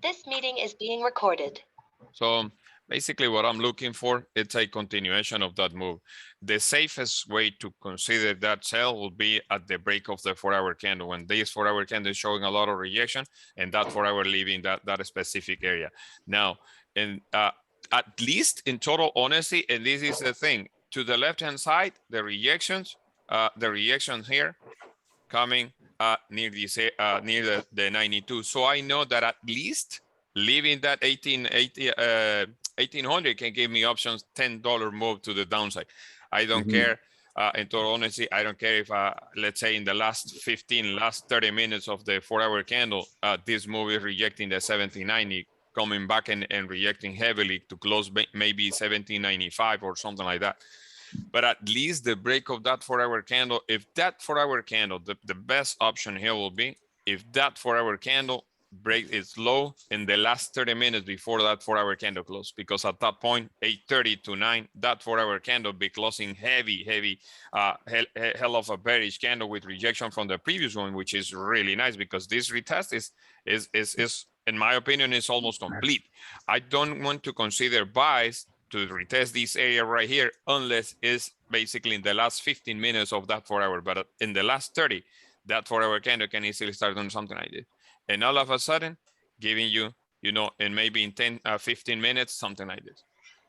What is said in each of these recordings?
This meeting is being recorded. So basically what I'm looking for, it's a continuation of that move. The safest way to consider that sell will be at the break of the 4-hour candle. When this 4-hour candle is showing a lot of rejection and that 4-hour leaving that specific area. Now, at least in total honesty, and this is the thing, to the left-hand side, the rejections here coming near this near the 92. So I know that at least leaving that 1800 can give me options $10 move to the downside. I don't care. In total honesty, I don't care if let's say in the last 30 minutes of the 4-hour candle, this move is rejecting the 1790, coming back and rejecting heavily to close maybe 1795 or something like that. But at least the break of that 4-hour candle, if that 4-hour candle, the best option here will be if that 4-hour candle break is low in the last 30 minutes before that 4-hour candle close, because at that point, 8:30 to 9, that 4-hour candle be closing heavy, hell of a bearish candle with rejection from the previous one, which is really nice because this retest is in my opinion, is almost complete. I don't want to consider buys to retest this area right here, unless it's basically in the last 15 minutes of that 4-hour, but in the last 30, that 4-hour candle can easily start doing something like this. And all of a sudden, giving you, and maybe in 10, 15 minutes, something like this.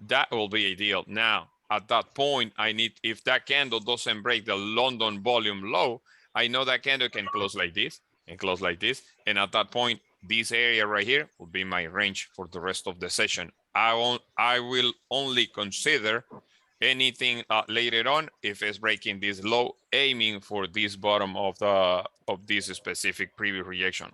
That will be ideal. Now, at that point, I need, if that candle doesn't break the London volume low, I know that candle can close like this and close like this. And at that point, this area right here will be my range for the rest of the session. I will only consider anything later on if it's breaking this low, aiming for this bottom of this specific previous rejection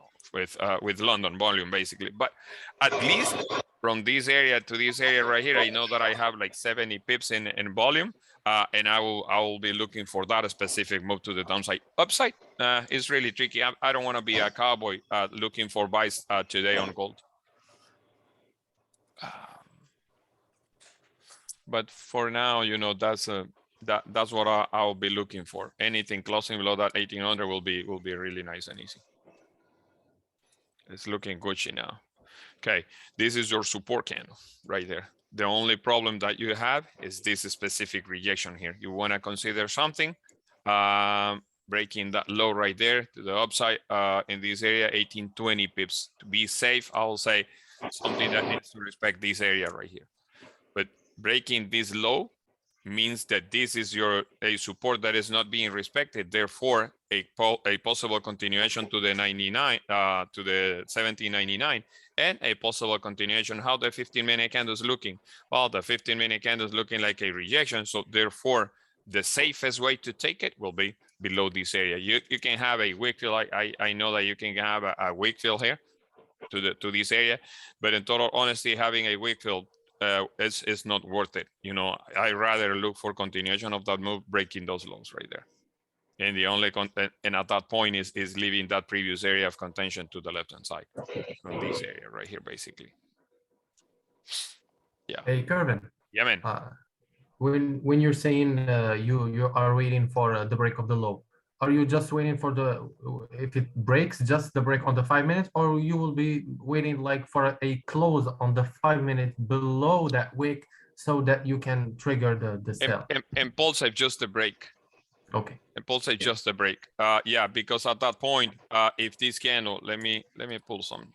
with London volume basically. But at least from this area to this area right here, I know that I have like 70 pips in volume, and I will be looking for that specific move to the downside. Upside is really tricky. I don't want to be a cowboy looking for buys today on gold. But for now, that's what I'll be looking for. Anything closing below that 1800 will be really nice and easy. It's looking Gucci now. Okay, this is your support candle right there. The only problem that you have is this specific rejection here. You want to consider something, breaking that low right there to the upside in this area, 1820 pips. To be safe, I'll say something that needs to respect this area right here. But breaking this low means that this is a support that is not being respected. Therefore, a possible continuation to the 99, to the 1799, and a possible continuation. How the 15-minute candle is looking? Well, the 15-minute candle is looking like a rejection. So therefore, the safest way to take it will be below this area. You can have a wick fill. I know that you can have a wick fill here to this area, but in total honesty, having a wick fill it's not worth it. I rather look for continuation of that move, breaking those lows right there. And the only and at that point is leaving that previous area of contention to the left-hand side from this area right here, basically. Yeah. Hey, Kerwin. Yeah, man. When you're saying you are waiting for the break of the low, are you just waiting for if it breaks, just the break on the 5 minutes, or you will be waiting like for a close on the 5 minutes below that wick so that you can trigger the sell? Impulsive, just the break. Okay. Impulsive, just the break. Yeah, because at that point, if this candle, let me pull some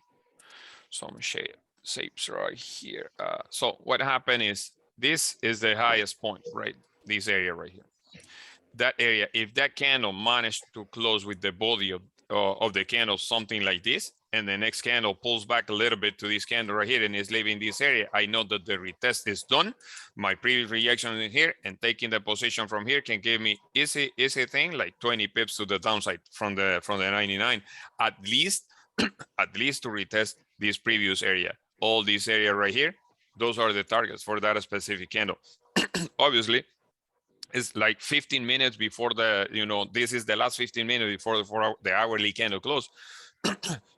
shapes right here. So what happened is this is the highest point, right? This area right here. That area, if that candle managed to close with the body of the candle, something like this, and the next candle pulls back a little bit to this candle right here and is leaving this area, I know that the retest is done. My previous reaction in here and taking the position from here can give me easy thing, like 20 pips to the downside from the 99, at least to retest this previous area. All this area right here, those are the targets for that specific candle. Obviously, it's like 15 minutes before this is the last 15 minutes before the hourly candle close.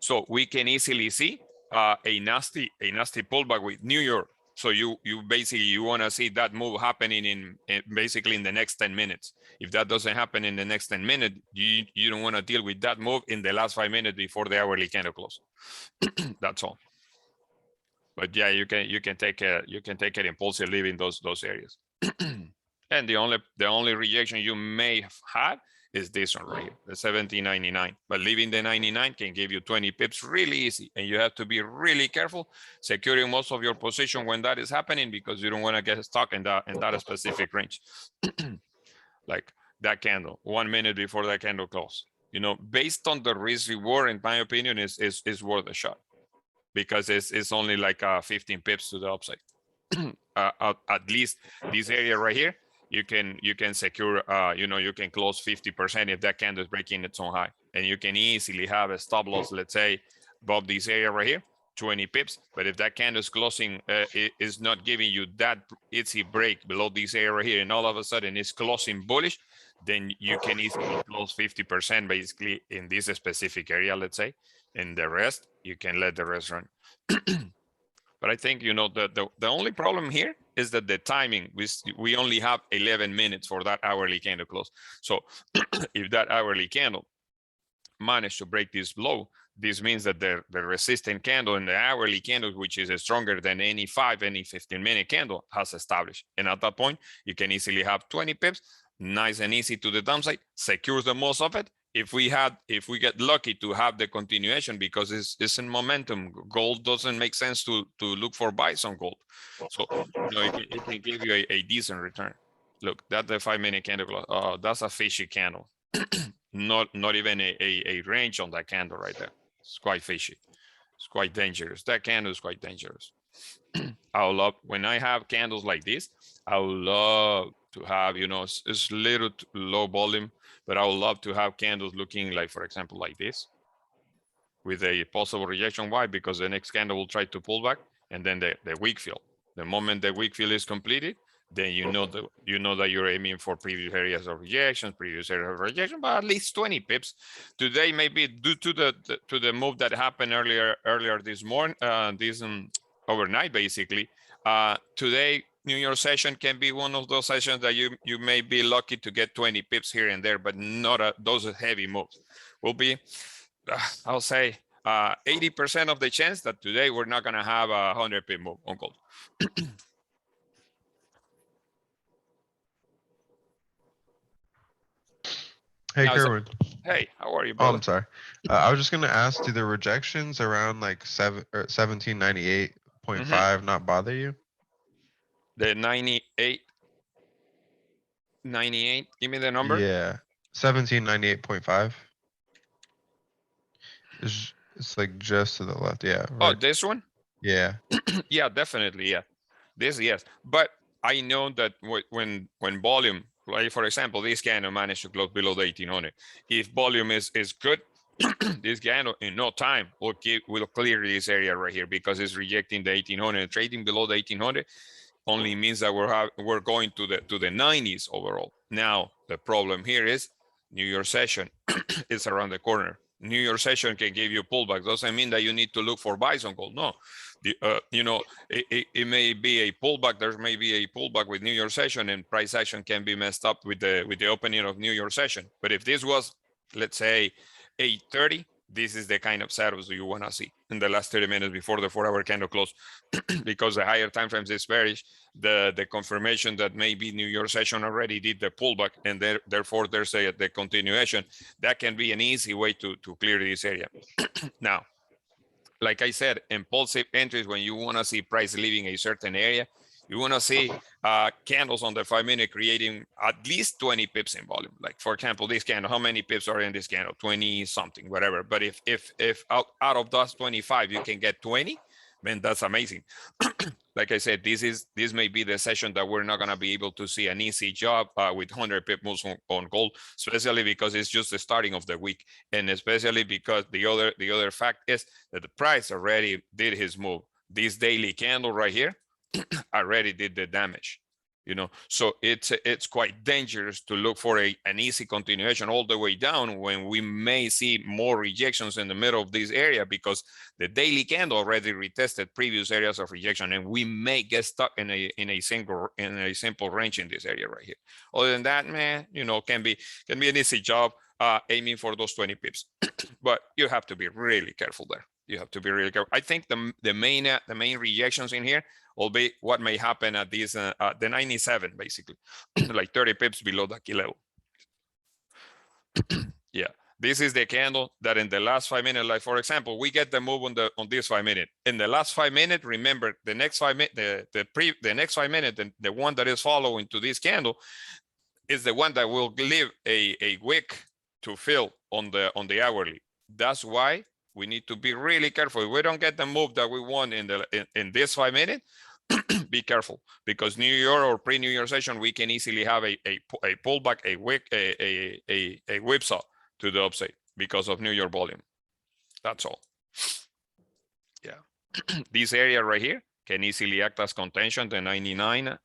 So we can easily see a nasty pullback with New York. So you basically want to see that move happening in basically in the next 10 minutes. If that doesn't happen in the next 10 minutes, you don't want to deal with that move in the last 5 minutes before the hourly candle close. That's all. But yeah, you can take it impulsive leaving those areas. And the only rejection you may have had is this one right here, the 17.99. But leaving the 99 can give you 20 pips really easy, and you have to be really careful securing most of your position when that is happening, because you don't want to get stuck in that specific range. Like that candle 1 minute before that candle close. You know, based on the risk reward, in my opinion, is worth a shot, because it's only like 15 pips to the upside. At least this area right here, you can secure, you can close 50% if that candle is breaking its own high, and you can easily have a stop loss, let's say above this area right here, 20 pips. But if that candle is closing, it is not giving you that easy break below this area right here, and all of a sudden it's closing bullish, then you can easily close 50% basically in this specific area, let's say, and the rest you can let the rest run. But I think, the only problem here is that the timing, we only have 11 minutes for that hourly candle close. So if that hourly candle managed to break this low, this means that the resistant candle in the hourly candle, which is stronger than any 15-minute candle, has established. And at that point, you can easily have 20 pips, nice and easy to the downside, secures the most of it. If we get lucky to have the continuation, because it's in momentum, gold doesn't make sense to look for buys on gold. So it can give you a decent return. Look, that's the 5-minute candle. Oh, that's a fishy candle. Not even a range on that candle right there. It's quite fishy. It's quite dangerous. That candle is quite dangerous. I would love, when I have candles like this, I would love to have, it's little low volume, but I would love to have candles looking like, for example, like this, with a possible rejection. Why? Because the next candle will try to pull back, and then the weak fill. The moment the weak fill is completed, then you know that you're aiming for previous areas of rejection, but at least 20 pips. Today, maybe due to the move that happened earlier this morning, overnight, basically. Today, New York session can be one of those sessions that you may be lucky to get 20 pips here and there, but not those heavy moves. Will be, I'll say, 80% of the chance that today we're not going to have a 100 pip move on gold. Hey, Now, Kerwin. Hey, how are you, Oh, brother? I'm sorry. I was just gonna ask, do the rejections around like 1798.5 not bother you? The 98, give me the number. Yeah, 1798.5. It's like just to the left. Yeah. Oh, Right. this one? Yeah. Yeah, definitely. Yeah, this, yes. But I know that when volume, like for example, this candle managed to close below the 1800. If volume is good, this candle in no time will clear this area right here, because it's rejecting the 1800. Trading below the 1800 only means that we're going to the 90s overall. Now the problem here is New York session is around the corner. New York session can give you pullback. Doesn't mean that you need to look for buys on gold. No, it may be a pullback. There may be a pullback with New York session, and price action can be messed up with the opening of New York session. But if this was, let's say, 8:30, this is the kind of setups you want to see in the last 30 minutes before the 4-hour candle close, because the higher time frames is bearish. The confirmation that maybe New York session already did the pullback, and therefore there's the continuation. That can be an easy way to clear this area. Now, like I said, impulsive entries, when you want to see price leaving a certain area, you want to see candles on the 5-minute creating at least 20 pips in volume. Like, for example, this candle, how many pips are in this candle? 20 something, whatever. But if out of those 25 you can get 20, man, that's amazing. Like I said, this may be the session that we're not going to be able to see an easy job with 100 pip moves on gold, especially because it's just the starting of the week, and especially because the other fact is that the price already did his move. This daily candle right here already did the damage. So it's quite dangerous to look for an easy continuation all the way down, when we may see more rejections in the middle of this area, because the daily candle already retested previous areas of rejection, and we may get stuck in a simple range in this area right here. Other than that, man, can be an easy job aiming for those 20 pips, but you have to be really careful there. You have to be really careful. I think the main rejections in here will be what may happen at these the 97 basically, like 30 pips below the key level. Yeah, this is the candle that in the last 5 minutes, like for example, we get the move on this 5 minute. In the last 5 minutes, remember the next 5 minutes, the next 5 minutes, the one that is following to this candle is the one that will leave a wick to fill on the hourly. That's why we need to be really careful. If we don't get the move that we want in this 5 minutes, be careful, because New York or pre-New York session, we can easily have a pullback, a wick, a whipsaw to the upside because of New York volume. That's all. Yeah. This area right here can easily act as contention. The 99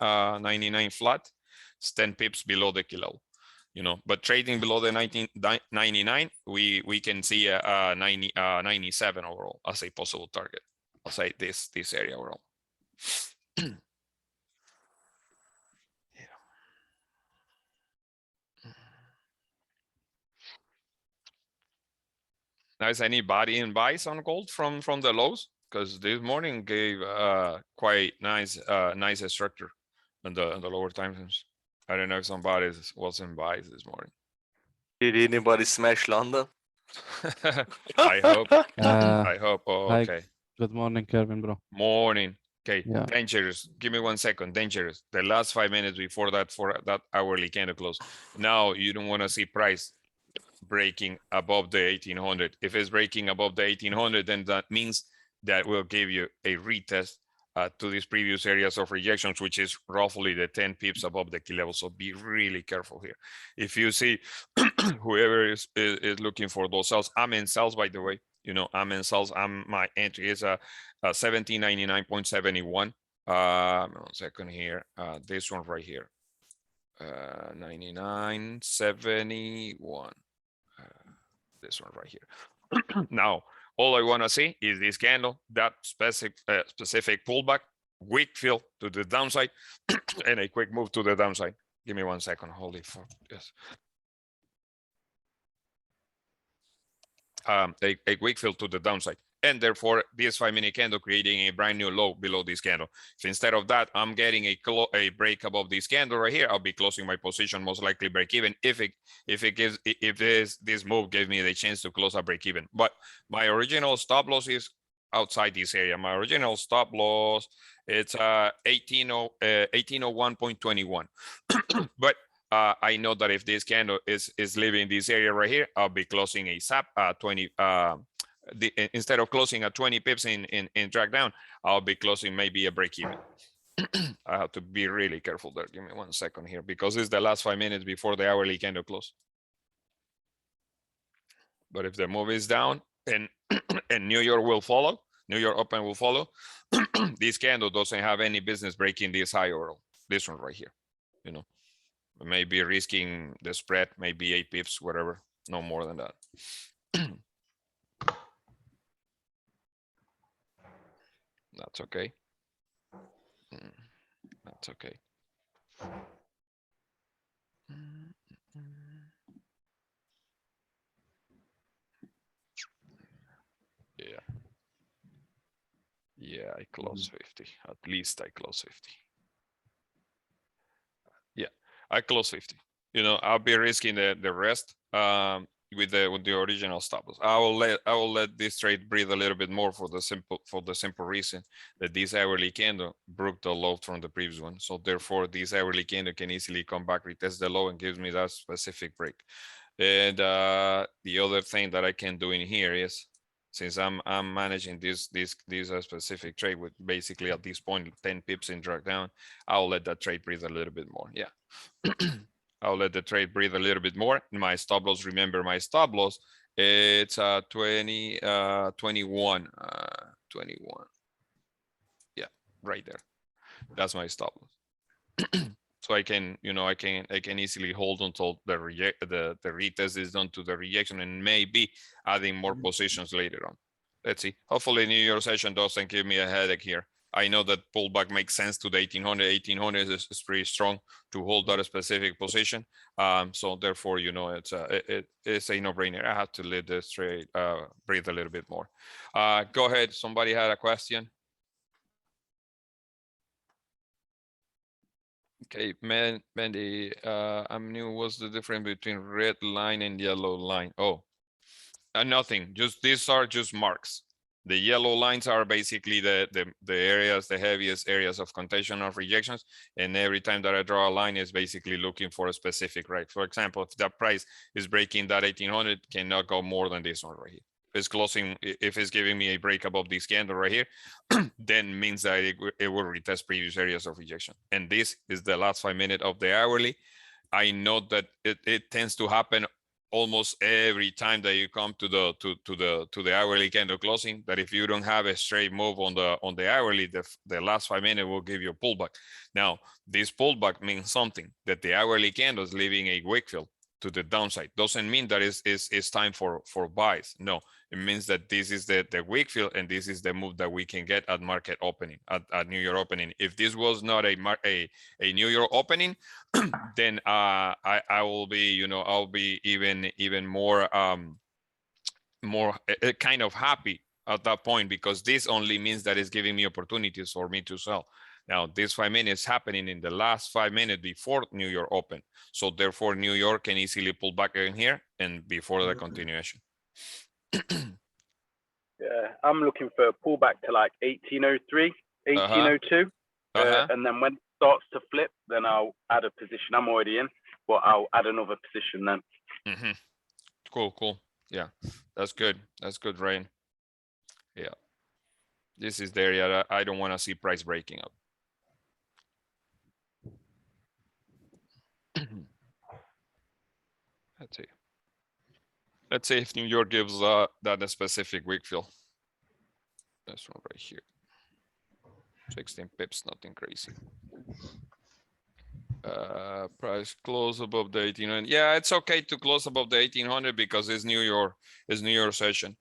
flat, it's 10 pips below the kilo, you know, but trading below the 99, we can see a 97 overall as a possible target. I'll say this area overall. Nice. Anybody in buys on gold from the lows? Because this morning gave quite nice structure on the lower time frames. I don't know if somebody was in buys this morning. Did anybody smash London? I hope. I hope. Oh, hi. okay. Good morning, Kerwin, bro. Morning. Okay. Yeah. Dangerous. Give me 1 second. Dangerous. The last 5 minutes before that, for that hourly candle close. Now you don't want to see price breaking above the 1800. If it's breaking above the 1800, then that means that will give you a retest to these previous areas of rejections, which is roughly the 10 pips above the key level. So be really careful here. If you see whoever is looking for those sells, I'm in sells, by the way. You know, I'm in sells. My entry is a 1799.71. 1 second here. This one right here. 99.71. This one right here. Now, all I want to see is this candle, that specific pullback, weak fill to the downside, and a quick move to the downside. Give me 1 second. Holy fuck. Yes. A quick fill to the downside. And therefore, this 5 minute candle creating a brand new low below this candle. If instead of that, I'm getting a break above this candle right here, I'll be closing my position, most likely break even. If this move gives me the chance to close a break even. But my original stop loss is outside this area. My original stop loss, it's 1801.21. But I know that if this candle is leaving this area right here, I'll be closing a SAP 20. Instead of closing at 20 pips in drag down, I'll be closing maybe a break even. I have to be really careful there. Give me 1 second here, because it's the last 5 minutes before the hourly candle close. But if the move is down and New York will follow, New York open will follow, this candle doesn't have any business breaking this high overall. This one right here, you know, maybe risking the spread, maybe 8 pips, whatever, no more than that. That's okay. That's okay. Yeah. Yeah, I close 50. At least I close 50. Yeah, I close 50. You know, I'll be risking the rest with the original stop loss. I will let this trade breathe a little bit more for the simple reason that this hourly candle broke the low from the previous one. So therefore, this hourly candle can easily come back, retest the low, and gives me that specific break. And the other thing that I can do in here is, since I'm managing this specific trade with basically at this point 10 pips in drag down, I'll let that trade breathe a little bit more. Yeah. I'll let the trade breathe a little bit more. My stop loss, remember my stop loss, it's 21. Yeah, right there. That's my stop loss. So I can, you know, I can easily hold until the retest is done to the rejection, and maybe adding more positions later on. Let's see. Hopefully New York session doesn't give me a headache here. I know that pullback makes sense to the 1800. 1800 is pretty strong to hold that specific position. So therefore, you know, it's a no-brainer. I have to let this trade breathe a little bit more. Go ahead. Somebody had a question. Okay, Mandy, I'm new. What's the difference between red line and yellow line? Oh, nothing. Just these are just marks. The yellow lines are basically the areas, the heaviest areas of contention of rejections. And every time that I draw a line is basically looking for a specific rate. For example, if that price is breaking that 1800, cannot go more than this one right here. If it's closing, if it's giving me a break above this candle right here, then means that it will retest previous areas of rejection. And this is the last 5 minutes of the hourly. I know that it tends to happen almost every time that you come to the hourly candle closing, that if you don't have a straight move on the hourly, the last 5 minutes will give you a pullback. Now, this pullback means something, that the hourly candle is leaving a wick fill to the downside. Doesn't mean that it's time for buys. No, it means that this is the wick fill, and this is the move that we can get at market opening, at New York opening. If this was not a New York opening, then I will be, you know, I'll be even more kind of happy at that point, because this only means that it's giving me opportunities for me to sell. Now, this 5 minutes happening in the last 5 minutes before New York open. So therefore, New York can easily pull back in here and before the continuation. Yeah, I'm looking for a pullback to like 1803, 1802. And then when it starts to flip, then I'll add a position. I'm already in, but I'll add another position then. Cool. Yeah, that's good. That's good, Rain. Yeah. This is the area that I don't want to see price breaking up. Let's see if New York gives that a specific wick fill. This one right here. 16 pips, nothing crazy. Price close above the 1800. Yeah, it's okay to close above the 1800 because it's New York session.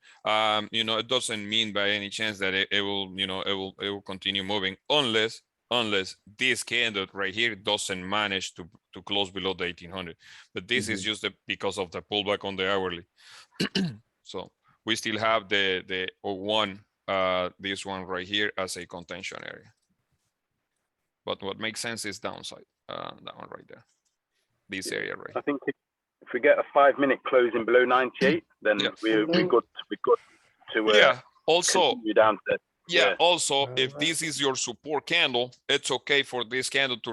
You know, it doesn't mean by any chance that it will, you know, it will continue moving unless this candle right here doesn't manage to close below the 1800. But this is just because of the pullback on the hourly. So we still have the 01, this one right here as a contention area. But what makes sense is downside, that one right there, this area right here. I think if we get a 5 minute closing below 98, then we're good to Also continue down to. Also, if this is your support candle, it's okay for this candle to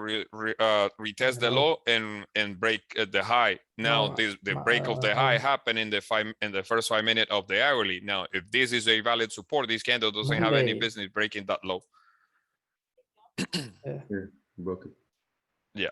retest the low and break the high. Now, the break of the high happened in the first 5 minutes of the hourly. Now, if this is a valid support, this candle doesn't have any business breaking that low. Broke it. Yeah.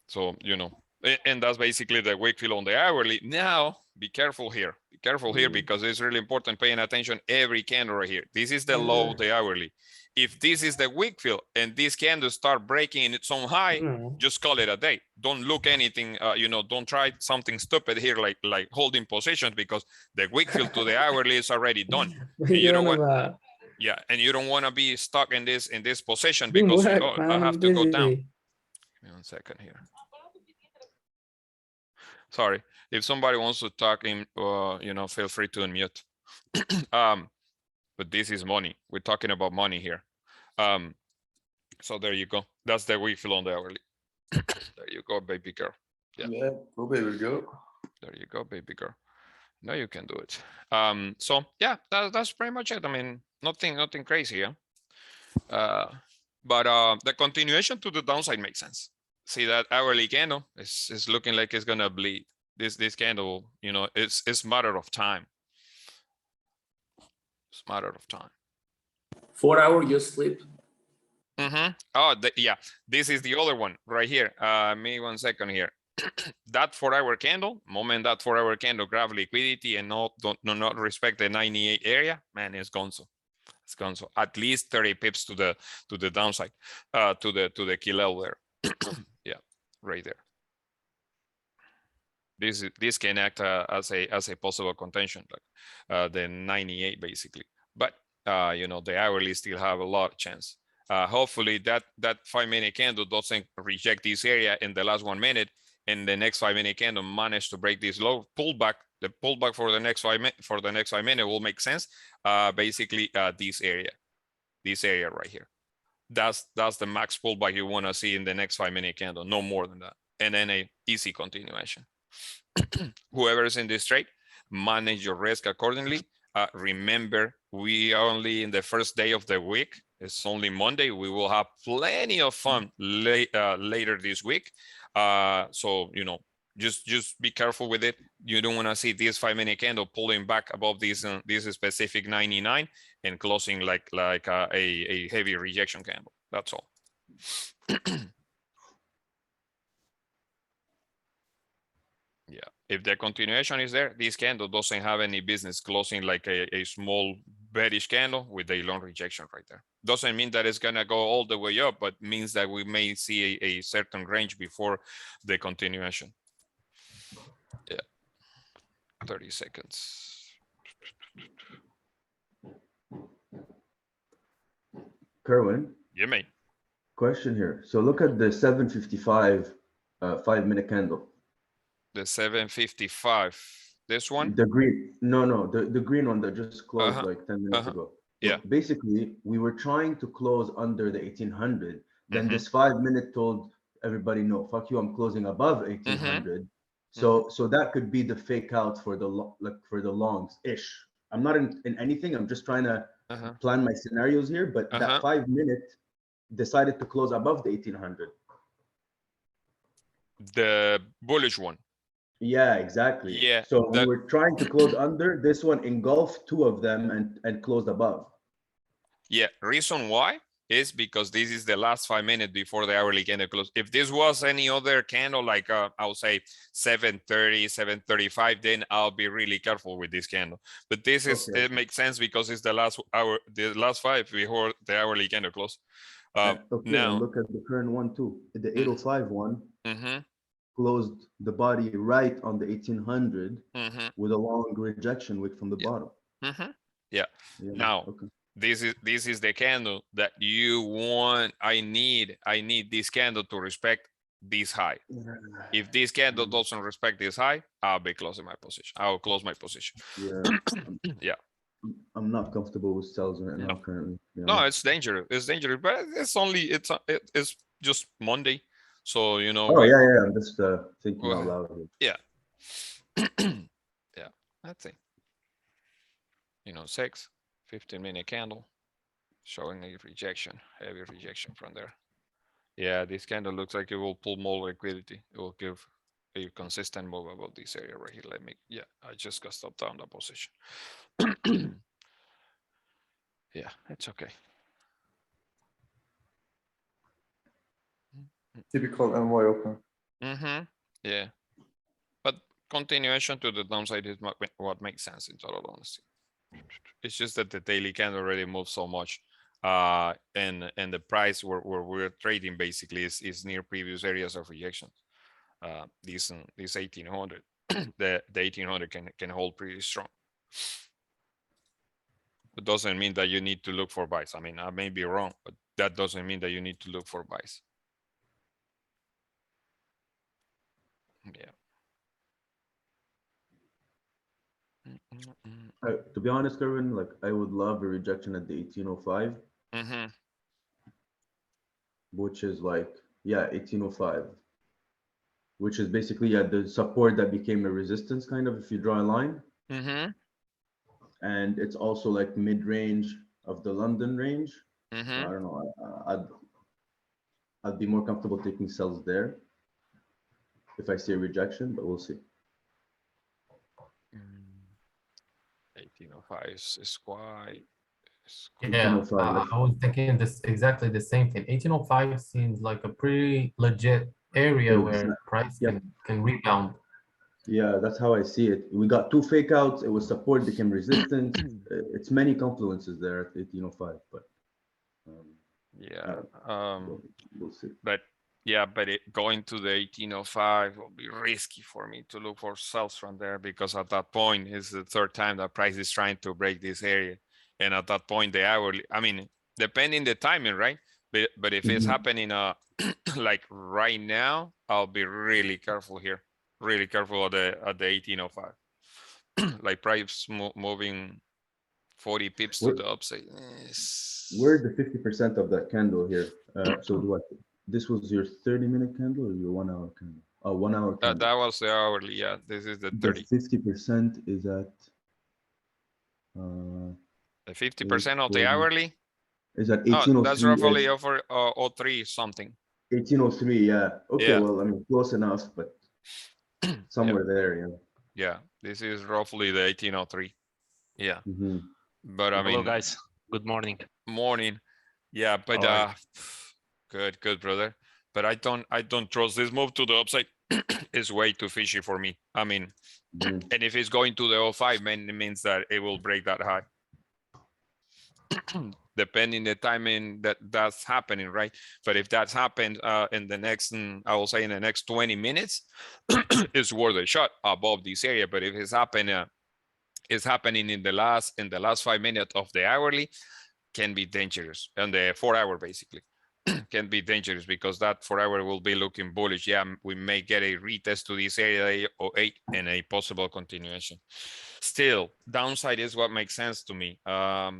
So, you know, and that's basically the wick fill on the hourly. Now, be careful here. Be careful here because it's really important paying attention every candle right here. This is the low of the hourly. If this is the wick fill and this candle start breaking in its own high, just call it a day. Don't look anything, you know, don't try something stupid here like holding positions, because the wick fill to the hourly is already done. You don't want, yeah, and you don't want to be stuck in this position because I have to go down. Give me 1 second here. Sorry, if somebody wants to talk in, you know, feel free to unmute. But this is money. We're talking about money here. So there you go. That's the wick fill on the hourly. There you go, baby girl. Yeah, go baby girl. There you go, baby girl. Now you can do it. So yeah, that's pretty much it. I mean, nothing crazy, yeah. But the continuation to the downside makes sense. See that hourly candle is looking like it's gonna bleed. This candle, you know, it's matter of time. It's matter of time. 4 hour just sleep. Oh, yeah. This is the other one right here. Me 1 second here. That 4 hour candle, moment that 4 hour candle grab liquidity and not respect the 98 area, man, it's gonzo. It's gonzo. At least 30 pips to the downside, to the key level there. Yeah, right there. This can act as a possible contention, like the 98 basically. But you know, the hourly still have a lot of chance. Hopefully that 5 minute candle doesn't reject this area in the last 1 minute, and the next 5 minute candle manage to break this low pullback. The pullback for the next 5 minutes will make sense. Basically, this area right here. That's the max pullback you want to see in the next 5 minute candle, no more than that, and then a easy continuation. Whoever is in this trade, manage your risk accordingly. Remember, we are only in the first day of the week. It's only Monday. We will have plenty of fun later this week. So, you know, just be careful with it. You don't want to see this 5 minute candle pulling back above this specific 99 and closing like a heavy rejection candle. That's all. Yeah, if the continuation is there, this candle doesn't have any business closing like a small bearish candle with a long rejection right there. Doesn't mean that it's gonna go all the way up, but means that we may see a certain range before the continuation. Yeah, 30 seconds. Kerwin, You may. question here. So look at the 755 5 minute candle. The 755. This one? The green, no, the green one that just closed like 10 minutes ago. Yeah. Basically, we were trying to close under the 1800. Then Mhm. this 5 minute told everybody, no, fuck you, I'm closing above 1800. So that could be the fake out for the for the longs ish. I'm not in anything. I'm just trying to plan my scenarios here. But that 5 minute decided to close above the 1800. The bullish one. Yeah, exactly. Yeah. So we were trying to close under. This one engulfed two of them and closed above. Yeah. Reason why is because this is the last 5 minutes before the hourly candle close. If this was any other candle, like I would say 730, 735, then I'll be really careful with this candle. But this is it makes sense because it's the last hour, the last 5 before the hourly candle close. Now look at the current one too. The 805 one. Closed the body right on the 1800 with a long rejection wick from the bottom. Yeah. Now this is the candle that you want. I need this candle to respect this high. If this candle doesn't respect this high, I'll be closing my position. I'll close my position. Yeah. I'm not comfortable with sells right now currently. No, it's dangerous. It's dangerous, but it's just Monday. So, you know. Oh, yeah. I'm just thinking out loud here. Yeah. Yeah, that's it. You know, 15-minute candle showing a rejection, heavy rejection from there. Yeah, this candle looks like it will pull more liquidity. It will give a consistent move above this area right here. I just got stopped down the position. Yeah, it's okay. Typical NY open. Yeah, but continuation to the downside is what makes sense in total honesty. It's just that the daily candle already moved so much, and the price where we're trading basically is near previous areas of rejection. This 1800, the 1800 can hold pretty strong. It doesn't mean that you need to look for buys. I mean, I may be wrong, but that doesn't mean that you need to look for buys. Yeah. To be honest, Kerwin, like I would love a rejection at the 1805, which is like 1805, which is basically the support that became a resistance, kind of, if you draw a line. And it's also like mid-range of the London range. So I don't know. I'd be more comfortable taking sells there if I see a rejection, but we'll see. 1805 is quite. Yeah, I was thinking exactly the same thing. 1805 seems like a pretty legit area where price can rebound. Yeah, that's how I see it. We got two fake outs. It was support, became resistance. It's many confluences there at 1805, but we'll see. But going to the 1805 will be risky for me to look for sells from there, because at that point is the third time that price is trying to break this area, And at that point, the hourly, I mean, depending the timing, right? But if it's happening like right now, I'll be really careful here. Really careful at the 1805. Like price moving 40 pips to the upside. Where's the 50% of that candle here? So what? This was your 30-minute candle or your 1 hour candle? 1 hour candle. That was the hourly, yeah. This is the 30. The 50% is at the 50% of the hourly is at 1803. That's roughly over 03 something. 1803, yeah. Okay, yeah. Well, I mean, close enough, but somewhere there, yeah. Yeah, this is roughly the 1803. Yeah. But I mean, hello guys. Good morning. Morning. Yeah, but good, brother. But I don't trust this move to the upside. It's way too fishy for me. I mean, and if it's going to the 05, man, it means that it will break that high. Depending the timing that's happening, right? But if that's happened in the next, I will say in the next 20 minutes, it's worth a shot above this area. But if it's happening in the last 5 minutes of the hourly, can be dangerous. And the 4 hour basically can be dangerous because that 4 hour will be looking bullish. Yeah, we may get a retest to this area 08 and a possible continuation. Still, downside is what makes sense to me. I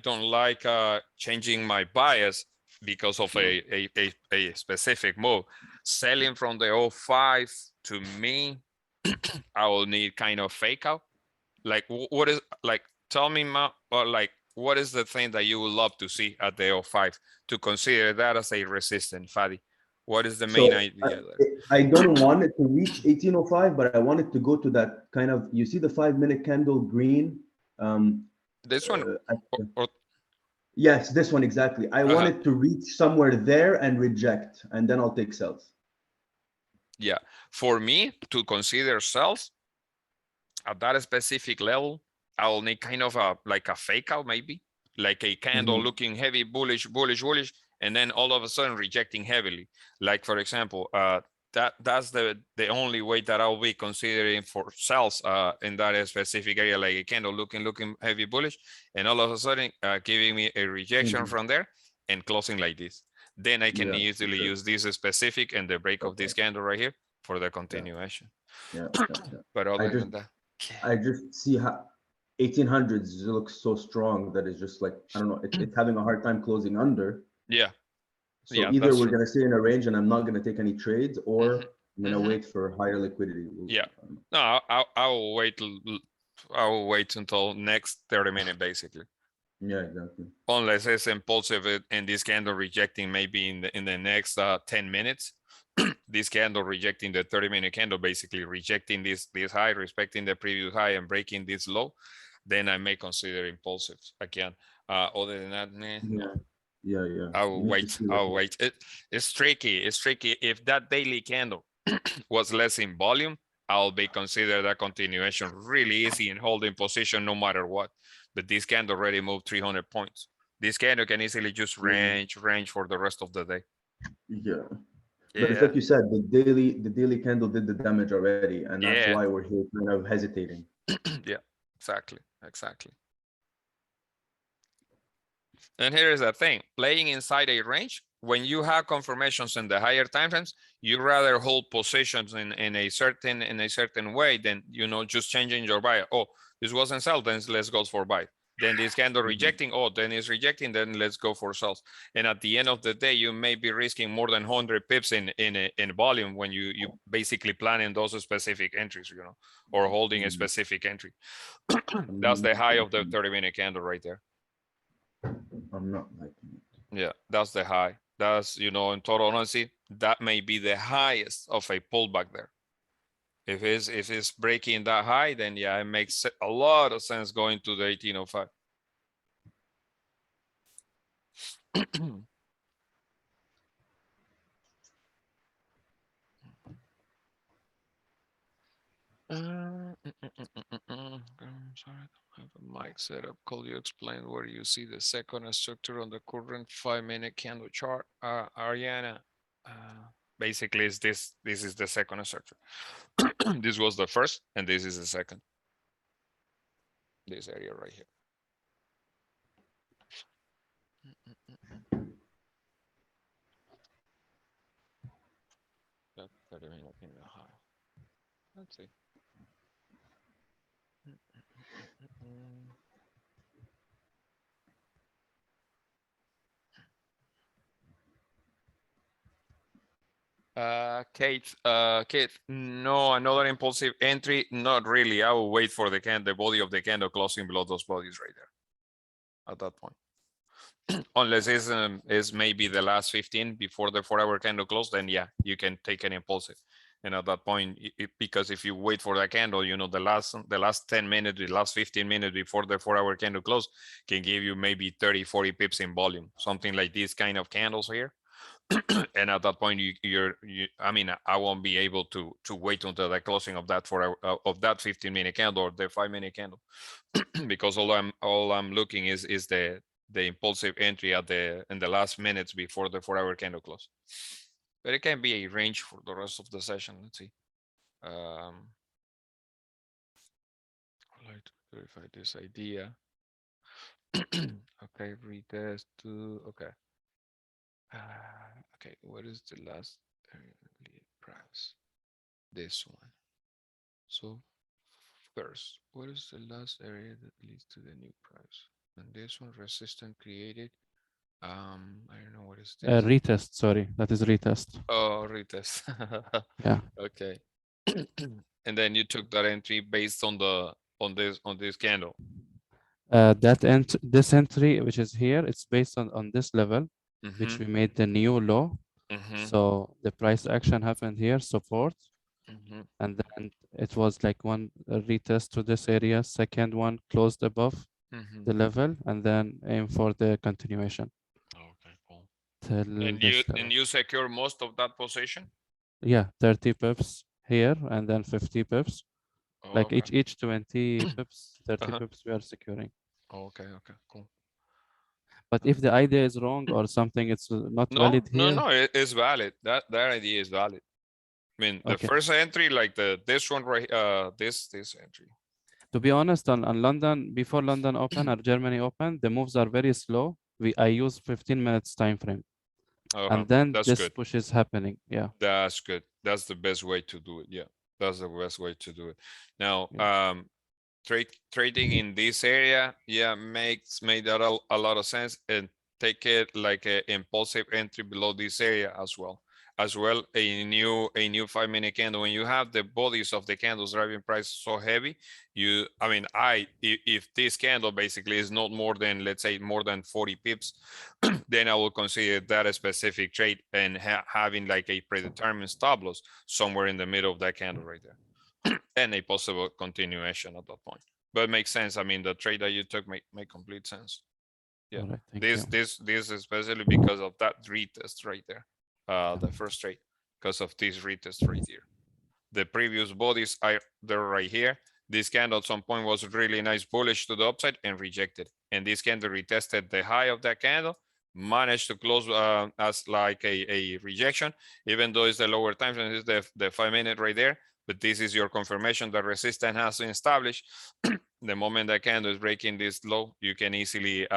don't like changing my bias because of a specific move. Selling from the 05 to me, I will need kind of fake out. Like what is like? Tell me, like what is the thing that you would love to see at the 05 to consider that as a resistance, Fadi? What is the main idea? I don't want it to reach 1805, but I want it to go to that kind of, you see the 5-minute candle green? This one? Yes, this one exactly. I want it to reach somewhere there and reject, and then I'll take sells. Yeah, for me to consider sells at that specific level, I'll need kind of like a fake out, maybe like a candle looking heavy, bullish, and then all of a sudden rejecting heavily. Like for example, that's the only way that I'll be considering for sells in that specific area, like a candle looking heavy bullish, and all of a sudden giving me a rejection from there and closing like this. Then I can easily use this specific and the break of this candle right here for the continuation. But other than that, I just see how 1800s looks so strong that it's just like, I don't know, it's having a hard time closing under. Yeah. So either we're going to stay in a range and I'm not going to take any trades, or I'm going to wait for higher liquidity. Yeah. No, I will wait. I will wait until next 30 minutes, basically. Yeah, exactly. Unless it's impulsive and this candle rejecting maybe in the next 10 minutes. This candle rejecting the 30-minute candle, basically rejecting this high, respecting the previous high and breaking this low, then I may consider impulsive again. Other than that, yeah. I will wait. It's tricky. If that daily candle was less in volume, I'll be consider that continuation really easy in holding position no matter what. But this candle already moved 300 points. This candle can easily just range for the rest of the day. Yeah. But it's like you said, the daily candle did the damage already, and that's why we're here kind of hesitating. Yeah, exactly. And here is the thing: playing inside a range, when you have confirmations in the higher time frames, you rather hold positions in a certain way than just changing your buy. Oh, this wasn't sell, then let's go for buy. Then this candle rejecting, then it's rejecting, then let's go for sells. And at the end of the day, you may be risking more than 100 pips in volume when you basically planning those specific entries, or holding a specific entry. That's the high of the 30-minute candle right there. I'm not liking it. Yeah, that's the high. That's, in total honesty, that may be the highest of a pullback there. If it's breaking that high, then yeah, it makes a lot of sense going to the 1805. I'm sorry, I don't have a mic set up. Could you explain where you see the second structure on the current 5-minute candle chart, Ariana? Basically, this is the second structure. This was the first, and this is the second. This area right here. 30-minute candle high. Let's see. Kate, no, another impulsive entry, not really. I will wait for the body of the candle closing below those bodies right there at that point. Unless it's maybe the last 15 before the 4-hour candle close, then yeah, you can take an impulsive. And at that point, because if you wait for that candle, you know, the last 10 minutes, the last 15 minutes before the 4-hour candle close can give you maybe 30, 40 pips in volume, something like these kind of candles here. And at that point, I mean, I won't be able to wait until the closing of that of that 15-minute candle or the 5-minute candle, because all I'm looking is the impulsive entry in the last minutes before the 4-hour candle close. But it can be a range for the rest of the session. Let's see. I'd like to verify this idea. Okay, retest to okay. Okay, what is the last lead price? This one. So first, what is the last area that leads to the new price? And this one, resistance created. I don't know what is this. Retest, sorry, that is retest. Oh, retest. Yeah. Okay. And then you took that entry based on this candle. This entry, which is here, it's based on this level, which we made the new low. So the price action happened here, support, and then it was like one retest to this area, second one closed above the level, and then aim for the continuation. Okay, cool. And you secure most of that position? Yeah, 30 pips here and then 50 pips. Oh, like okay. each 20 pips, 30 pips we are securing. Okay, cool. But if the idea is wrong or something, it's not valid here. No, it is valid. That idea is valid. I mean, the first entry, like this one right, this entry. To be honest, on London, before London Open or Germany Open, the moves are very slow. I use 15 minutes time frame. And then this push is happening. Yeah. That's good. That's the best way to do it. Yeah. That's the best way to do it. Now, trading in this area, yeah, made that a lot of sense, and take it like an impulsive entry below this area as well. A new 5-minute candle. When you have the bodies of the candles driving price so heavy, if this candle basically is not more than, let's say, more than 40 pips, then I will consider that a specific trade and having like a predetermined stop loss somewhere in the middle of that candle right there, and a possible continuation at that point. But it makes sense. I mean, the trade that you took make complete sense. Yeah, this especially because of that retest right there. The first trade, because of this retest right here. The previous bodies they're right here. This candle at some point was really nice bullish to the upside and rejected. And this candle retested the high of that candle, managed to close as like a rejection, even though it's the lower time frame, it's the 5-minute right there. But this is your confirmation that resistance has been established. The moment that candle is breaking this low, you can easily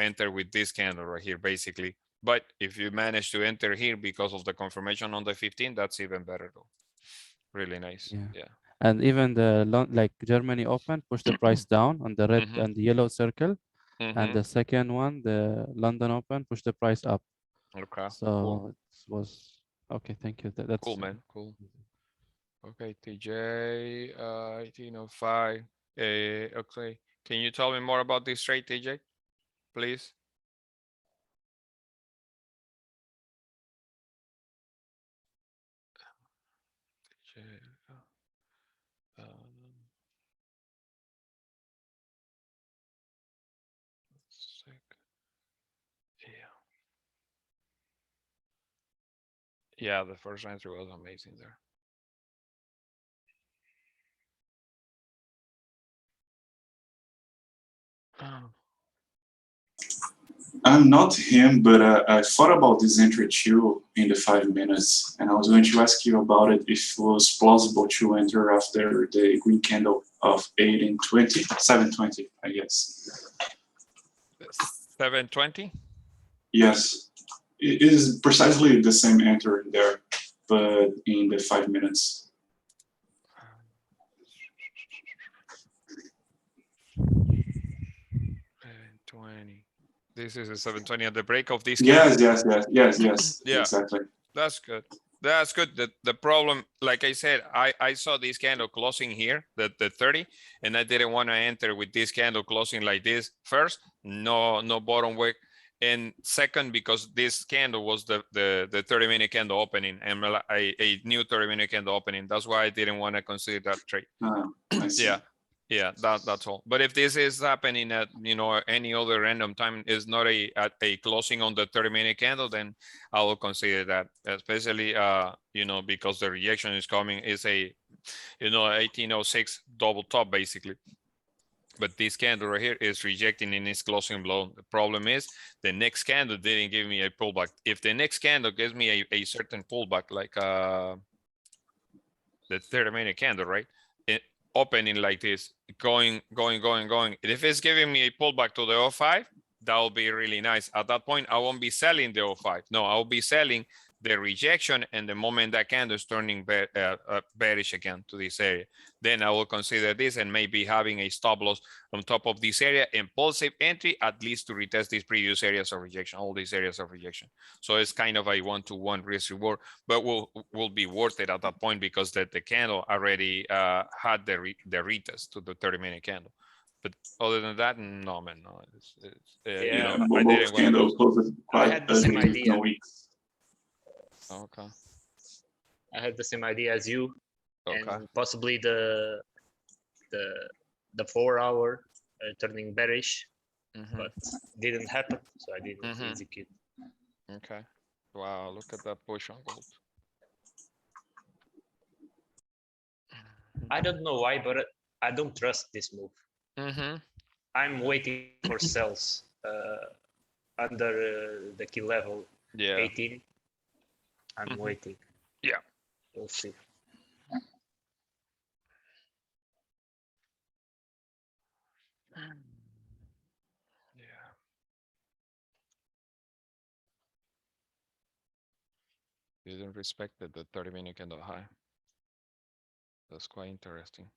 enter with this candle right here, basically. But if you manage to enter here because of the confirmation on the 15, that's even better though. Really nice. Yeah. And even the Germany Open pushed the price down on the red and the yellow circle. And the second one, the London Open, pushed the price up. Okay. So cool. it was okay. Thank you. That's cool, man. Cool. Okay, TJ, 1805. Okay. Can you tell me more about this trade, TJ, please? Yeah, the first answer was amazing there. I'm not him, but I thought about this entry too in the 5 minutes, and I was going to ask you about it if it was plausible to enter after the green candle of 1820, 720, I guess. 720? Yes, it is precisely the same entry there. but in the 5 minutes. 20. This is a 720 at the break of this. Yes, Yeah, exactly. that's good. That's good. The problem, like I said, I saw this candle closing here, the 30, and I didn't want to enter with this candle closing like this. First, no bottom wick, and second, because this candle was the 30-minute candle opening and a new 30-minute candle opening. That's why I didn't want to consider that trade. I see. Yeah, that's all. But if this is happening at any other random time, is not at a closing on the 30-minute candle, then I will consider that, especially because the rejection is coming is a 1806 double top basically. But this candle right here is rejecting in its closing blow. The problem is the next candle didn't give me a pullback. If the next candle gives me a certain pullback, like the 30-minute candle, right? Opening like this, going. If it's giving me a pullback to the 05, that will be really nice. At that point, I won't be selling the 05. No, I'll be selling the rejection, and the moment that candle is turning bearish again to this area, then I will consider this and maybe having a stop loss on top of this area, impulsive entry, at least to retest these previous areas of rejection, all these areas of rejection. So it's kind of a 1-to-1 risk reward, but will be worth it at that point because the candle already had the retest to the 30-minute candle. But other than that, no, man, no. Both candles closed quite I had the same idea. Okay. I had the same idea as you, okay. And possibly the 4 hour turning bearish, but didn't happen, so I didn't execute. Okay. Wow, look at that push on gold. I don't know why, but I don't trust this move. I'm waiting for sells under the key level 18. I'm waiting. Yeah. We'll see. Yeah. Didn't respect the 30-minute candle high. That's quite interesting.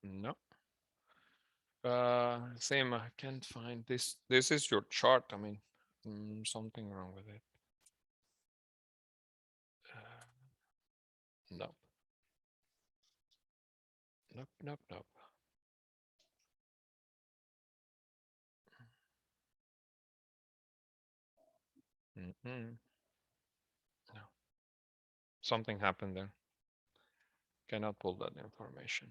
No. Same. I can't find this. This is your chart. I mean, something wrong with it. Nope. Nope. No. Something happened there. Cannot pull that information.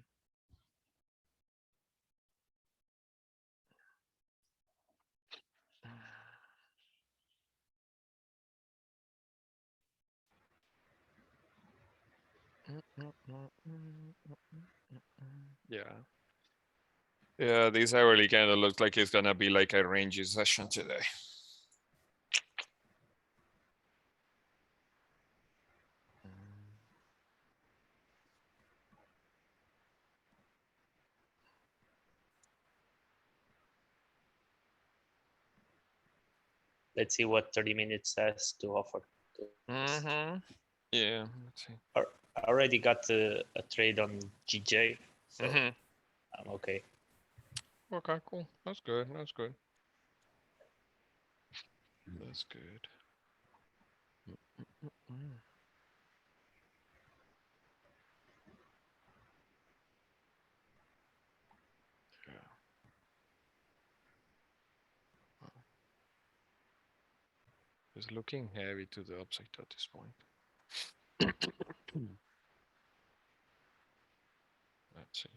Yeah, this hourly candle looks like it's gonna be like a rangy session today. Let's see what 30 minutes has to offer. Yeah, let's see. I already got a trade on GJ, so I'm okay. Okay, cool. That's good. That's good. That's good. Yeah. It's looking heavy to the upside at this point. Let's see.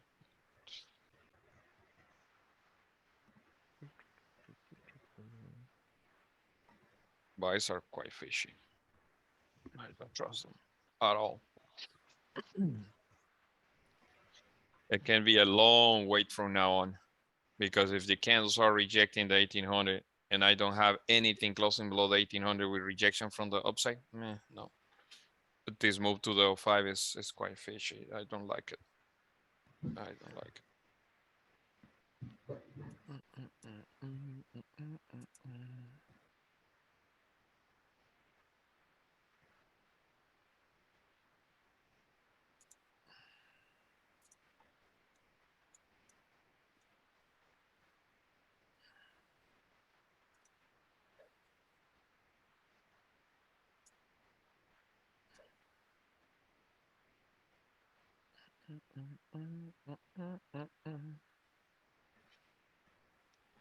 Buys are quite fishy. I don't trust them at all. It can be a long wait from now on, because if the candles are rejecting the 1800 and I don't have anything closing below the 1800 with rejection from the upside, no. But this move to the 05 is quite fishy. I don't like it. I don't like it.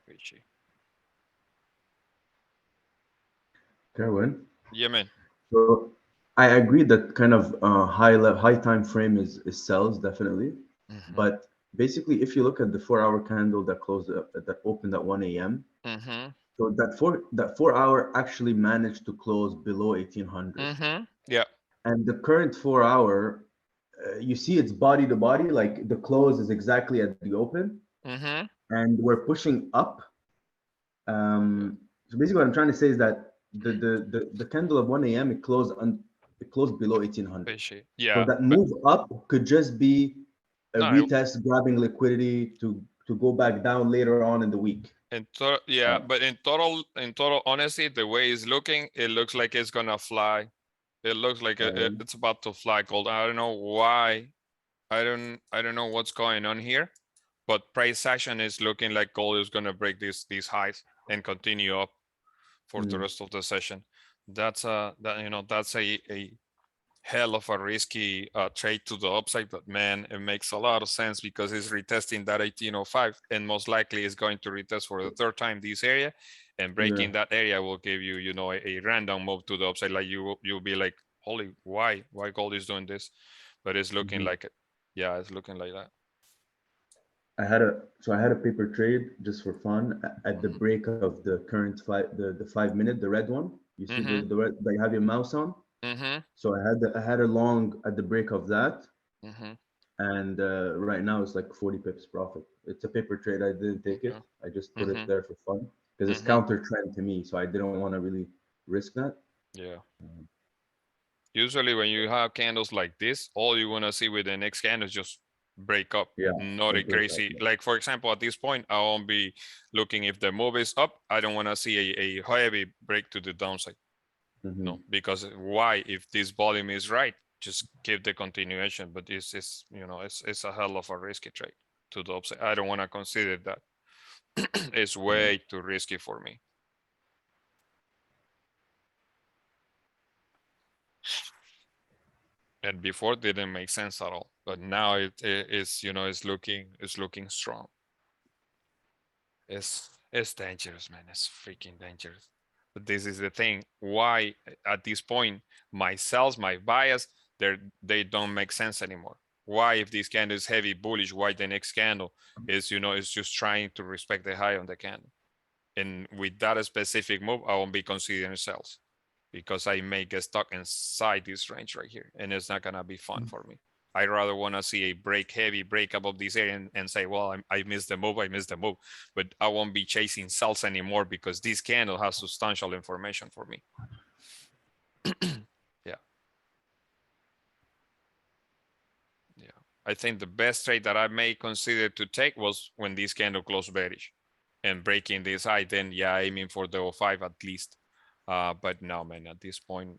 Fishy. Kerwin. Yeah, man. So I agree that kind of high time frame is sells definitely, but basically if you look at the 4-hour candle that closed that opened at 1 a.m. So that 4-hour actually managed to close below 1800. Yeah. And the current 4-hour, you see it's body to body, like the close is exactly at the open, and we're pushing up. So basically, what I'm trying to say is that the candle at 1 a.m. it closed below 1800. Fishy. Yeah. So that move up could just be a No, retest, grabbing liquidity to go back down later on in the week. Yeah, but in total honesty, the way it's looking, it looks like it's gonna fly. It looks like it's about to fly gold. I don't know why. I don't know what's going on here, but price action is looking like gold is gonna break these highs and continue up for the rest of the session. That's that's a hell of a risky trade to the upside, but man, it makes a lot of sense because it's retesting that 1805 and most likely is going to retest for the third time this area, and breaking that area will give you, a random move to the upside. Like you'll be like, holy, why gold is doing this? But it's looking like it. Yeah, it's looking like that. I had a paper trade just for fun at the break of the current the 5 minute, the red one. You see the red that you have your mouse on. So I had a long at the break of that, and right now it's like 40 pips profit. It's a paper trade. I didn't take it. I just put it there for fun because it's counter trend to me. So I didn't want to really risk that. Yeah. Usually when you have candles like this, all you want to see with the next candle is just break up, not a crazy. Like for example, at this point, I won't be looking if the move is up. I don't want to see a heavy break to the downside. No, because why? If this volume is right, just keep the continuation. But it's a hell of a risky trade to the upside. I don't want to consider that. It's way too risky for me. And before it didn't make sense at all, but now it's looking strong. It's dangerous, man. It's freaking dangerous. But this is the thing. Why at this point my sells, my bias, they don't make sense anymore. Why, if this candle is heavy bullish, why the next candle is is just trying to respect the high on the candle? And with that specific move, I won't be considering sells, because I may get stuck inside this range right here, and it's not gonna be fun for me. I rather want to see a heavy break above this area and say, well, I missed the move, but I won't be chasing sells anymore because this candle has substantial information for me. Yeah. I think the best trade that I may consider to take was when this candle closed bearish and breaking this high, then yeah, aiming for the 05 at least. But no, man, at this point,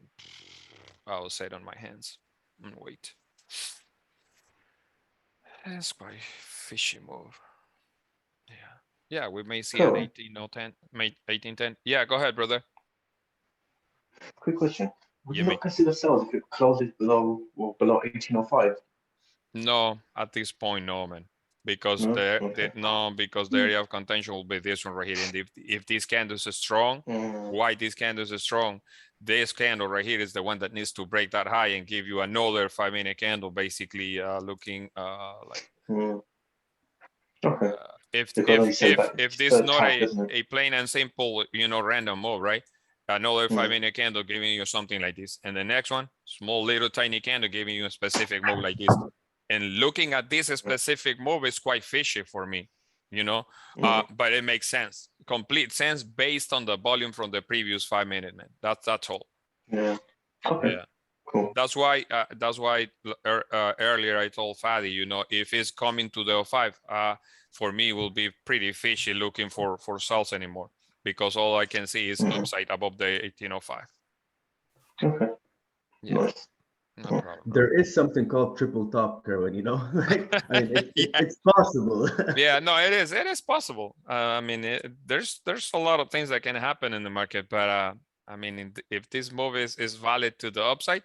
I'll sit on my hands and wait. That's quite a fishy move. Yeah, we may see an 1810, 1810. Yeah, go ahead, brother. Quick question. Would you not consider sells if it closes below 1805? No, at this point, no, man. Because because the area of contention will be this one right here. And if this candle is strong, why this candle is strong? This candle right here is the one that needs to break that high and give you another 5-minute candle, basically looking like. Okay. If this is not a plain and simple, random move, right? Another 5-minute candle giving you something like this, and the next one, small little tiny candle giving you a specific move like this. And looking at this specific move is quite fishy for me, you know, but it makes sense, complete sense based on the volume from the previous 5 minute, man. That's all. Yeah. Okay. Yeah. Cool. That's why earlier I told Fadi, you know, if it's coming to the 05, for me it will be pretty fishy looking for salts anymore, because all I can see is upside above the 1805. Okay. Yeah. Nice. No problem. There is something called triple top, Kerwin, you know? Like, I mean, it's possible. Yeah, no, it is possible. I mean, there's a lot of things that can happen in the market, but I mean, if this move is valid to the upside,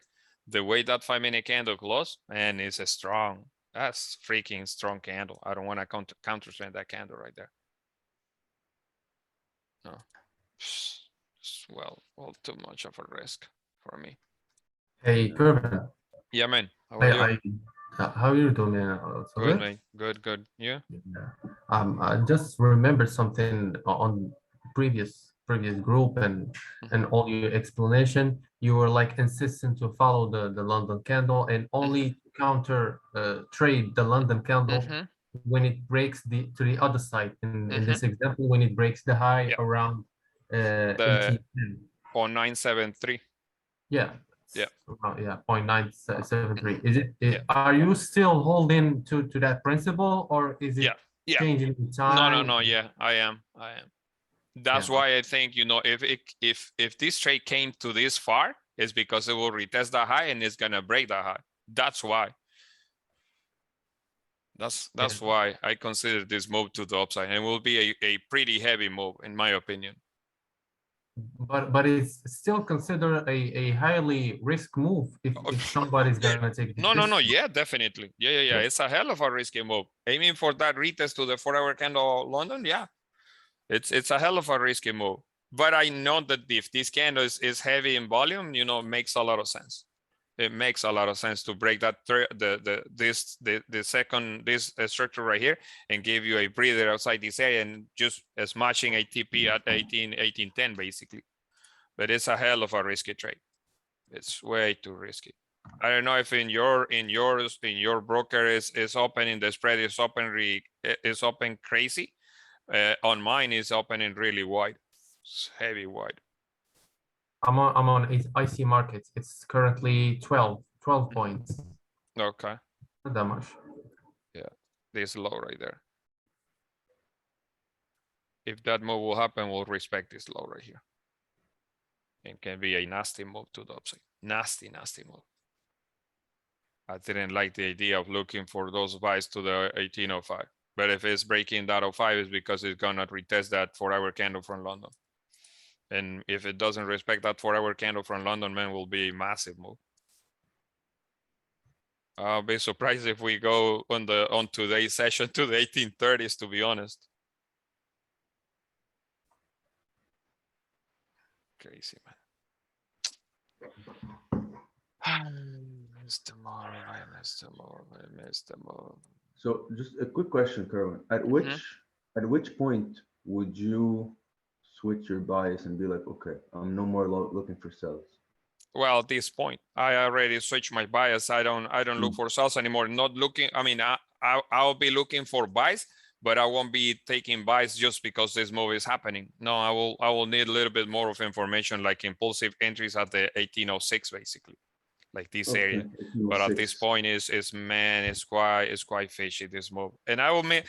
the way that 5 minute candle close, and it's a strong, that's freaking strong candle. I don't want to countertrend that candle right there. No, well, too much of a risk for me. Hey, Kerwin. Yeah, man. How are you? How are you doing, man? Good, man. Good. Yeah. I just remembered something on previous group and all your explanation. You were like insistent to follow the London candle and only counter trade the London candle when it breaks to the other side. In this example, when it breaks the high around 1810. 0.973. Yeah. Yeah. Yeah, 0.973. Is it? Are you still holding to that principle, or is it changing with time? No. Yeah, I am. That's why I think, you know, if this trade came to this far, it's because it will retest that high and it's gonna break that high. That's why. That's why I consider this move to the upside, and it will be a pretty heavy move in my opinion. But it's still considered a highly risk move if somebody's gonna take this. No. Yeah, definitely. Yeah. It's a hell of a risky move. Aiming for that retest to the 4-hour candle London, yeah. It's a hell of a risky move. But I know that if this candle is heavy in volume, you know, it makes a lot of sense. It makes a lot of sense to break that the second structure right here and give you a breather outside this area and just smashing a TP at 1810 basically. But it's a hell of a risky trade. It's way too risky. I don't know if in your broker is opening the spread is open crazy. On mine is opening really wide. It's heavy wide. I'm on IC markets. It's currently 12 points. Okay. Not that much. Yeah, this low right there. If that move will happen, we'll respect this low right here. It can be a nasty move to the upside. Nasty move. I didn't like the idea of looking for those buys to the 1805. But if it's breaking that 05, it's because it's gonna retest that 4-hour candle from London. And if it doesn't respect that 4-hour candle from London, man, will be a massive move. I'll be surprised if we go on today's session to the 1830s, to be honest. Crazy, man. I missed the move. So just a quick question, Kerwin. At which point would you switch your bias and be like, okay, I'm no more looking for sells? Well, at this point, I already switched my bias. I don't look for sells anymore. Not looking. I mean, I'll be looking for buys, but I won't be taking buys just because this move is happening. No, I will need a little bit more of information, like impulsive entries at the 1806, basically, like this area. But at this point, it's quite fishy, this move. And I will make.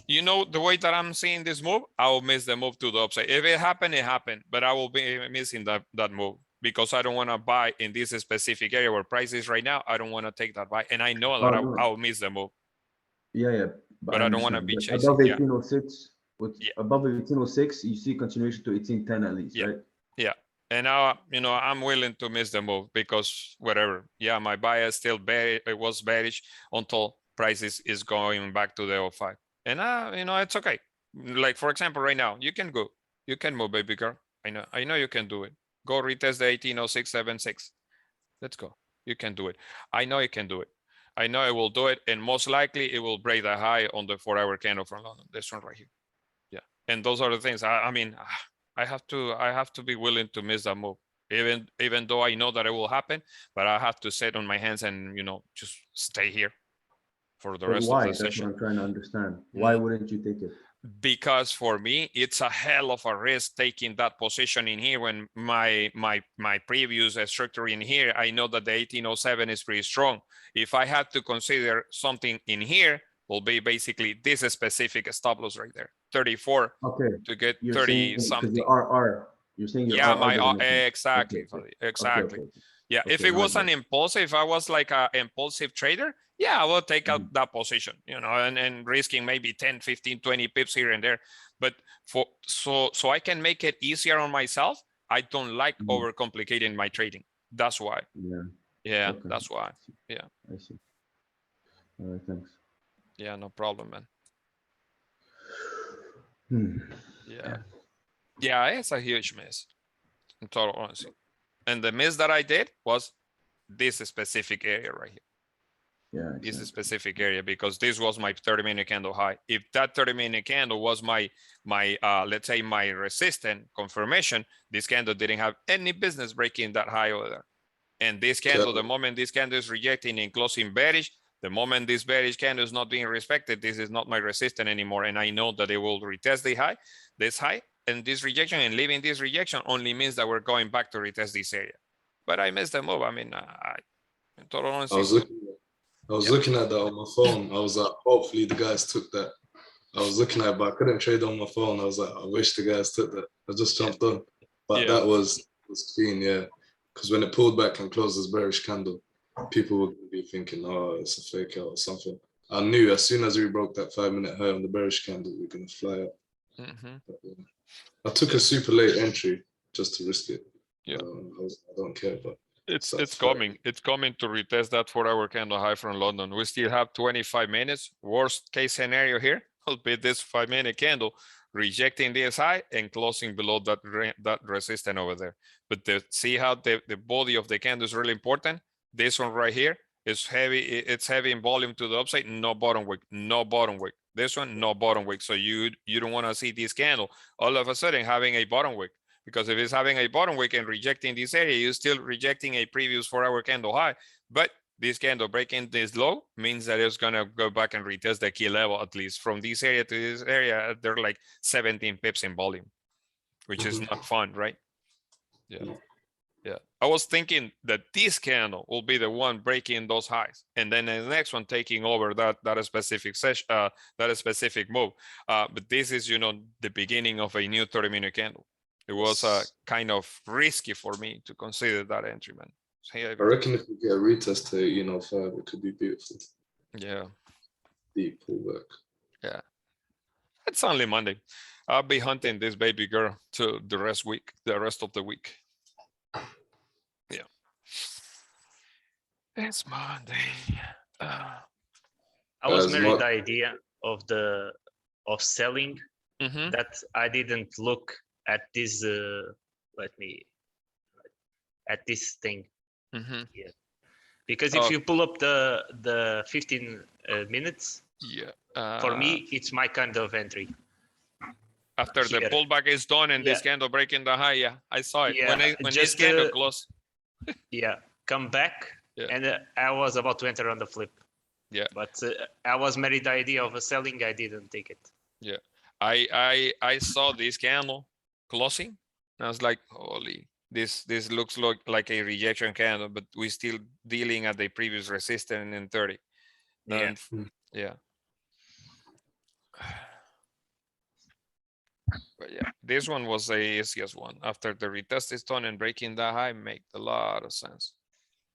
You know, the way that I'm seeing this move, I will miss the move to the upside. If it happened, it happened, but I will be missing that move because I don't want to buy in this specific area where price is right now. I don't want to take that buy, and I know that I will miss the move. Yeah. But I don't want to be chasing. Above 1806, above 1806, you see continuation to 1810 at least, right? Yeah. And now, you know, I'm willing to miss the move because whatever. Yeah, my bias still it was bearish until price is going back to the 05. And you know, it's okay. Like for example, right now, you can move, baby girl. I know you can do it. Go retest the 1806.76. Let's go. You can do it. I know you can do it. I know it will do it, and most likely it will break the high on the 4-hour candle from London. This one right here. Yeah, and those are the things. I mean, I have to be willing to miss that move, even though I know that it will happen. But I have to sit on my hands and, you know, just stay here. for the But rest why? of the That's what session. I'm trying to understand. Why wouldn't you take it? Because for me, it's a hell of a risk taking that position in here when my previous structure in here, I know that the 1807 is pretty strong. If I had to consider something in here, will be basically this specific stop loss right there, 34 Okay. to get You're 30 saying something. your RR. You're saying your Yeah, RR my doesn't make sense. exactly, Okay, okay. exactly. Okay. Yeah, if Okay, it now I was get an it. impulsive, if I was like an impulsive trader, yeah, I will take out Mhm. that position, you know, and risking maybe 10, 15, 20 pips here and there. But so I can make it easier on myself. I don't like Mhm. overcomplicating my trading. That's why. Yeah. Yeah, Okay. that's why. Yeah. I see. All right, thanks. Yeah, no problem, man. Yeah. Yeah, it's a huge miss, in total honesty. And the miss that I did was this specific area right here. Yeah. This specific area, because this was my 30-minute candle high. If that 30-minute candle was my let's say my resistance confirmation, this candle didn't have any business breaking that high over there. And this candle, the moment this candle is rejecting and closing bearish, the moment this bearish candle is not being respected, this is not my resistance anymore. And I know that it will retest the high, this high, and this rejection, and leaving this rejection only means that we're going back to retest this area. But I missed the move. I mean, in total honesty, I was looking at that on my phone. I was like, hopefully the guys took that. I was looking at it, but I couldn't trade on my phone. I was like, I wish the guys took that. I just jumped on. But that was clean, yeah. Because when it pulled back and closed this bearish candle, people would be thinking, oh, it's a fake out or something. I knew as soon as we broke that 5-minute high on the bearish candle, we were going to fly up. But, I took a super late entry just to risk it. Yeah. I don't care, but it's coming to retest that 4-hour candle high from London. We still have 25 minutes. Worst case scenario here will be this 5-minute candle rejecting this high and closing below that resistance over there. But see how the body of the candle is really important. This one right here is heavy. It's heavy in volume to the upside. No bottom wick. No bottom wick. This one, no bottom wick. So you don't want to see this candle all of a sudden having a bottom wick. Because if it's having a bottom wick and rejecting this area, you're still rejecting a previous 4-hour candle high. But this candle breaking this low means that it's going to go back and retest the key level, at least from this area to this area. They're like 17 pips in volume, which is not fun, right? Yeah. Yeah. I was thinking that this candle will be the one breaking those highs, and then the next one taking over that specific session, that specific move. But this is, you know, the beginning of a new 30-minute candle. It was kind of risky for me to consider that entry, man. So, yeah, I reckon if we get a retest to 1805, it could be beautiful. Yeah. Deep pullback. Yeah. It's only Monday. I'll be hunting this baby girl to the rest of the week. Yeah. It's Monday. I was married the idea of selling that I didn't look at this at this thing. Yeah, because if you pull up the 15 minutes, for me it's my kind of entry. After the pullback is done and this candle breaking the high, I saw it. When this candle closed. Come back, and I was about to enter on the flip. Yeah, but I was married the idea of a selling. I didn't take it. Yeah, I saw this candle closing. I was like, holy, this looks like a rejection candle, but we're still dealing at the previous resistance in 30. Yeah. But yeah, this one was the easiest one. After the retest is done and breaking that high, make a lot of sense.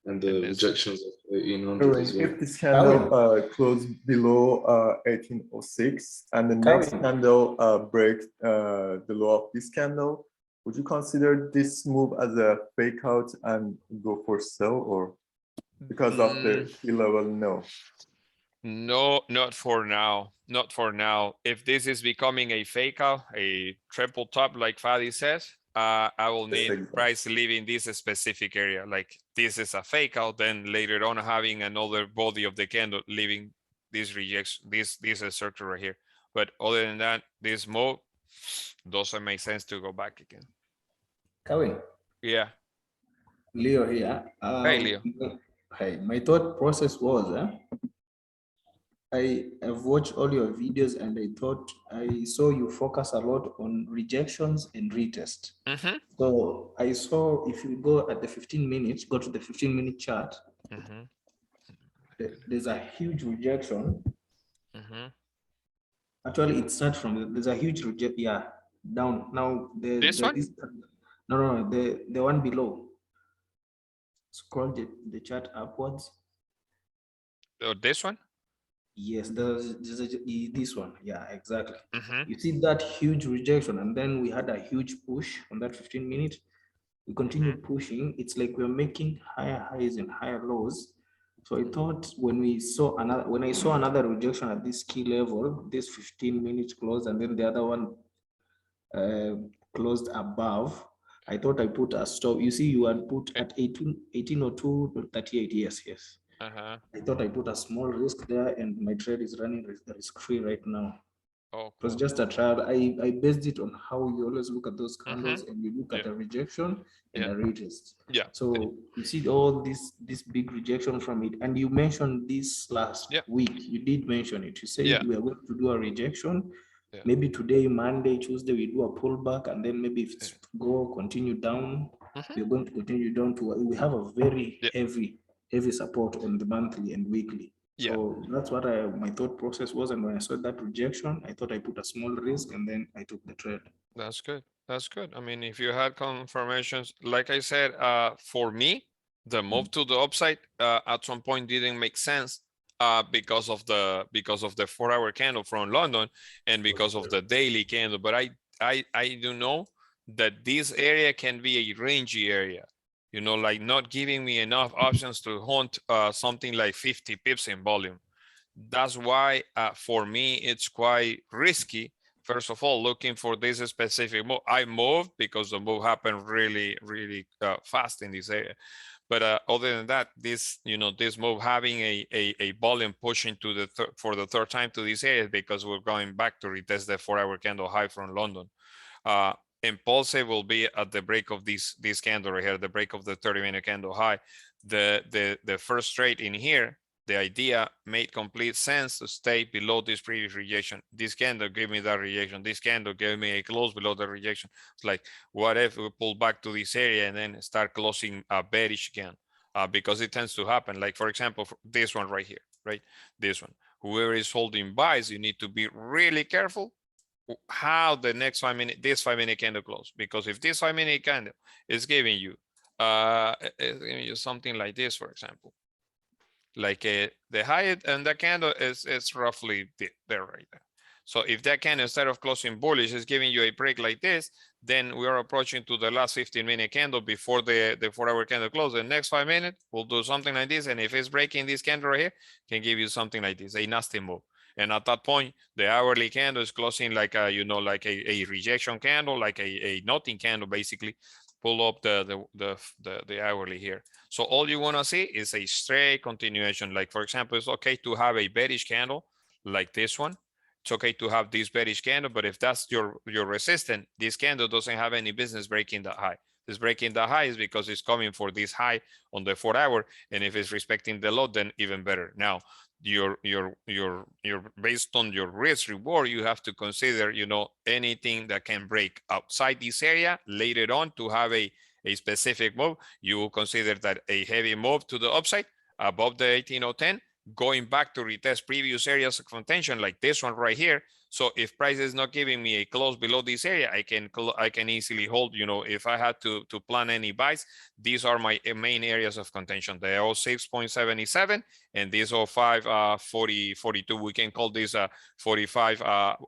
And the rejections of 1800 as well. If this candle closed below 1806 and the next candle breaks the low of this candle, would you consider this move as a fake out and go for sell, or because of the key level? No, not for now. Not for now. If this is becoming a fake out, a triple top, like Fadi says, I will need price leaving this specific area. Like this is a fake out, then later on having another body of the candle leaving this rejection, this circle right here. But other than that, this move doesn't make sense to go back again. Kevin. Yeah. Leo here. Hey, Leo. Hey, my thought process was I've watched all your videos and I saw you focus a lot on rejections and retest. So I saw if you go at the 15 minutes, go to the 15-minute chart, there's a huge rejection. Actually, it starts from there's a huge reject. Yeah, down now. This one? No, the one below. Scroll the chart upwards. Oh, this one? Yes, this one. Yeah, exactly. You see that huge rejection, and then we had a huge push on that 15 minutes. We continue pushing. It's like we're making higher highs and higher lows. So I thought when I saw another rejection at this key level, this 15 minutes closed, and then the other one closed above, I thought I put a stop. You see, you had put at 1802 38. Yes. I thought I put a small risk there, and my trade is running risk-free right now. Oh, it was just a trial. I based it on how you always look at those candles and you look at a rejection and a retest. So you see all this big rejection from it, and you mentioned this last week. You did mention it. You said we are going to do a rejection. Maybe today, Monday, Tuesday, we do a pullback, and then maybe if it's continue down, we're going to continue down to. We have a very heavy support on the monthly and weekly. So that's what my thought process was. And when I saw that rejection, I thought I put a small risk and then I took the trade. That's good. That's good. I mean, if you had confirmations, like I said, for me, the move to the upside at some point didn't make sense because of the 4-hour candle from London and because of the daily candle. But I do know that this area can be a rangy area. You know, like not giving me enough options to hunt something like 50 pips in volume. That's why for me, it's quite risky. First of all, looking for this specific move. I moved because the move happened really fast in this area. But other than that, this move having a volume pushing to for the third time to this area because we're going back to retest the 4-hour candle high from London. Impulsive will be at the break of this candle right here, the break of the 30-minute candle high. The first trade in here, the idea made complete sense to stay below this previous rejection. This candle gave me that rejection. This candle gave me a close below the rejection. It's like, what if we pull back to this area and then start closing bearish again? Because it tends to happen. Like, for example, this one right here, right? This one. Whoever is holding buys, you need to be really careful how the next 5 minute, this 5-minute candle close. Because if this 5-minute candle is giving you something like this, for example, like the high and the candle is roughly there right there. So if that candle, instead of closing bullish, is giving you a break like this, then we are approaching to the last 15-minute candle before the 4-hour candle close. The next 5 minutes, we'll do something like this. And if it's breaking this candle right here, can give you something like this, a nasty move. And at that point, the hourly candle is closing like a, like a rejection candle, like a nothing candle, basically. Pull up the hourly here. So all you want to see is a straight continuation. Like, for example, it's okay to have a bearish candle like this one. It's okay to have this bearish candle, but if that's your resistance, this candle doesn't have any business breaking that high. It's breaking the high is because it's coming for this high on the 4-hour, and if it's respecting the low, then even better. Now, you're based on your risk reward, you have to consider, anything that can break outside this area later on to have a specific move. You will consider that a heavy move to the upside above the 18010, going back to retest previous areas of contention like this one right here. So if price is not giving me a close below this area, I can easily hold, if I had to plan any buys, these are my main areas of contention. The 06.77 and this 05.42. We can call this 45,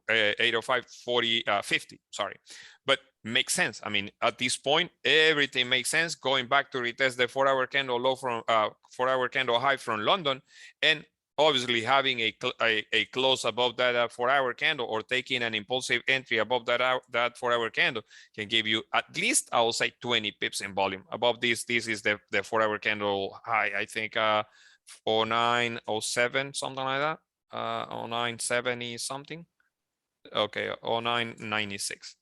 805, 40, 50, sorry. But makes sense. I mean, at this point, everything makes sense. Going back to retest the 4-hour candle low from 4-hour candle high from London, and obviously having a close above that 4-hour candle, or taking an impulsive entry above that 4-hour candle can give you at least, I will say, 20 pips in volume. Above this is the 4-hour candle high. I think 0907, something like that. 0970 something. Okay, 0996.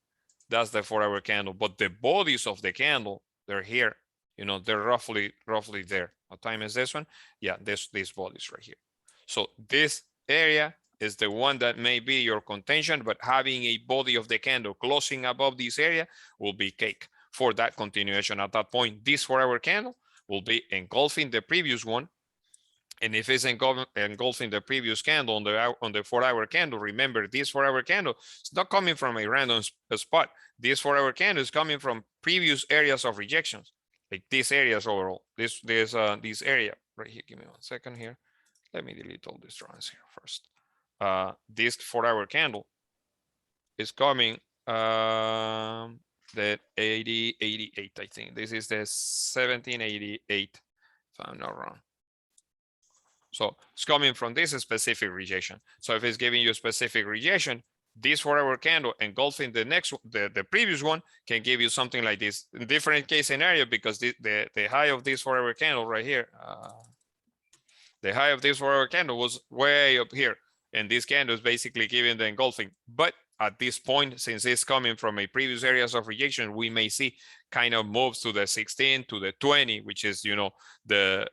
That's the 4-hour candle, but the bodies of the candle, they're here. They're roughly there. What time is this one? Yeah, this bodies right here. So this area is the one that may be your contention, but having a body of the candle closing above this area will be cake for that continuation. At that point, this 4-hour candle will be engulfing the previous one. And if it's engulfing the previous candle on the 4-hour candle, remember this 4-hour candle is not coming from a random spot. This 4-hour candle is coming from previous areas of rejections, like these areas overall. This area right here. Give me 1 second here. Let me delete all these drawings here first. This 4-hour candle is coming the 88, I think. This is the 1788, if I'm not wrong. So it's coming from this specific rejection. So if it's giving you a specific rejection, this 4-hour candle engulfing the next, the previous one can give you something like this. In different case scenario, because the high of this 4-hour candle right here, the high of this 4-hour candle was way up here. And this candle is basically giving the engulfing. But at this point, since it's coming from a previous areas of rejection, we may see kind of moves to the 16 to the 20, which is, you know, the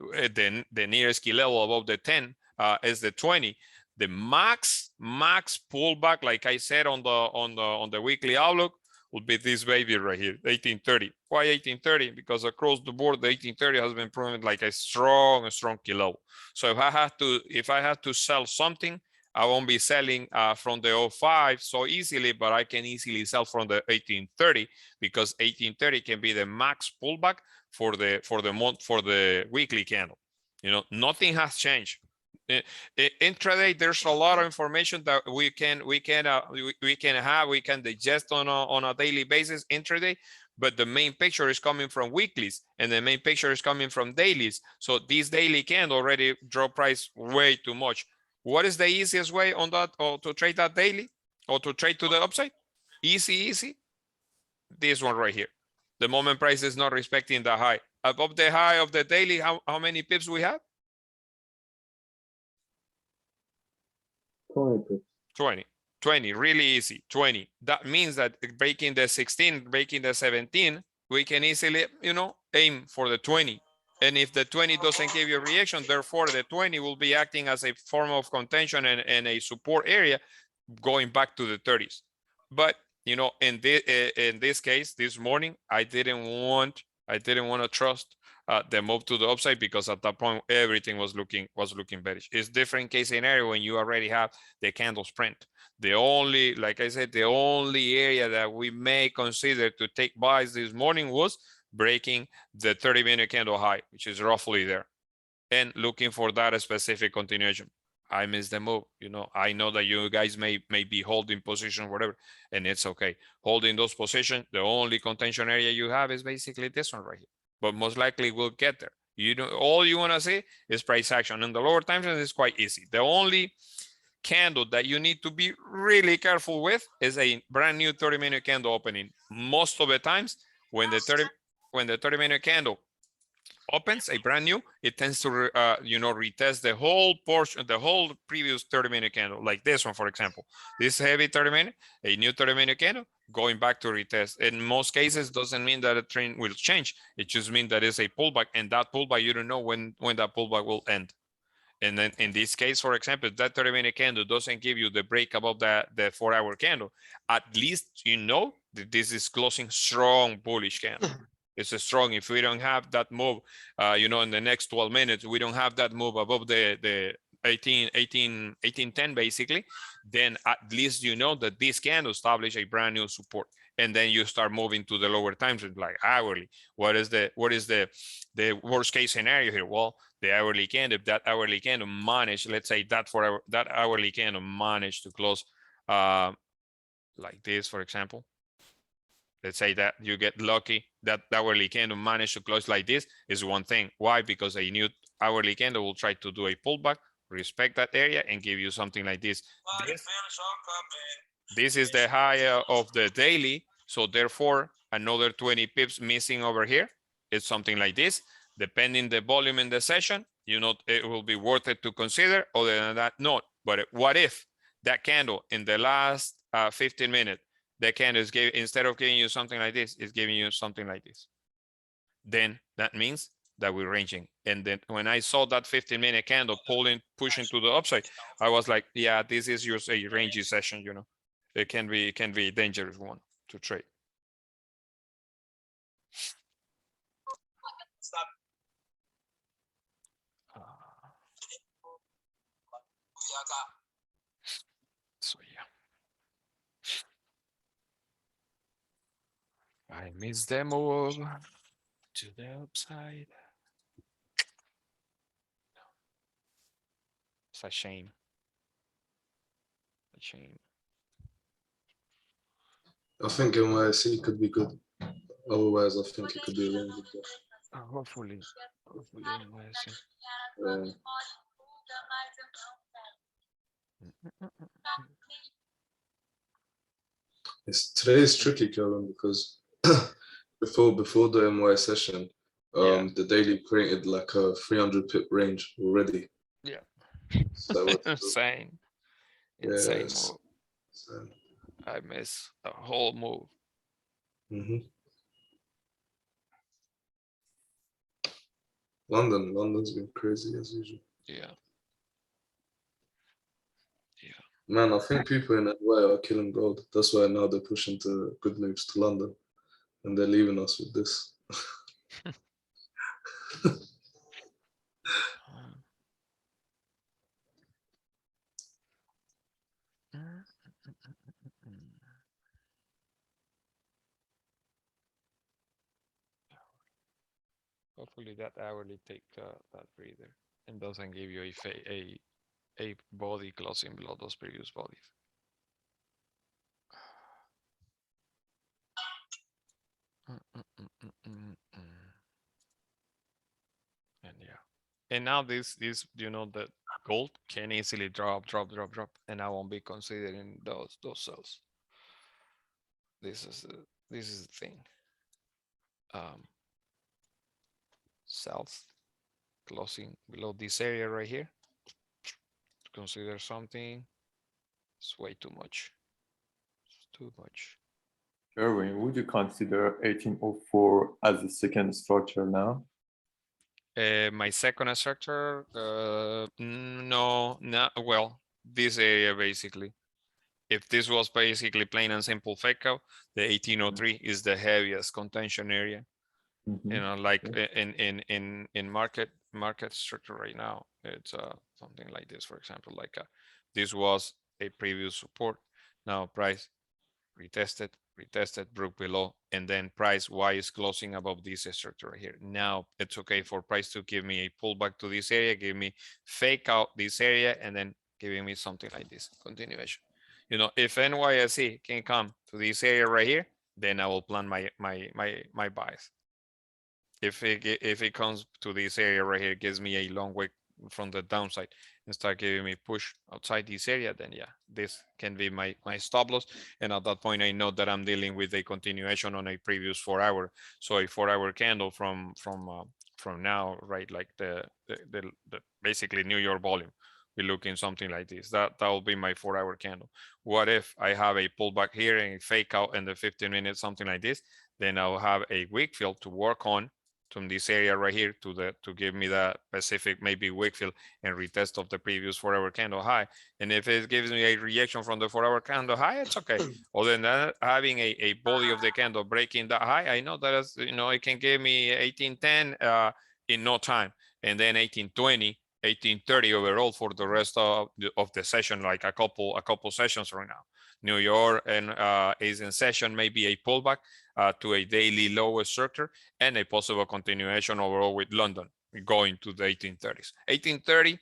nearest key level above the 10 is the 20. The max pullback, like I said on the weekly outlook, will be this baby right here, 1830. Why 1830? Because across the board, the 1830 has been proven like a strong key level. So if I have to sell something, I won't be selling from the 05 so easily, but I can easily sell from the 1830 because 1830 can be the max pullback for the month, for the weekly candle. You know, nothing has changed. Intraday, there's a lot of information that we can digest on a daily basis intraday, but the main picture is coming from weeklies and the main picture is coming from dailies. So this daily candle already dropped price way too much. What is the easiest way on that, or to trade that daily, or to trade to the upside? Easy. This one right here. The moment price is not respecting the high. Above the high of the daily, how many pips we have? 20 pips. 20, really easy, 20. That means that breaking the 16, breaking the 17, we can easily, you know, aim for the 20. And if the 20 doesn't give you a reaction, therefore the 20 will be acting as a form of contention and a support area going back to the 30s. But, you know, in this case, this morning, I didn't want to trust the move to the upside because at that point, everything was looking bearish. It's different case scenario when you already have the candles print. The only, like I said, the only area that we may consider to take buys this morning was breaking the 30-minute candle high, which is roughly there, and looking for that specific continuation. I missed the move. You know, I know that you guys may be holding position, whatever, and it's okay. Holding those positions, the only contention area you have is basically this one right here, but most likely we'll get there. You know, all you want to see is price action. In the lower time frames, it's quite easy. The only candle that you need to be really careful with is a brand new 30-minute candle opening. Most of the times, when the 30-minute candle opens a brand new, it tends to retest the whole portion, the whole previous 30-minute candle, like this one, for example. This heavy 30-minute, a new 30-minute candle going back to retest. In most cases, doesn't mean that a trend will change. It just means that it's a pullback, and that pullback, you don't know when that pullback will end. And then in this case, for example, that 30-minute candle doesn't give you the break above the 4-hour candle. At least you know that this is closing strong bullish candle. It's a strong. If we don't have that move, in the next 12 minutes, we don't have that move above the 1810 basically, then at least you know that this candle established a brand new support. And then you start moving to the lower times, like hourly. What is the worst case scenario here? Well, the hourly candle, if that hourly candle managed, let's say that hourly candle managed to close like this, for example. Let's say that you get lucky that hourly candle managed to close like this is one thing. Why? Because a new hourly candle will try to do a pullback, respect that area, and give you something like this. This is the high of the daily. So therefore, another 20 pips missing over here. It's something like this. Depending the volume in the session, it will be worth it to consider. Other than that, not. But what if that candle in the last 15 minutes, the candle is instead of giving you something like this, is giving you something like this? Then that means that we're ranging. And then when I saw that 15-minute candle pushing to the upside, I was like, yeah, this is just a rangy session, you know. It can be a dangerous one to trade. So yeah, I missed the move to the upside. It's a shame. A shame. I think NYC could be good. Otherwise, I think it could be a really good. Hopefully NYC. Today is tricky, Kevin, because before the MY session, the daily created like a 300 pip range already. Yeah. So Insane. Insane move. I miss the whole move. London's been crazy as usual. Yeah. Man, I think people in NY are killing gold. That's why now they're pushing to good moves to London, and they're leaving us with this. Hopefully that hourly take that breather and doesn't give you a body closing below those previous bodies. And yeah, and now this you know that gold can easily drop, and I won't be considering those cells. This is the thing. Cells closing below this area right here. Consider something. It's way too much. It's too much. Kerwin, would you consider 1804 as a second structure now? My second structure, no, well, this area basically. If this was basically plain and simple fake out, the 1803 is the heaviest contention area. You know, like in market structure right now, it's something like this. For example, like this was a previous support. Now price retested, broke below, and then price Y is closing above this structure right here. Now it's okay for price to give me a pullback to this area, give me fake out this area, and then giving me something like this continuation. You know, if NYSE can come to this area right here, then I will plan my buys. If it comes to this area right here, it gives me a long way from the downside and start giving me push outside this area, then yeah, this can be my stop loss. And at that point, I know that I'm dealing with a continuation on a previous 4 hour. So a 4 hour candle from now, right? Like the basically New York volume. We're looking something like this. That will be my 4 hour candle. What if I have a pullback here and a fake out in the 15 minutes, something like this? Then I'll have a weak fill to work on from this area right here to give me that specific maybe wick fill and retest of the previous 4 hour candle high. And if it gives me a reaction from the 4 hour candle high, it's okay. Other than that, having a body of the candle breaking that high, I know that is, you know, it can give me 1810 in no time, and then 1820, 1830 overall for the rest of the session, like a couple sessions right now. New York and is in session, maybe a pullback to a daily lower structure and a possible continuation overall with London going to the 1830s. 1830,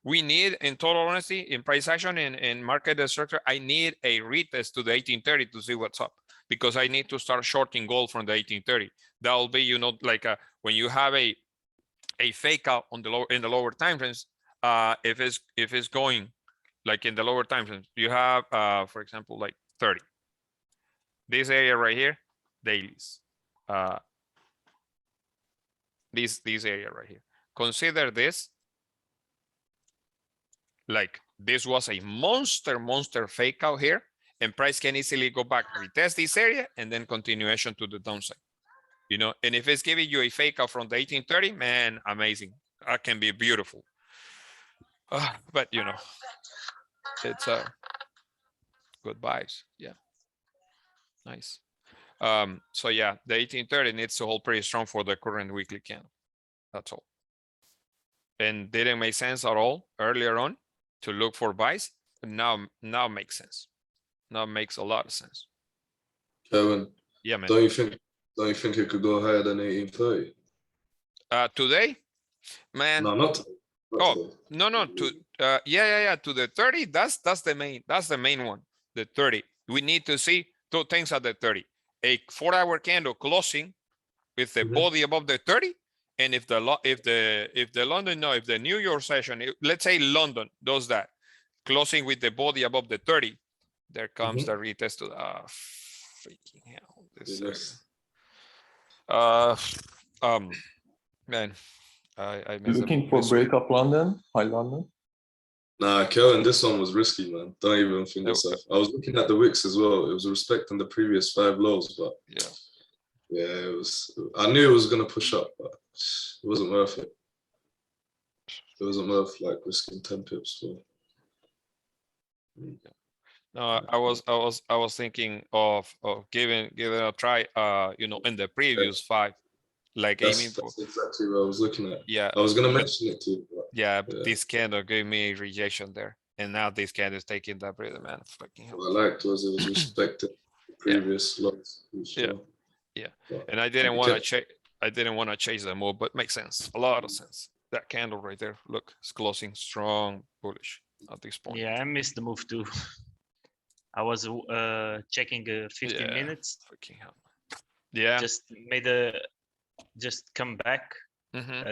we need, in total honesty, in price action in market structure, I need a retest to the 1830 to see what's up, because I need to start shorting gold from the 1830. That will be, you know, like when you have a fake out on the in the lower time frames, if it's going like in the lower time frames, you have for example like 30. This area right here, dailies. This area right here. Consider this like this was a monster fake out here, and price can easily go back, retest this area, and then continuation to the downside. you know, and if it's giving you a fake out from the 1830, man, amazing. That can be beautiful. But you know, it's good vibes. Yeah, nice. So yeah, the 1830 needs to hold pretty strong for the current weekly candle. That's all. And didn't make sense at all earlier on to look for buys, but now makes sense. Now makes a lot of sense. Kevin, yeah, man. Don't you think it could go higher than 1830? Today, man. No, not today. No. To to the 30. That's the main one. The 30. We need to see two things at the 30. A 4-hour candle closing with the body above the 30, and if the New York session, let's say London does that, closing with the body above the 30, there comes the retest to the freaking hell. This man, I looking for breakup London, high London. Nah, Kevin, this one was risky, man. Don't even think yourself. I was looking at the wicks as well. It was respecting the previous 5 lows, but yeah, it was. I knew it was gonna push up, but it wasn't worth it. It wasn't worth like risking 10 pips for. No, I was thinking of giving a try. You know, in the previous 5, like aiming for. That's exactly what I was looking at. Yeah, I was gonna mention it too. But this candle gave me a rejection there, and now this candle is taking that breather, man. Fucking hell. What I liked was it was respected the previous lows. Yeah. And I didn't want to chase. I didn't want to chase the move, but makes sense. A lot of sense. That candle right there. Look, it's closing strong bullish at this point. Yeah, I missed the move too. I was checking 15 minutes. Fucking hell. Yeah. Just come back,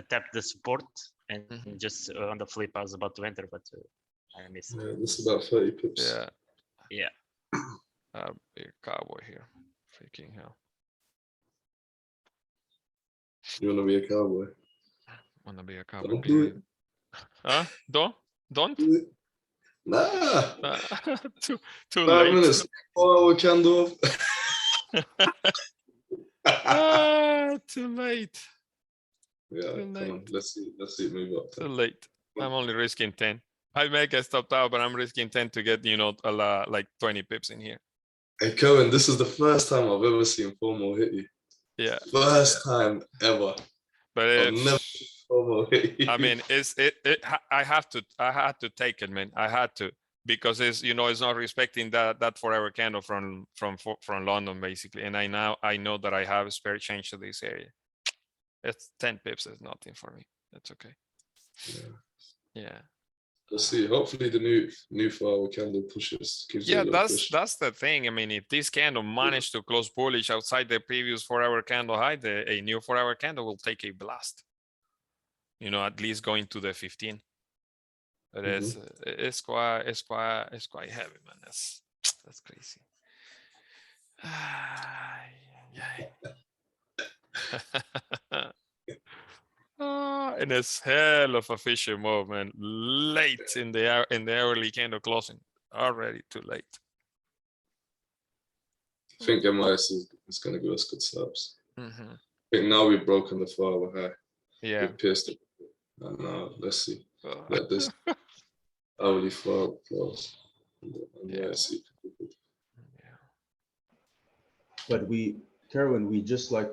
tap the support, and just on the flip I was about to enter, but I missed. Yeah, this is about 30 pips. Yeah. Be a cowboy here. Freaking hell. You wanna be a cowboy? Wanna be a cowboy? Don't do it. Huh? Don't? Nah. Too 5 late. minutes. 4-hour candle. Too late. Yeah, come on. Let's see it move up. Too late. I'm only risking 10. I make a stop out, but I'm risking 10 to get, you know, like 20 pips in here. Hey, Cohen, this is the first time I've ever seen FOMO hit you. Yeah. First time ever. But I've never seen FOMO hit you. I mean, I had to take it, man. I had to, because it's, you know, it's not respecting that forever candle from London basically. And I know that I have spare change to this area. It's 10 pips is nothing for me. That's okay. Yeah. Let's see. Hopefully the new 4-hour candle pushes. That's the thing. I mean, if this candle managed to close bullish outside the previous 4-hour candle high, a new 4-hour candle will take a blast. You know, at least going to the 15. But it's quite heavy, man. That's crazy. And it's hell of a fishing move, man. Late in the early candle closing. Already too late. I think MIS is going to give us good subs. I think now we've broken the 4-hour high. Yeah. We've pierced it. And now let's see. Let this hourly 4-hour close. But Kerwin, we just like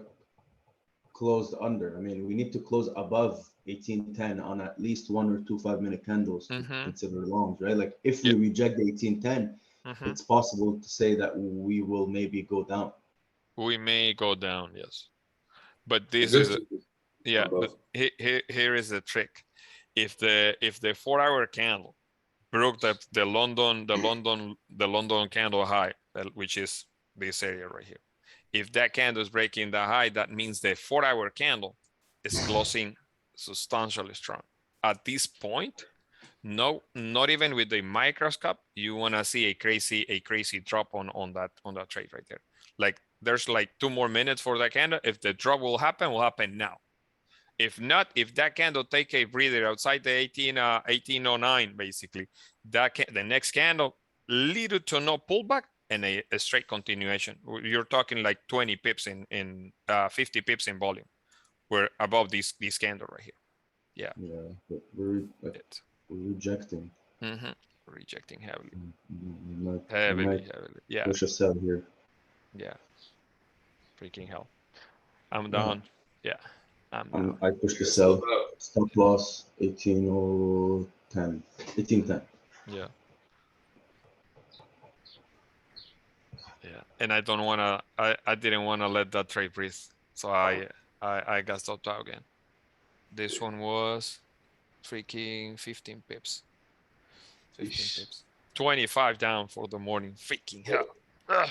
closed under. I mean, we need to close above 1810 on at least 1 or 2 5-minute candles to consider longs, right? Like if we reject the 1810, it's possible to say that we will maybe go down. We may go down, yes. But this is but here is the trick. If the 4-hour candle broke the London candle high, which is this area right here. If that candle is breaking the high, that means the 4-hour candle is closing substantially strong. At this point, no, not even with the microscope, you want to see a crazy drop on that trade right there. Like there's like 2 more minutes for that candle. If the drop will happen now. If not, if that candle take a breather outside the 1809, basically, the next candle little to no pullback, and a straight continuation. You're talking like 20 pips in 50 pips in volume. We're above this candle right here. Yeah. Yeah, but we're rejecting. Rejecting heavily. We might Heavily. Yeah. push a sell here. Yeah. Freaking hell. I'm down. Yeah. I'm down. I pushed the sell. Stop loss 1810. 1810. Yeah. Yeah. And I don't wanna I didn't wanna let that trade breathe. So I got stopped out again. This one was freaking 15 pips. 15 pips. 25 down for the morning. Freaking hell.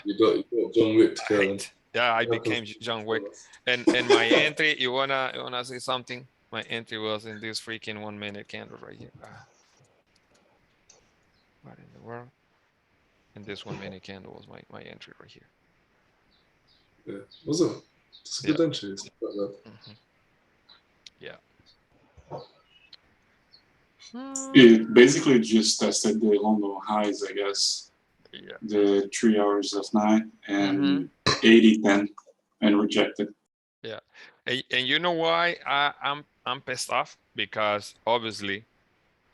You got John Wick to kill. Yeah, I became John Wick. And my entry, you wanna say something? My entry was in this freaking 1 minute candle right here. What in the world? And this 1 minute candle was my entry right here. Yeah, was it? It's a good entry. It's not bad. Yeah. It basically just tested the London highs, I guess. Yeah. The 3 hours of 9 and 80-10 and rejected. Yeah. And you know why I'm pissed off? Because obviously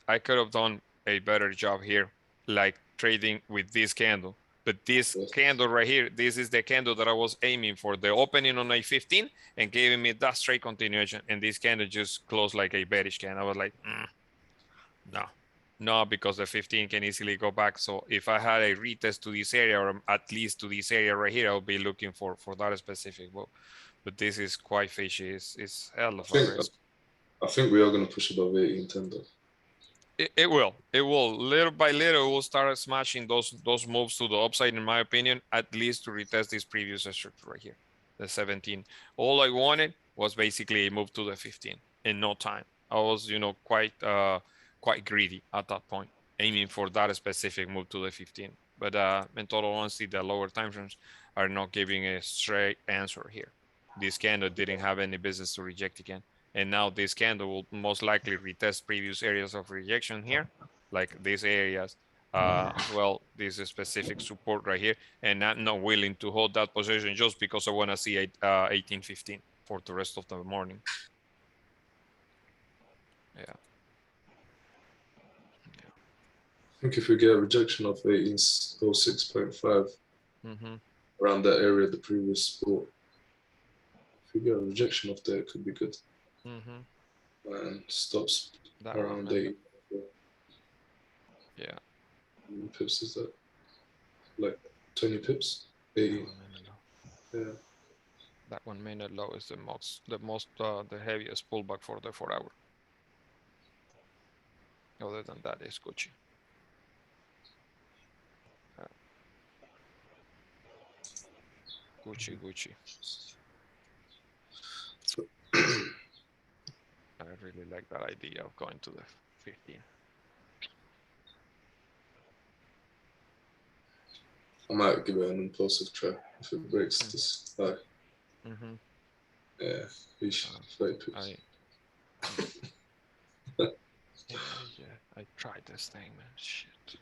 I could have done a better job here, like trading with this candle. But this candle right here, this is the candle that I was aiming for, the opening on a 15 and giving me that straight continuation. And this candle just closed like a bearish candle. I was like, no, because the 15 can easily go back. So if I had a retest to this area, or at least to this area right here, I'll be looking for that specific move. But this is quite fishy. It's hell of a risk. I think we are going to push above 1810 though. It will. Little by little, it will start smashing those moves to the upside, in my opinion, at least to retest this previous structure right here, the 17. All I wanted was basically a move to the 15 in no time. I was, quite greedy at that point, aiming for that specific move to the 15. But in total honesty, the lower time frames are not giving a straight answer here. This candle didn't have any business to reject again. And now this candle will most likely retest previous areas of rejection here, like these areas, as well, this specific support right here. And I'm not willing to hold that position just because I want to see 1815 for the rest of the morning. Yeah. I think if we get a rejection of 1806.5 around that area, the previous support, if we get a rejection of that, it could be good. And stops that around 8. Yeah. How many pips is that? Like 20 pips? 80. Yeah. That 1 minute low is the heaviest pullback for the 4 hour. Other than that, it's Gucci. Gucci. I really like that idea of going to the 15. I might give it an impulsive try if it breaks this high. Yeah, I tried this thing, man. Shit.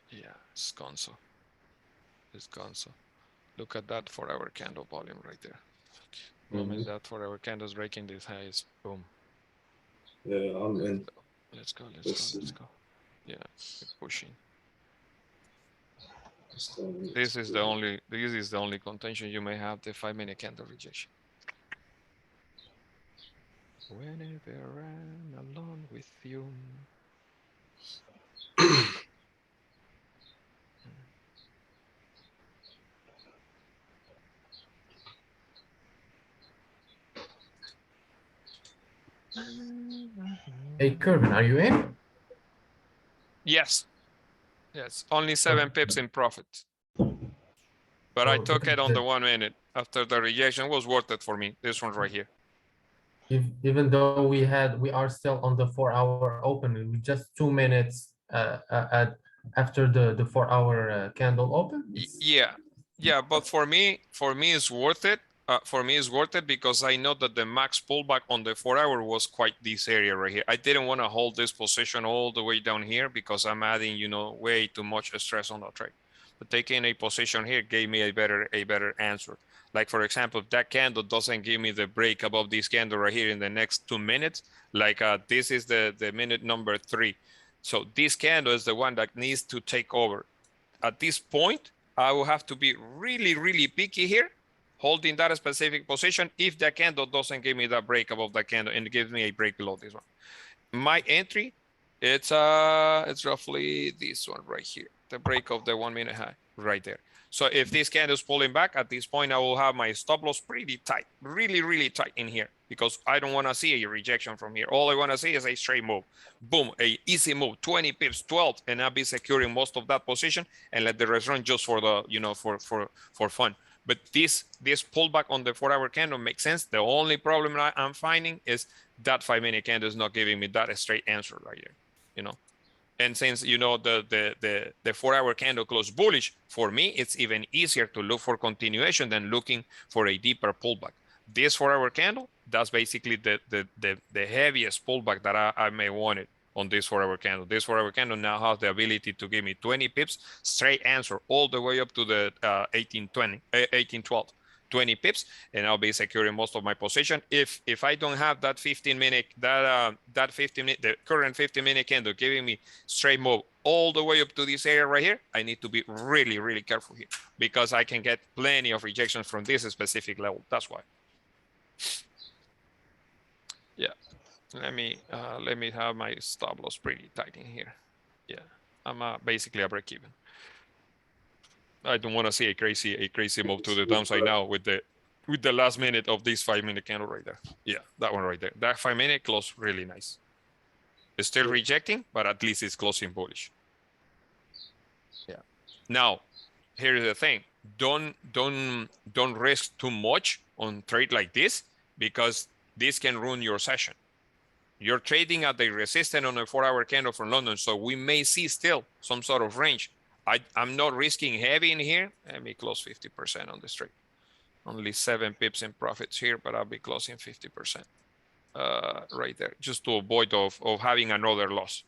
Yeah, it's gonzo. It's gonzo. Look at that 4 hour candle volume right there. Moment that 4 hour candle's breaking these highs, boom. Yeah, I'm in. Let's go. Yeah, keep pushing. This is the only contention you may have, the 5 minute candle rejection. Whenever I'm alone with you. Hey, Kerwin, are you in? Yes, only 7 pips in profit. But I took it on the 1 minute after the rejection. It was worth it for me. This one right here. Even though we are still on the 4 hour open, with just 2 minutes after the 4 hour candle open. Yeah, but for me it's worth it For me, it's worth it because I know that the max pullback on the 4 hour was quite this area right here. I didn't want to hold this position all the way down here because I'm adding, you know, way too much stress on the trade. But taking a position here gave me a better answer. Like for example, if that candle doesn't give me the break above this candle right here in the next 2 minutes, like this is the minute number 3. So this candle is the one that needs to take over. At this point, I will have to be really, really picky here, holding that specific position if the candle doesn't give me that break above that candle and it gives me a break below this one. My entry, it's roughly this one right here, the break of the 1 minute high right there. So if this candle is pulling back at this point, I will have my stop loss pretty tight, really, really tight in here because I don't want to see a rejection from here. All I want to see is a straight move. Boom, a easy move, 20 pips, 12, and I'll be securing most of that position and let the rest run just for the, you know, for fun. But this pullback on the 4 hour candle makes sense. The only problem I'm finding is that 5 minute candle is not giving me that straight answer right here, you know. And since, you know, the 4 hour candle closed bullish, for me, it's even easier to look for continuation than looking for a deeper pullback. This 4 hour candle, that's basically the heaviest pullback that I may want it on this 4 hour candle. This 4 hour candle now has the ability to give me 20 pips, straight answer all the way up to the 1812. 20 pips, and I'll be securing most of my position. If I don't have that 15 minute, that 15 minute, the current 15 minute candle giving me straight move all the way up to this area right here, I need to be really, really careful here because I can get plenty of rejections from this specific level. That's why. Yeah, let me have my stop loss pretty tight in here. Yeah, I'm basically a break even. I don't want to see a crazy move to the downside now with the last minute of this 5 minute candle right there. Yeah, that one right there. That 5 minute close really nice. It's still rejecting, but at least it's closing bullish. Yeah. Now, here's the thing. Don't risk too much on trade like this because this can ruin your session. You're trading at the resistance on a 4 hour candle from London, so we may see still some sort of range. I'm not risking heavy in here. Let me close 50% on this trade. Only 7 pips in profits here, but I'll be closing 50% right there, just to avoid of having another loss.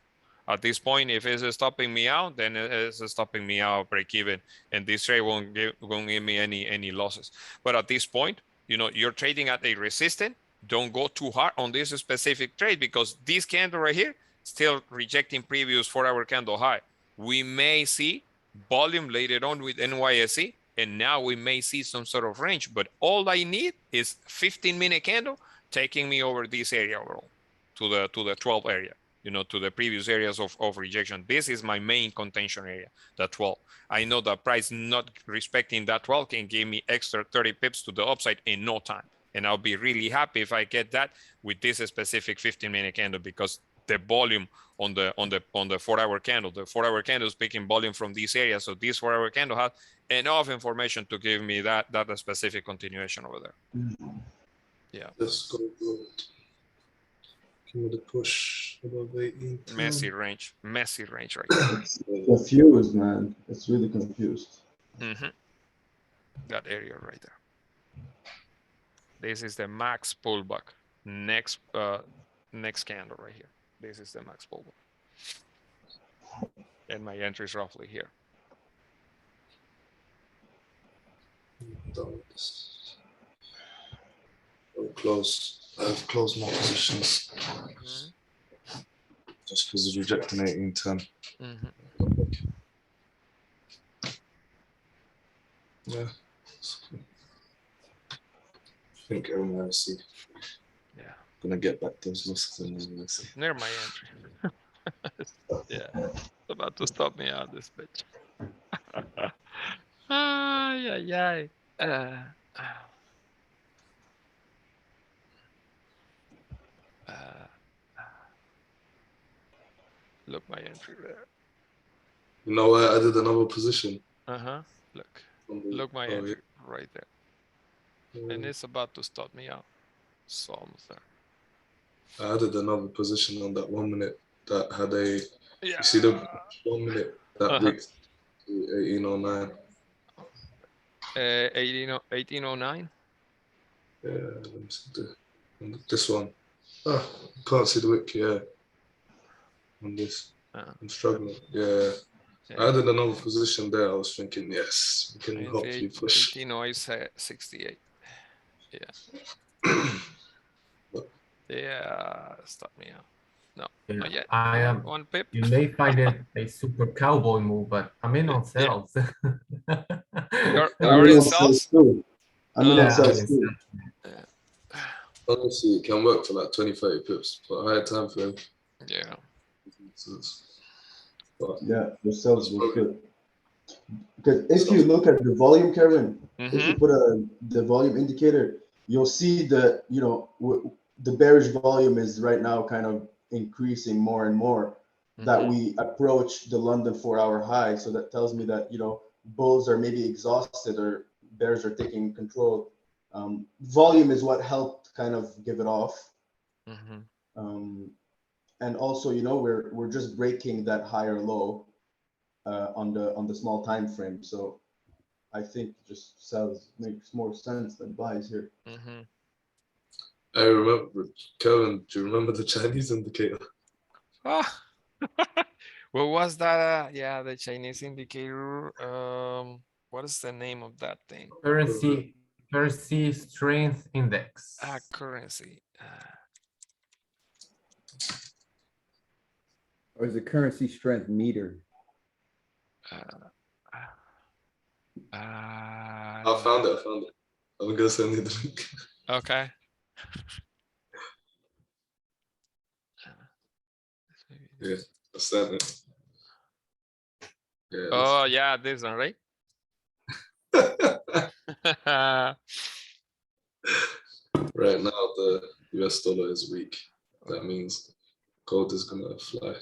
At this point, if it's stopping me out, then it's stopping me out break even, and this trade won't give me any losses. But at this point, you know, you're trading at a resistance. Don't go too hard on this specific trade because this candle right here still rejecting previous 4 hour candle high. We may see volume later on with NYSE, and now we may see some sort of range, but all I need is 15 minute candle taking me over this area overall to the 12 area, you know, to the previous areas of rejection. This is my main contention area, the 12. I know the price not respecting that 12 can give me extra 30 pips to the upside in no time. And I'll be really happy if I get that with this specific 15 minute candle because the volume on the 4 hour candle, the 4 hour candle is picking volume from this area. So this 4 hour candle has enough information to give me that specific continuation over there. Yeah. Let's go gold. Give me the push above 18. Messy range right here. Confused, man. It's really confused. That area right there. This is the max pullback. Next candle right here. This is the max pullback. And my entry is roughly here. I've closed more positions. Just because it's rejecting 1810. Yeah. I think everyone yeah. Gonna get back those losses in near my entry. Yeah. It's about to stop me out, this bitch. Look my entry there. You know where I did another position? Look my entry right there. And it's about to stop me out. It's almost there. I added another position on that 1 minute that had a, you see the 1 minute that breaks to 1809. 1809? Yeah, let me see this one. Ah, can't see the wick. Yeah, on this, I'm struggling. Yeah. I had another position there. I was thinking, yes, we can hopefully push. 18 noise 68. Yeah. Yeah, stop me out. No, Yeah, not yet. I am. One pip. You may find it a super cowboy move, but I'm in on cells. You're in cells? too. I'm in on Yeah, cells I'm too. Honestly, it can work for like 20, 30 pips, but higher time frame. Yeah. But yeah, the cells were good. Because if you look at the volume, Kevin, if you put the volume indicator, you'll see that, you know, the bearish volume is right now kind of increasing more and more, that we approach the London 4-hour high. So that tells me that, you know, bulls are maybe exhausted or bears are taking control. Volume is what helped kind of give it off. And also, you know, we're just breaking that higher low on the small time frame. So I think just sells makes more sense than buys here. I remember, Kevin, do you remember the Chinese indicator? Ah. What was that? Yeah, the Chinese indicator. What is the name of that thing? Currency strength index. Currency. Or is it currency strength meter? I found it. I'm gonna send you the link. Okay. Yeah, I sent it. Yeah. Oh yeah, this one, right? Right now, the US dollar is weak. That means gold is gonna fly.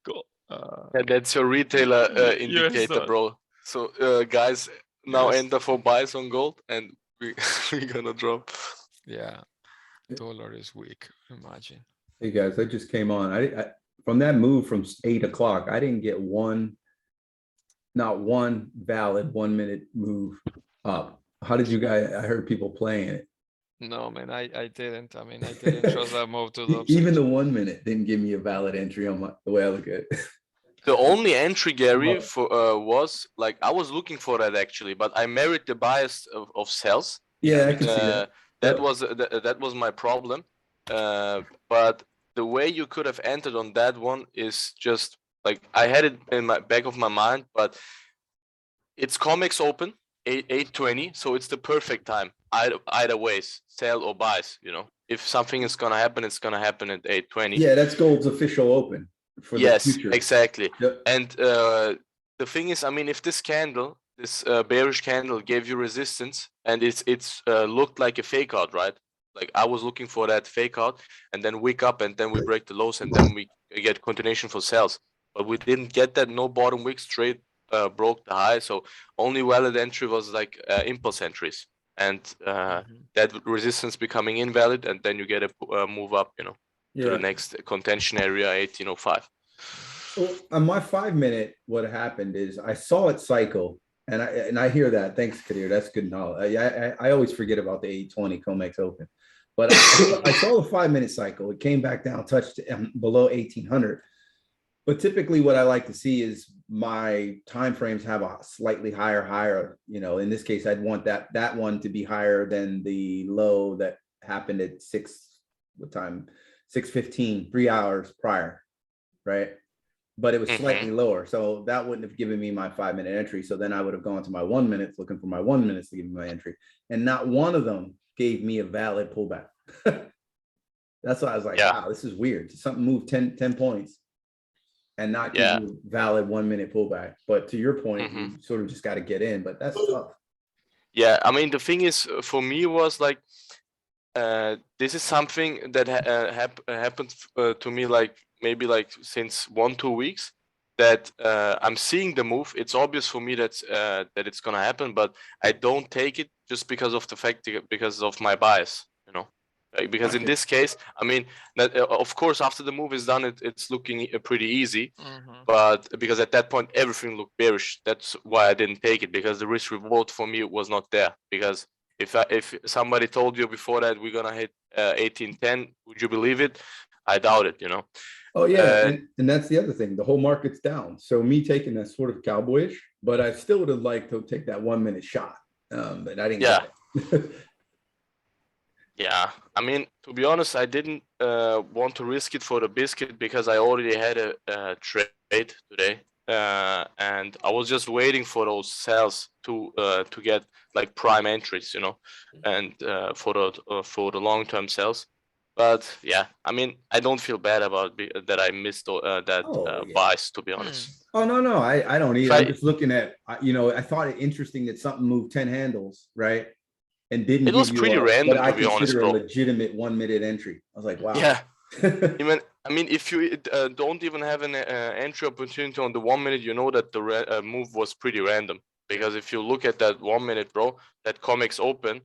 Cool. Yeah, that's your retailer indicator, bro. So guys, now enter for buys on gold, and we're gonna drop. Yeah, dollar is weak. Imagine. Hey guys, I just came on. I from that move from 8 o'clock, I didn't get not one valid 1 minute move up. How did you guys? I heard people playing it. No, man, I didn't. I mean, I didn't trust that move to the upside. Even the 1 minute didn't give me a valid entry on the way I look at it. The only entry, Gary, for was like I was looking for that actually, but I married the bias of sells. Yeah, I can see that. That was my problem. But the way you could have entered on that one is just like I had it in my back of my mind, but it's COMEX open 8:20, so it's the perfect time. Either ways, sell or buys. You know, if something is gonna happen, it's gonna happen at 8:20. Yeah, that's gold's official open for the future. Exactly. Yep. And the thing is, I mean, if this candle, this bearish candle, gave you resistance, and it's looked like a fake out, right? Like I was looking for that fake out, and then wick up, and then we break the lows, and then we get continuation for sales. But we didn't get that. No bottom wick, straight broke the high. So only valid entry was like impulse entries, and that resistance becoming invalid, and then you get a move up, you know, to the next contention area, 1805. So on my 5 minute, what happened is I saw it cycle, and I hear that. Thanks, Kadir. That's good knowledge. I always forget about the 820 COMEX open, but I saw the 5 minute cycle. It came back down, touched below 1800. But typically, what I like to see is my time frames have a slightly higher. You know, in this case, I'd want that one to be higher than the low that happened at 6:15, 3 hours prior, right? But it was slightly lower, so that wouldn't have given me my 5 minute entry. So then I would have gone to my 1 minute, looking for my 1 minute to give me my entry, and not one of them gave me a valid pullback. That's why I was like, wow, this is weird. Something moved 10 points and not give you valid 1 minute pullback. But to your point, you sort of just got to get in, but that's tough. Yeah, I mean, the thing is, for me was like, this is something that happened to me like maybe like since 1-2 weeks, that I'm seeing the move. It's obvious for me that it's gonna happen, but I don't take it just because of the fact because of my bias, you know. Because in this case, I mean, of course, after the move is done, it's looking pretty easy. But because at that point everything looked bearish, that's why I didn't take it, because the risk reward for me was not there. Because if somebody told you before that we're gonna hit 1810, would you believe it? I doubt it. Oh yeah, and that's the other thing. The whole market's down. So me taking that sort of cowboyish, but I still would have liked to take that 1 minute shot. But I didn't get it. Yeah, I mean, to be honest, I didn't want to risk it for the biscuit because I already had a trade today, and I was just waiting for those sells to get like prime entries, and for the long-term sells. But yeah, I mean, I don't feel bad about that I missed that vice, to be honest. Oh no, I don't either. I'm just looking at, I thought it interesting that something moved 10 handles, right? And didn't it was pretty random, what I to be honest, consider bro. a legitimate 1 minute entry. I was like, wow. Yeah. I mean, if you don't even have an entry opportunity on the 1 minute, you know that the move was pretty random. Because if you look at that 1 minute, bro, that COMEX open,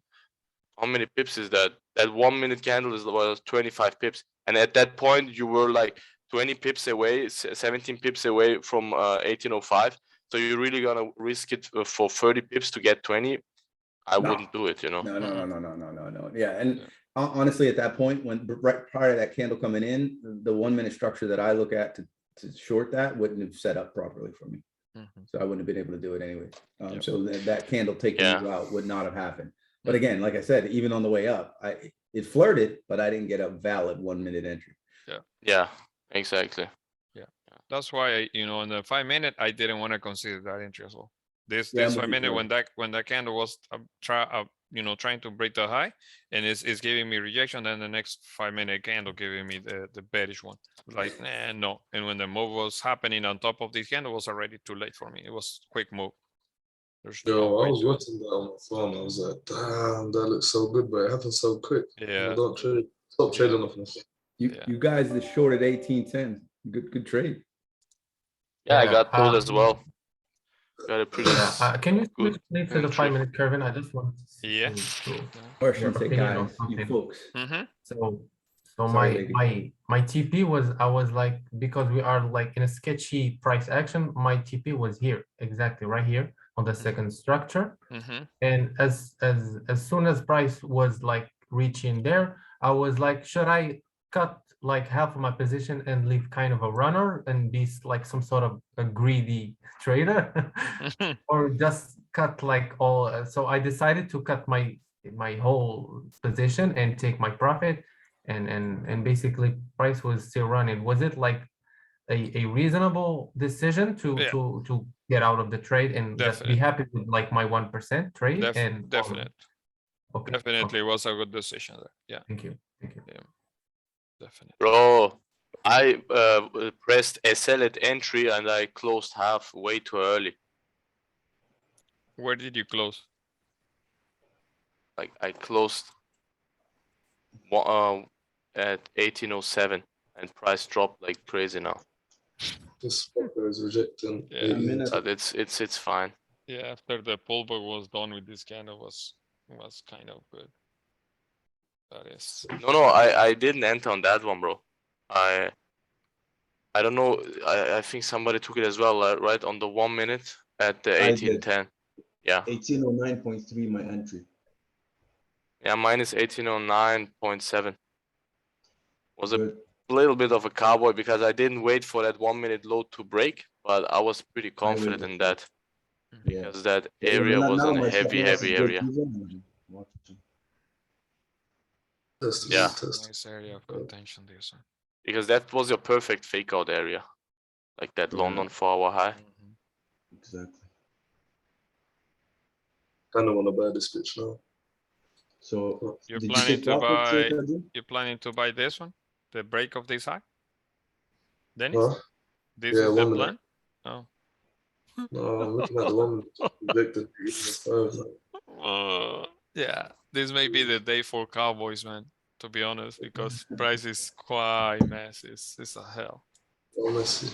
how many pips is that? That 1 minute candle was 25 pips. And at that point, you were like 20 pips away, 17 pips away from 1805. So you're really gonna risk it for 30 pips to get 20? I wouldn't do it, No. Yeah, and honestly, at that point, when right prior to that candle coming in, the 1 minute structure that I look at to short that wouldn't have set up properly for me. So I wouldn't have been able to do it anyway. So that candle taking you out would not have happened. But again, like I said, even on the way up, it flirted, but I didn't get a valid 1 minute entry. Yeah, exactly. Yeah, that's why in the 5 minute I didn't want to consider that entry as well. This 5 minute when that candle was trying to break the high and it's giving me rejection, then the next 5 minute candle giving me the bearish one. Like no. And when the move was happening on top of this candle, it was already too late for me. It was quick move. There's I was watching that on my phone. I was like, damn, that looks so good, but it happened so quick. Yeah. Don't trade. Stop trading off my phone. You guys that shorted 1810. Good trade. Yeah, I got those as well. Got a pretty can you good explain to the 5 minute Kerwin? I just want to yeah. Or should I say guys, you folks. So my TP was, I was like, because we are like in a sketchy price action, my TP was here, exactly right here on the second structure. And as soon as price was like reaching there, I was like, should I cut like half of my position and leave kind of a runner and be like some sort of a greedy trader, or just cut like all? So I decided to cut my whole position and take my profit, and basically price was still running. Was it like a reasonable decision to get out of the trade and just be happy with like my 1% trade? Definitely was a good decision there. Yeah. Thank you. Yeah. Definitely. Bro, I pressed SL at entry and I closed half way too early. Where did you close? Like I closed at 1807 and price dropped like crazy now. This fucker is rejecting. But it's fine. Yeah, after the pullback was done with this candle was kind of good. That is. No, I didn't enter on that one, bro. I don't know. I think somebody took it as well, right on the 1 minute at the 1810. Yeah. 1809.3 my entry. Yeah, mine is 1809.7. Was a little bit of a cowboy because I didn't wait for that 1 minute low to break, but I was pretty confident in that because that area was a heavy area. Yeah. Nice area of contention there, sir. Because that was your perfect fake out area, like that London 4-hour high. Exactly. Kind of want to buy this bitch now. So you're planning to buy this one, the break of this high? Dennis, this is the plan. Oh. No, I'm looking at the one predicted. Yeah, this may be the day for Cowboys, man. To be honest, because price is quite messy. It's a hell. Oh, messy.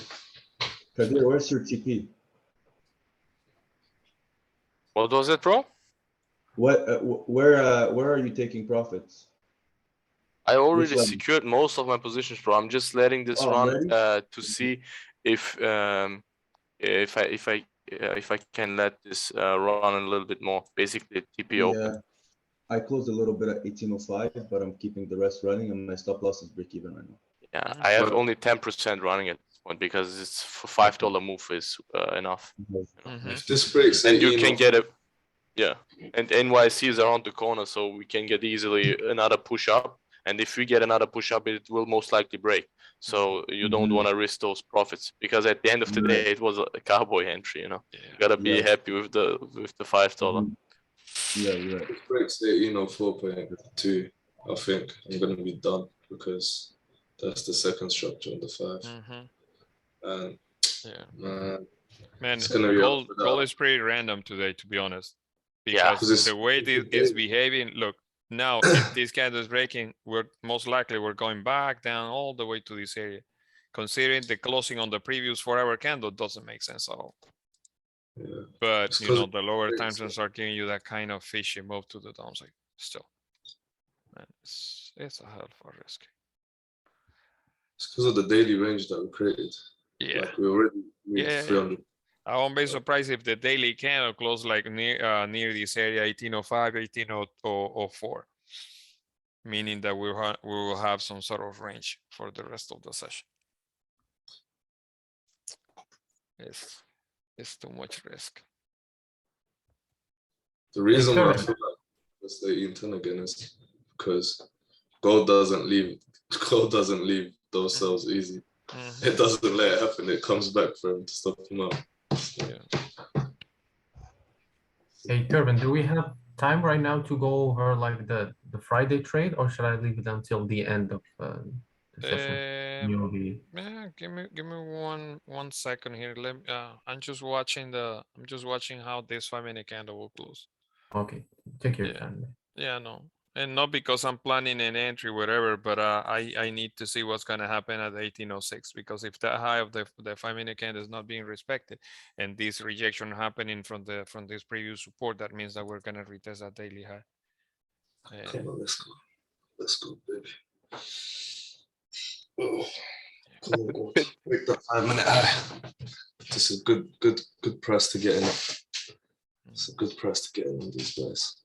Kadir, where's your TP? What was it, bro? Where are you taking profits? I already level? secured most of my positions, bro. I'm just letting this Oh, run already? to see if I can let this run a little bit more. Basically, TP open. Yeah, I closed a little bit at 1805, but I'm keeping the rest running, and my stop loss is break even right now. Yeah, I have only 10% running at this point because it's for $5 move is enough. If this breaks, And you can get a and NYC is around the corner, so we can get easily another push up. And if we get another push up, it will most likely break. So you don't want to risk those profits because at the end of the day, it was a cowboy entry. You know, you gotta be happy with the $5. Yeah, you're right. If it breaks 1804.2, I think I'm gonna be done because that's the second structure on the 5. And man, it's gonna be gold is pretty random today, to be honest. Because the way this is behaving, look, now if this candle is breaking, we're most likely going back down all the way to this area. Considering the closing on the previous 4-hour candle doesn't make sense at all. But you know, the lower time zones are giving you that kind of fishy move to the downside still. Man, it's a hell of a risk. It's because of the daily range that we created. Yeah. Like we already need 300. I won't be surprised if the daily candle close like near this area 1805, 1804, meaning that we will have some sort of range for the rest of the session. It's too much risk. The reason why I feel like it's the 1810 again is because gold doesn't leave those cells easy. It doesn't let it happen. It comes back for him to stop him out. Hey, Kerwin, do we have time right now to go over like the Friday trade, or should I leave it until the end of the session? Yeah, give me one second here. I'm just watching how this 5-minute candle will close. Okay, take your time. Yeah, no. And not because I'm planning an entry, whatever, but I need to see what's going to happen at 1806, because if the high of the 5-minute candle is not being respected and this rejection happening from this previous support, that means that we're going to retest that daily high. Come on, let's go, baby. Oh, come on, go. Break that 5-minute high. This is good press to get in. It's a good press to get in on these guys.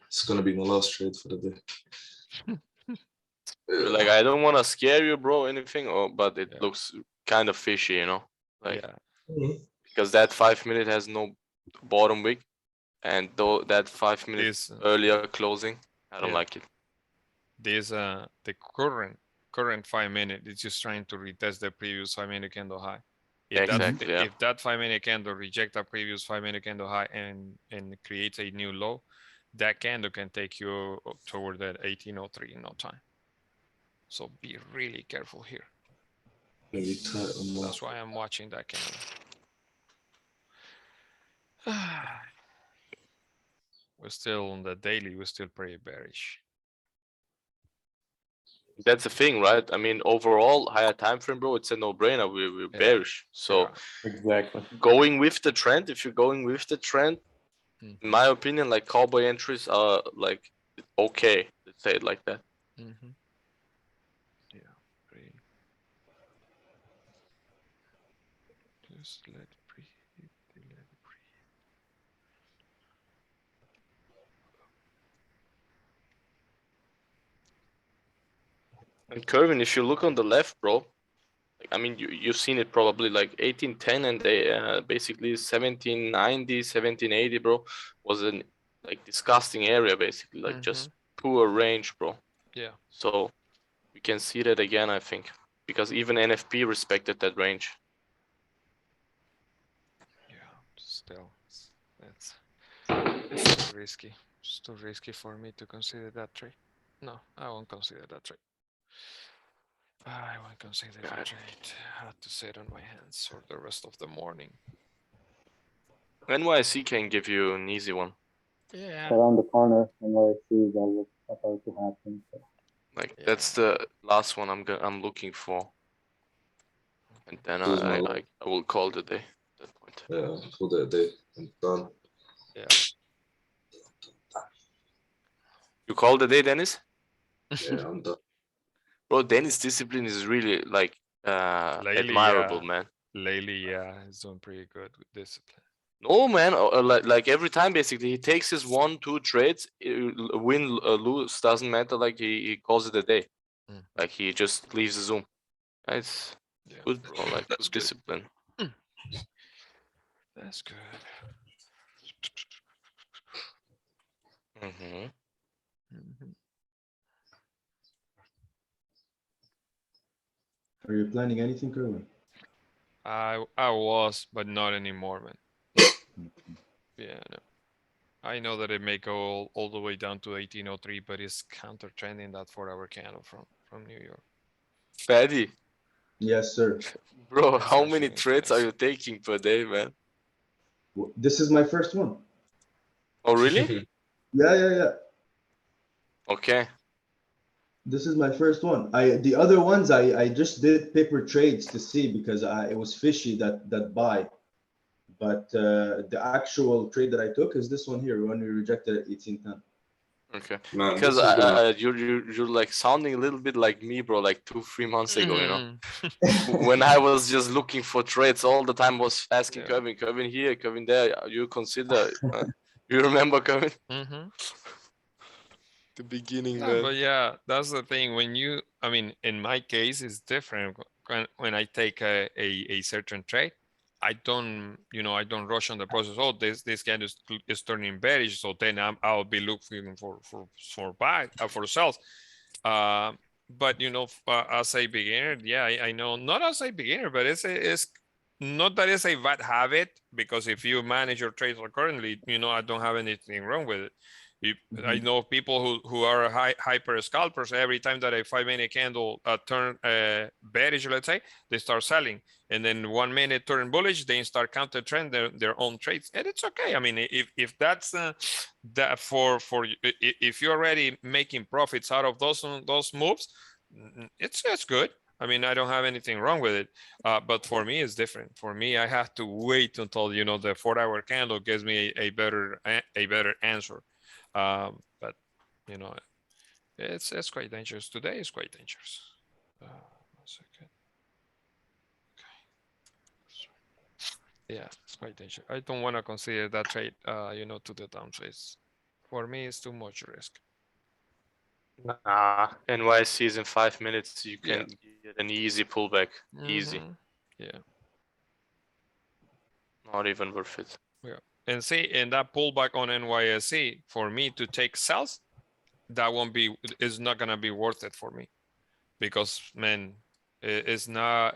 It's gonna be my last trade for the day. Like, I don't want to scare you, bro, anything, but it looks kind of fishy, you know, like because that 5-minute has no bottom wick, and though that 5-minute earlier closing, I don't like it. This the current 5-minute is just trying to retest the previous 5-minute candle high. If that 5-minute candle rejects a previous 5-minute candle high and creates a new low, that candle can take you toward that 1803 in no time. So be really careful here. That's why I'm watching that candle. We're still on the daily, we're still pretty bearish. That's the thing, right? I mean, overall, higher time frame, bro, it's a no-brainer. We're bearish. So exactly, going with the trend, if you're going with the trend, in my opinion, like cowboy entries are like okay. Let's say it like that. Yeah, great. Just let it breathe. And Kerwin, if you look on the left, bro, like, I mean, you've seen it probably like 1810 and they basically 1790, 1780, bro, was an like disgusting area, basically, like just poor range, bro. Yeah. So we can see that again, I think, because even NFP respected that range. Yeah, still, it's too risky. It's too risky for me to consider that trade. No, I won't consider that trade. I won't consider that trade. I had to sit on my hands for the rest of the morning. NYC can give you an easy one. Yeah. Around the corner, NYC is about to happen. So. Like that's the last one I'm looking for, and then I will call the day at that point. Yeah, call that day. I'm done. Yeah. You call the day, Dennis? Yeah, I'm done. Bro, Dennis' discipline is really like Lately, admirable, man. Lately, yeah, he's doing pretty good with discipline. No, man. Like every time, basically, he takes his 1-2 trades, win, lose, doesn't matter. Like he calls it a day. Like he just leaves the Zoom. It's good, bro. Like That's good discipline. That's good. Are you planning anything, Kerwin? I was, but not anymore, man. Yeah, no. I know that it may go all the way down to 1803, but it's counter trending that 4-hour candle from New York. Fatty. Yes, sir. Bro, how many trades are you taking per day, man? This is my first one. Oh, really? Yeah. Okay. This is my first one. The other ones I just did paper trades to see because it was fishy that buy. But the actual trade that I took is this one here when we rejected at 1810. Okay. Man, Because this is gonna- you're like sounding a little bit like me, bro, like 2-3 months ago, you know. When I was just looking for trades all the time, was asking Kevin here, Kevin there. You consider you remember Kevin? The beginning, man. But yeah, that's the thing. When you, I mean, in my case, it's different. When I take a certain trade, I don't, I don't rush on the process. Oh, this guy is turning bearish, so then I'll be looking for buy for sales. But as a beginner, yeah, I know, not as a beginner, but it's not that it's a bad habit, because if you manage your trades accordingly, I don't have anything wrong with it. I know people who are hyper scalpers. Every time that a 5-minute candle turn bearish, let's say, they start selling, and then 1 minute turn bullish, they start counter trend their own trades, and it's okay. I mean, if that's that for if you're already making profits out of those moves, it's good. I mean, I don't have anything wrong with it, but for me, it's different. For me, I have to wait until the 4-hour candle gives me a better answer. But it's quite dangerous. Today is quite dangerous. 1 second. Okay. Yeah, it's quite dangerous. I don't want to consider that trade, to the downsides. For me, it's too much risk. Nah, NYC is in 5 minutes. You can get an easy pullback. Easy. Yeah. Not even worth it. Yeah. And see, in that pullback on NYSE, for me to take sales, that is not gonna be worth it for me, because man, it's not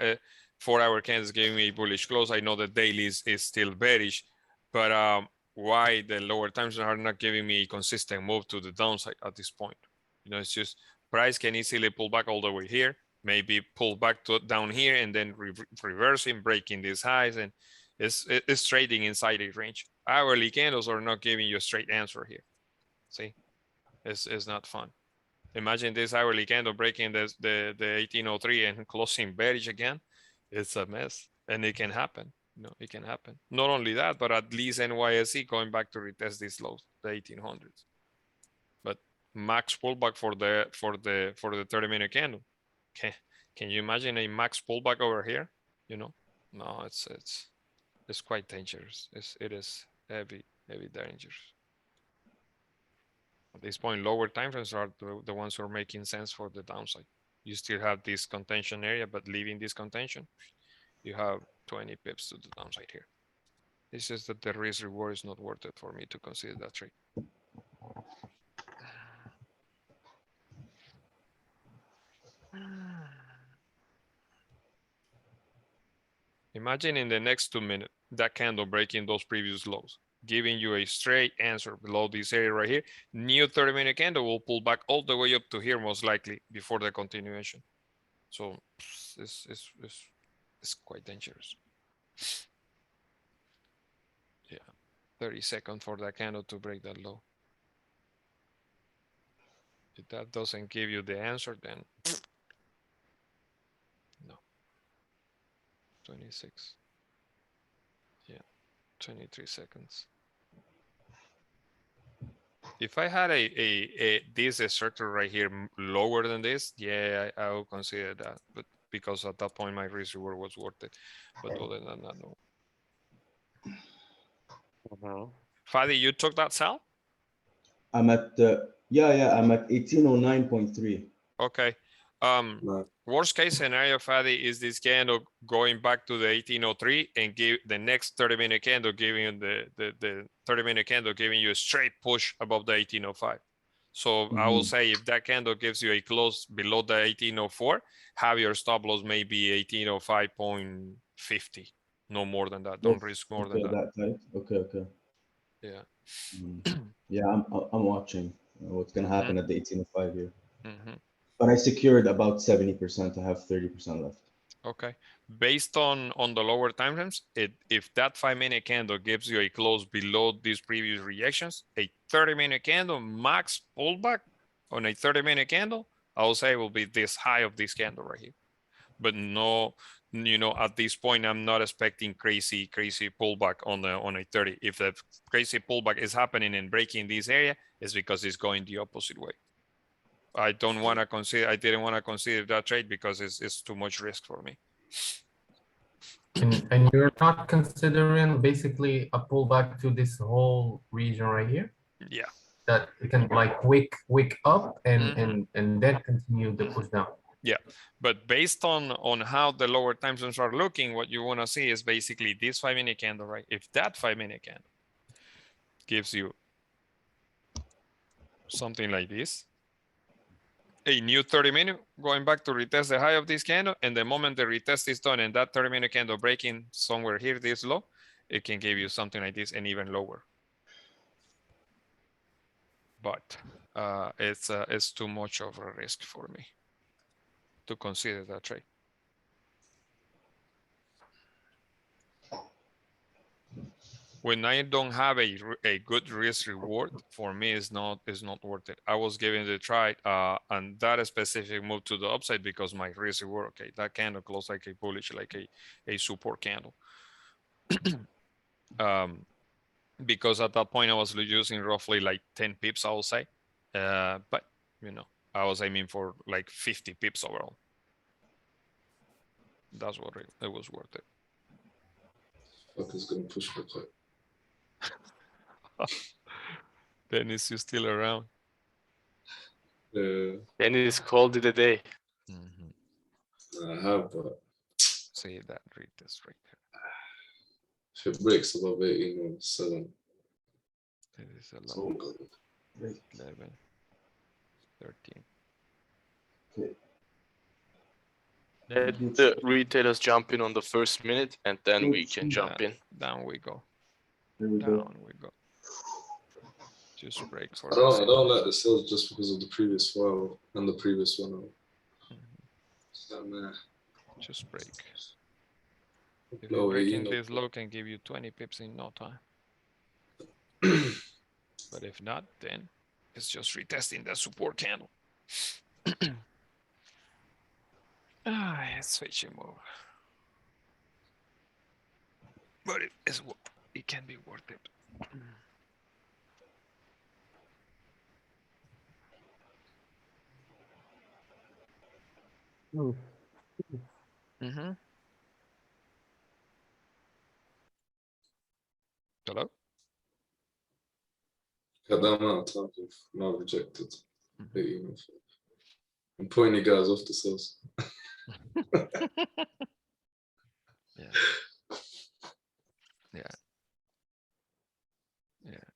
4-hour candles giving me a bullish close. I know the daily is still bearish, but why the lower times are not giving me a consistent move to the downside at this point? It's just price can easily pull back all the way here, maybe pull back down here, and then reversing, breaking these highs, and it's trading inside a range. Hourly candles are not giving you a straight answer here. See, it's not fun. Imagine this hourly candle breaking the 1803 and closing bearish again. It's a mess, and it can happen. It can happen. Not only that, but at least NYSE going back to retest these lows, the 1800s. But max pullback for the 30-minute candle. Can you imagine a max pullback over here? No, it's quite dangerous. It is heavy dangerous. At this point, lower time frames are the ones who are making sense for the downside. You still have this contention area, but leaving this contention, you have 20 pips to the downside here. It's just that the risk reward is not worth it for me to consider that trade. Imagine in the next 2 minutes, that candle breaking those previous lows, giving you a straight answer below this area right here. New 30-minute candle will pull back all the way up to here, most likely, before the continuation. So it's quite dangerous. Yeah, 30 seconds for that candle to break that low. If that doesn't give you the answer, then no. 26. Yeah, 23 seconds. If I had this structure right here lower than this, yeah, I will consider that. But because at that point my risk reward was worth it. But other than that, no. Fadi, you took that sell? I'm at I'm at 1809.3. Okay. Worst case scenario, Fadi, is this candle going back to the 1803 and give the next 30-minute candle giving you the 30-minute candle giving you a straight push above the 1805. So I will say if that candle gives you a close below the 1804, have your stop loss maybe 1805.50. No more than that. Don't risk more than that. Tight. Okay. Yeah. Yeah, I'm watching what's gonna happen at the 1805 here. Mm-hmm. But I secured about 70%. I have 30% left. Okay. Based on the lower time frames, if that 5-minute candle gives you a close below these previous rejections, a 30-minute candle max pullback on a 30-minute candle, I will say will be this high of this candle right here. But no, at this point, I'm not expecting crazy pullback on a 30. If the crazy pullback is happening and breaking this area, it's because it's going the opposite way. I didn't want to consider that trade because it's too much risk for me. And you're not considering basically a pullback to this whole region right here? Yeah. That it can like wick up and then continue the push down. Yeah, but based on how the lower time zones are looking, what you want to see is basically this 5-minute candle, right? If that 5-minute candle gives you something like this, a new 30-minute going back to retest the high of this candle, and the moment the retest is done and that 30-minute candle breaking somewhere here this low, it can give you something like this and even lower. But it's too much of a risk for me to consider that trade. When I don't have a good risk reward, for me is not worth it. I was giving it a try, and that specific move to the upside because my risk reward, okay, that candle closed like a bullish, like a support candle. Because at that point I was using roughly like 10 pips, I will say, but I was aiming for like 50 pips overall. That's what it was worth it. Fuck is gonna push the play. Dennis, you still around? Dennis called it a day. I have, but see that read this right here. If it breaks above 1807, it is a it's all lot. good. 11, 13. Okay. Let the retailers jump in on the first minute, and then we can jump in. Down we go. Down we go. Just break for I don't like the sales just because of the previous file and the previous one. Just break. If No, breaking this low can give you 20 pips in no time. But if not, then it's just retesting that support candle. It's switching move. But it can be worth it. Hello? Got that amount of time now rejected. I'm pointing you guys off the sales. Yeah.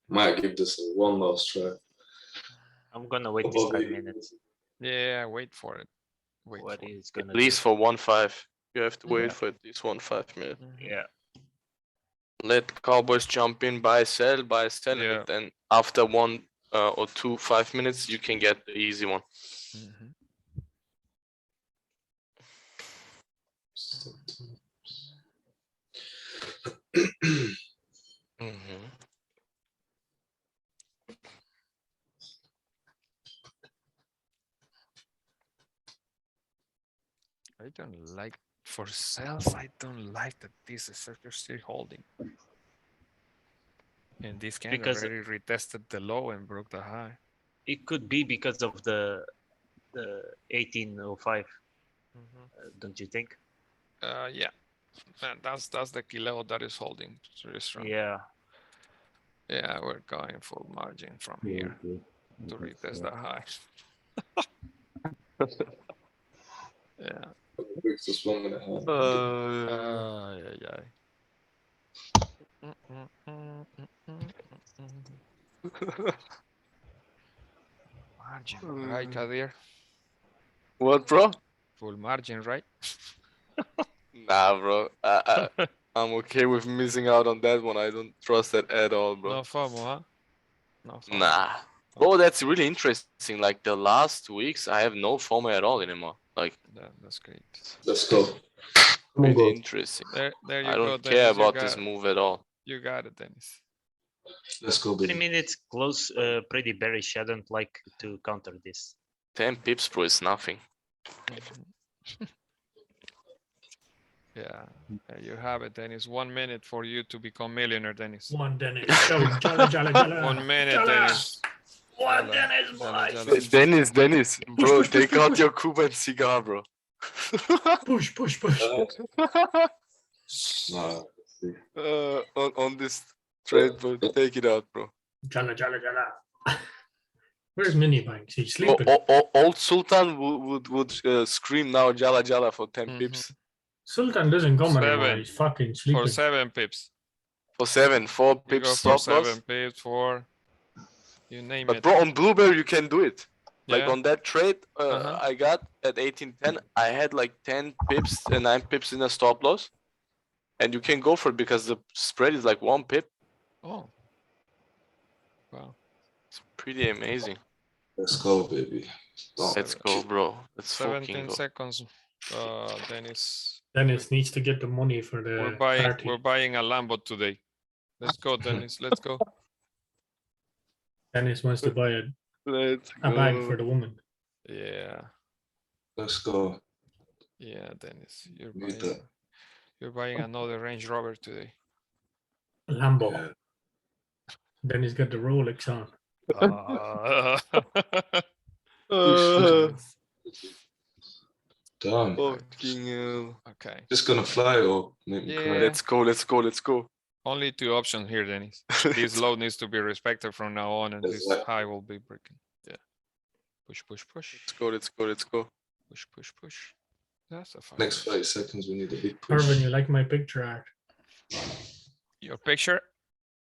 Might give this one last try. I'm gonna wait this 5 minutes. Yeah, wait for it. What is gonna at least for 1.5. You have to wait for at least 1.5 minutes. Yeah. Let Cowboys jump in, buy, sell, and then after 1 or 2 5 minutes, you can get the easy one. I don't like for sales. I don't like that this is still holding. And this candle Because- already retested the low and broke the high. It could be because of the 1805. Don't you think? Yeah, and that's the key level that is holding really strong. Yeah. Yeah, we're going full margin from here to retest the high. Yeah. Bricks just 1.5. Yeah. Margin, right, Kadir? What, bro? Full margin, right? Nah, bro. I'm okay with missing out on that one. I don't trust that at all, bro. No FOMO, huh? No FOMO. Nah. Bro, that's really interesting. Like the last weeks, I have no FOMO at all anymore. Like that's great. Let's go. really interesting. There you I go, don't Dennis. care You about got this it. move at all. You got it, Dennis. Let's go, 20 baby. minutes close, pretty bearish. I don't like to counter this. 10 pips, bro, is nothing. Yeah, you have it, Dennis. 1 minute for you to become millionaire, Dennis. One Dennis. Go, jala, jala, jala. 1 minute, Jala. Dennis. One Jala, Dennis, jala, boy. jala. Dennis, bro, take out your Cuban cigar, bro. Push, push, push. Nah. On this trade, bro, take it out, bro. Jala, jala, jala. Where's Mini Banks? He's Oh, sleeping. old Sultan would scream now Jala Jala for 10 pips. Sultan doesn't come anymore. 7. He's fucking sleeping. For 7 pips. For 7, 4 You pips go for stop loss. 7 pips, 4. You name But it. bro, on Blueberry you can do it. Like Yeah. on that trade I got at 1810, I had like 10 pips and 9 pips in a stop loss. And you can go for it because the spread is like 1 pip. Oh. Wow. It's pretty amazing. Let's go, baby. Let's go, bro. Let's fucking 17 go. seconds, Dennis. Dennis needs to get the money for the party. We're buying a Lambo today. Let's go, Dennis. Let's go. Dennis wants to buy Let's a bag go. for the woman. Yeah. Let's go. Yeah, Dennis. Need that. You're buying another Range Rover today. Lambo. Yeah. Dennis got the Rolex on. Done. Fucking hell. Okay. Just gonna fly or make me cry. Let's go, let's go, let's go. Only 2 options here, Dennis. This low needs to be respected from now on, and this high will be breaking. Yeah. Push, push, push. Let's go, let's go, let's go. Push, push, push. That's a fine. Next 30 seconds, we need a big push. Irvin, you like my picture art? Your picture?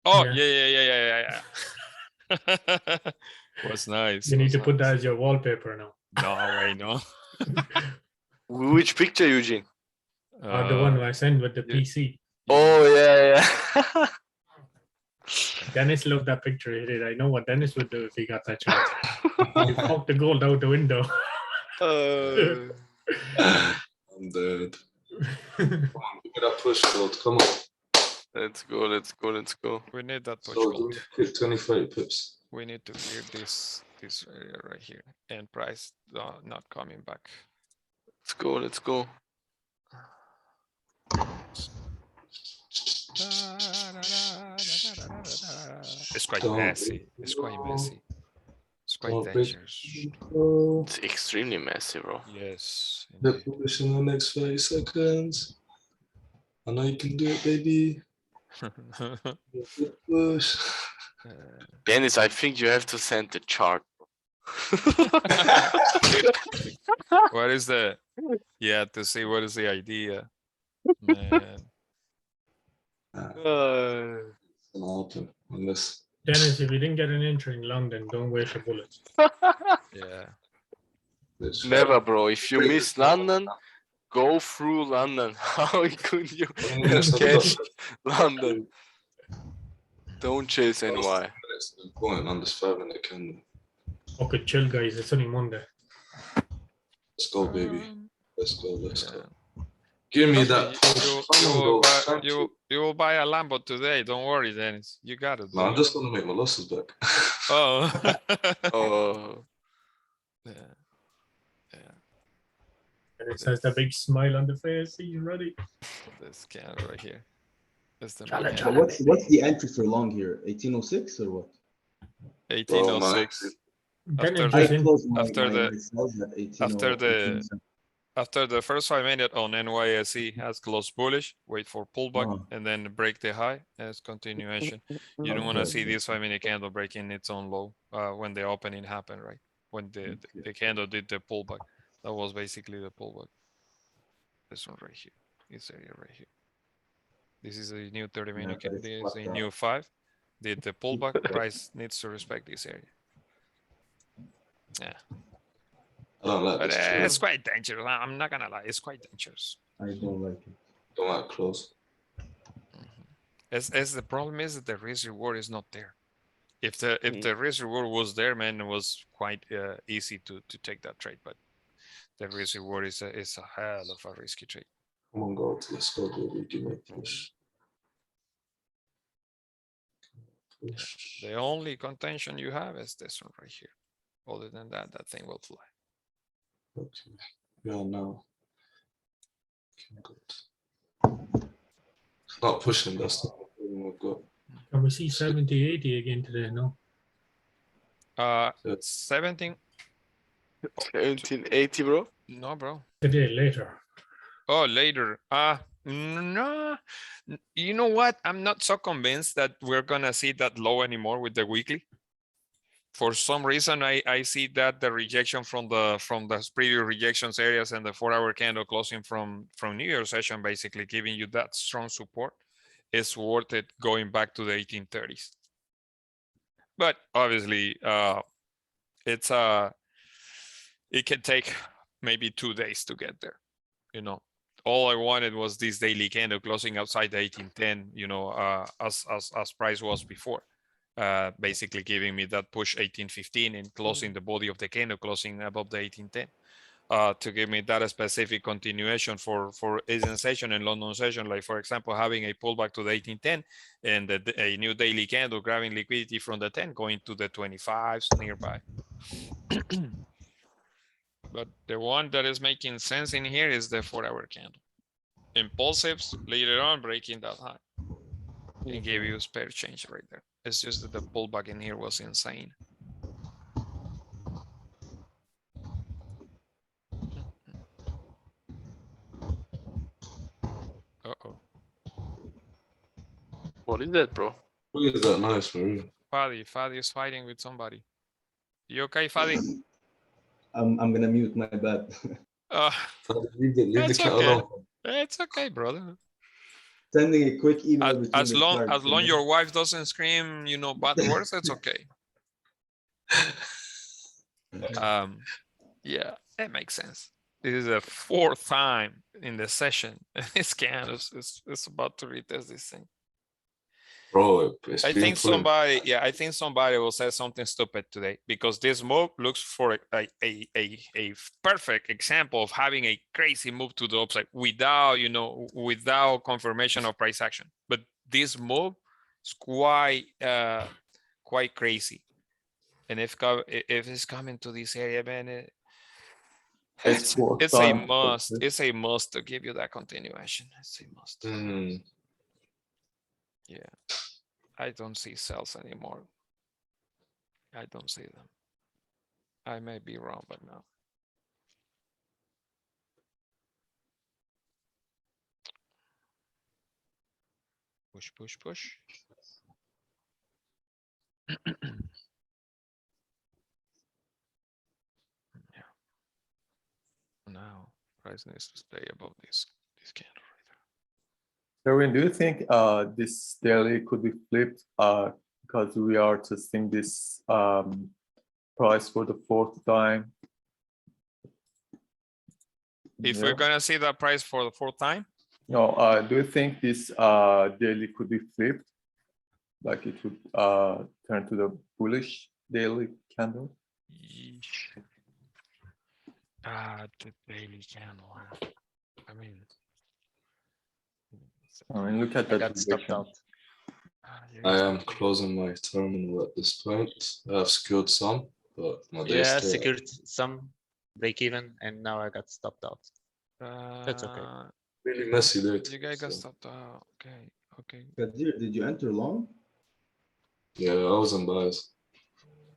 Oh, Yeah. yeah. Was nice. You need was to put nice. that as your wallpaper now. No way, no. Which picture, Eugene? The one I sent with the PC. Oh, yeah. Dennis loved that picture he did. I know what Dennis would do if he got that chance. He poked the gold out the window. I'm dead. Come on, give me that push, gold. Come on. Let's go, let's go, let's go. We need that push. So, gold. quick 20, 30 pips. We need to clear this area right here, and price not coming back. Let's go, let's go. It's quite messy. It's quite messy. It's quite Don't break. dangerous. It's extremely messy, bro. Yes. Get push in the next 30 seconds. I know you can do it, baby. Good push. Dennis, I think you have to send the chart. What is the? Yeah, to see what is the idea, man. It's gonna happen unless. Dennis, if you didn't get an entry in London, don't waste your bullets. Yeah. Never, bro. If you miss London, go through London. How could you catch London? Don't chase NY. Going on this 5-minute candle. Okay, chill, guys. It's only Monday. Let's go, baby. Let's go. Let's go. Give me that. You will buy a Lambo today. Don't worry, Dennis. You got it. No, I'm just gonna make my losses back. Oh. Oh. Yeah. Dennis has that big smile on the face. He's ready. This can right here. That's the But main what's the entry for long here? 1806 or what? 1806. Then After it I was in. closed my, after my, the my sales at 18, after the 1807. after the first 5 minutes on NYSE has closed bullish, wait for pullback and then break the high as continuation. You don't want to see this 5 minute candle breaking its own low when the opening happened, right? When the candle did the pullback. That was basically the pullback. This one right here. This area right here. This is a new 30 minute candle. This is a new 5. Did the pullback. Price needs to respect this area. Yeah. I don't like But this trade. it's quite dangerous. I'm not gonna lie, it's quite dangerous. I don't like it. Don't like close. As the problem is that the risk reward is not there. If the risk reward was there, man, it was quite easy to take that trade. But the risk reward is a hell of a risky trade. Come on, go to let's go do it. Give me a push. The only contention you have is this one right here. Other than that, that thing will fly. Okay. Yeah, no. Not pushing, that's not what we've got. Can we see 70, 80 again today? No. 17. 1780, bro. No, bro. Today later. Oh, later. No. You know what? I'm not so convinced that we're gonna see that low anymore with the weekly. For some reason, I see that the rejection from the previous rejections areas and the 4-hour candle closing from New Year's session, basically giving you that strong support, is worth it going back to the 1830s. But obviously, it can take maybe 2 days to get there. You know, all I wanted was this daily candle closing outside the 1810. You know, as price was before. Basically giving me that push 1815 and closing the body of the candle closing above the 1810 to give me that specific continuation for Asian session and London session, like for example having a pullback to the 1810 and a new daily candle grabbing liquidity from the 10 going to the 25s nearby. But the one that is making sense in here is the 4-hour candle. Impulsives later on breaking that high and give you spare change right there. It's just that the pullback in here was insane. Uh-oh. What is that, bro? Look at that nice, man. Fadi is fighting with somebody. You okay, Fadi? I'm gonna mute my bad. Leave the cat alone. It's okay, brother. Sending a quick email. As long your wife doesn't scream, you know, bad words, it's okay. Yeah, that makes sense. This is the 4th time in the session. This candle is about to retest this thing. Bro, I think somebody will say something stupid today because this move looks for a perfect example of having a crazy move to the upside without, you know, without confirmation of price action. But this move is quite crazy. And if it's coming to this area, man, it's a must. It's a must to give you that continuation. It's a must. Yeah, I don't see cells anymore. I don't see them. I may be wrong, but no. Push, push, push. Yeah. Now price needs to stay above this candle. Kerwin, do you think this daily could be flipped because we are testing this price for the 4th time? If we're gonna see that price for the 4th time? No, do you think this daily could be flipped? Like it would turn to the bullish daily candle? The daily candle. I mean, look at that. Got stopped out. I am closing my terminal at this point. I've secured some, but my Yeah, secured some break even, and now I got stopped out. That's okay. Really messy there. You guys got stopped out. Okay. Okay. Did you enter long? Yeah, I was in buys.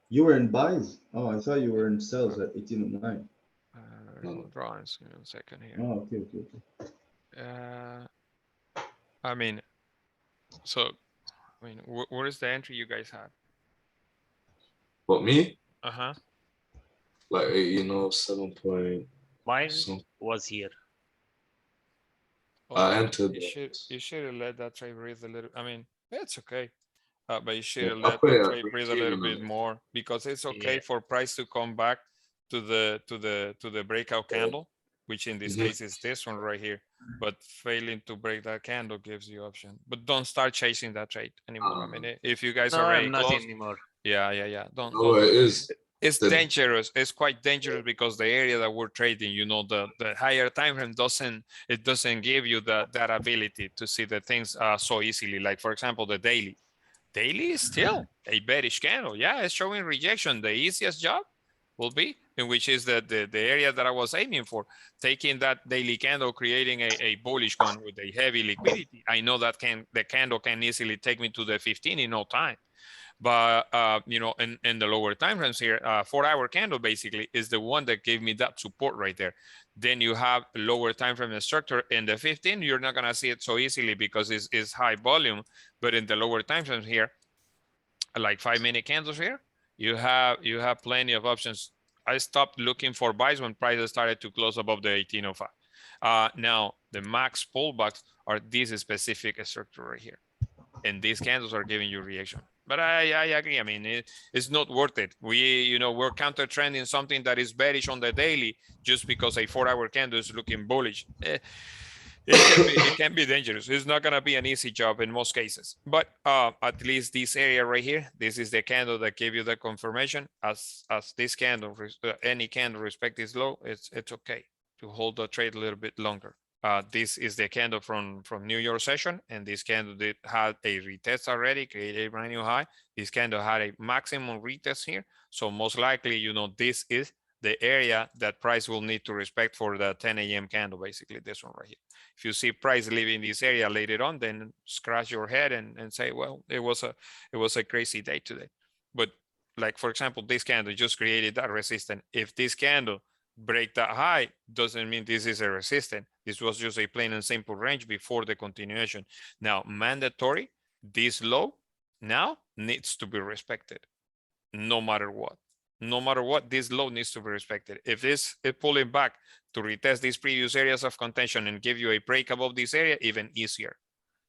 You were in buys? Oh, I thought you were in sells at 1809. Drawings in a second here. Oh, okay. I mean, so, I mean, what is the entry you guys had? But me? Uh-huh. Like 7 point. Mine was here. I entered. You should have let that trade breathe a little. I mean, it's okay. But you should have I let put the it at trade breathe a little 13 bit more, because it's okay for price to come back to the breakout candle, which in this case is this one right here. But failing to break that candle gives you option. But don't start chasing that trade anymore. I mean, if you guys are already I'm not close, anymore. yeah. Don't. No, it is. It's dangerous. It's quite dangerous because the area that we're trading, the higher time frame doesn't give you that ability to see the things so easily. Like for example, the daily. Daily is still a bearish candle. Yeah, it's showing rejection. The easiest job will be, in which is the area that I was aiming for, taking that daily candle, creating a bullish one with a heavy liquidity. I know that the candle can easily take me to the 15 in no time. But in the lower time frames here, 4-hour candle basically is the one that gave me that support right there. Then you have a lower time frame structure in the 15. You're not gonna see it so easily because it's high volume. But in the lower time frames here, like 5-minute candles here, you have plenty of options. I stopped looking for buys when prices started to close above the 1805. Now the max pullbacks are this specific structure right here, and these candles are giving you reaction. But I agree. I mean, it's not worth it. We're counter trending something that is bearish on the daily just because a 4-hour candle is looking bullish. It can be dangerous. It's not gonna be an easy job in most cases. But at least this area right here, this is the candle that gave you the confirmation. As this candle, any candle respect is low, it's okay to hold the trade a little bit longer. This is the candle from New York session, and this candle had a retest already, created a brand new high. This candle had a maximum retest here, so most likely, this is the area that price will need to respect for the 10 a.m. candle, basically this one right here. If you see price leaving this area later on, then scratch your head and say, well, it was a crazy day today. But like for example, this candle just created that resistance. If this candle break that high, doesn't mean this is a resistance. This was just a plain and simple range before the continuation. Now, mandatory, this low now needs to be respected, no matter what. No matter what, this low needs to be respected. If this is pulling back to retest these previous areas of contention and give you a break above this area, even easier.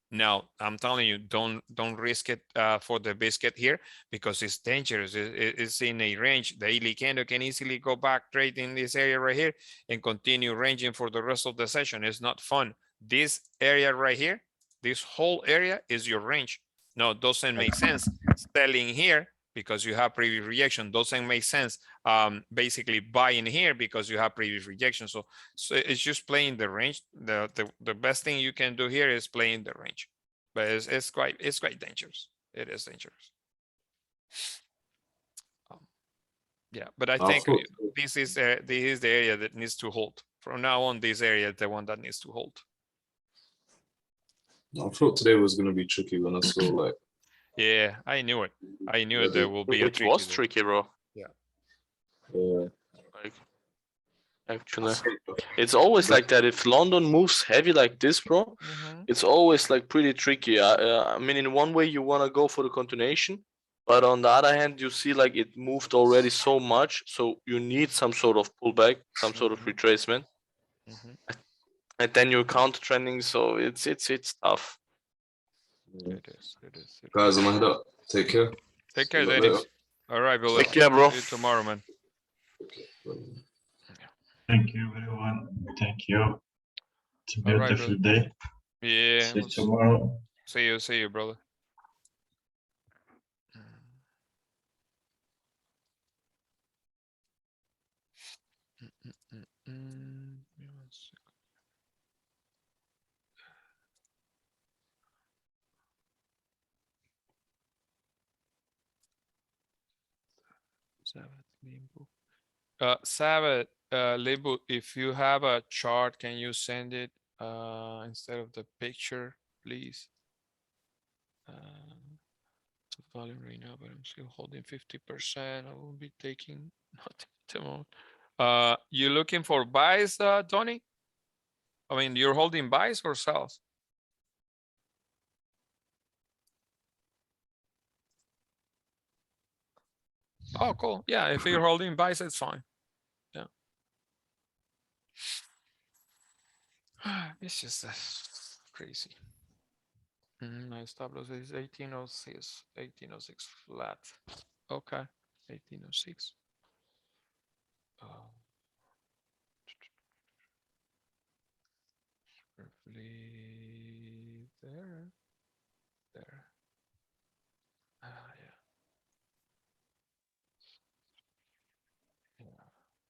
Now, I'm telling you, don't risk it for the biscuit here because it's dangerous. It's in a range. The daily candle can easily go back, trade in this area right here and continue ranging for the rest of the session. It's not fun. This area right here, this whole area is your range. No, it doesn't make sense selling here because you have previous rejection. Doesn't make sense basically buying here because you have previous rejection. So it's just playing the range. The best thing you can do here is playing the range, but it's quite dangerous. It is dangerous. Yeah, but I think this is the area that needs to hold. From now on, this area is the one that needs to hold. I thought today was going to be tricky when I saw like. Yeah, I knew it. I knew there will be a tricky. It was tricky, bro. Yeah. Like, actually, it's always like that. If London moves heavy like this, bro, it's always like pretty tricky. I mean, in one way you want to go for the continuation, but on the other hand, you see like it moved already so much, so you need some sort of pullback, some sort of retracement, and then you're counter trending. So it's tough. It is. Guys, I'm head up. Take care. Take care, Dennis. All right, Bill. Take care, bro. See you tomorrow, man. Thank you, everyone. Thank you. It's a beautiful day. Yeah. See you tomorrow. See you, brother. Sabbath, Libu, if you have a chart, can you send it instead of the picture, please? Volume right now, but I'm still holding 50%. I will be taking not tomorrow. You looking for buys, Tony? I mean, you're holding buys or sells? Oh, cool. Yeah, if you're holding buys, it's fine. Yeah. It's just crazy. My stop loss is 1806, 1806 flat. Okay, 1806. Roughly there. Yeah.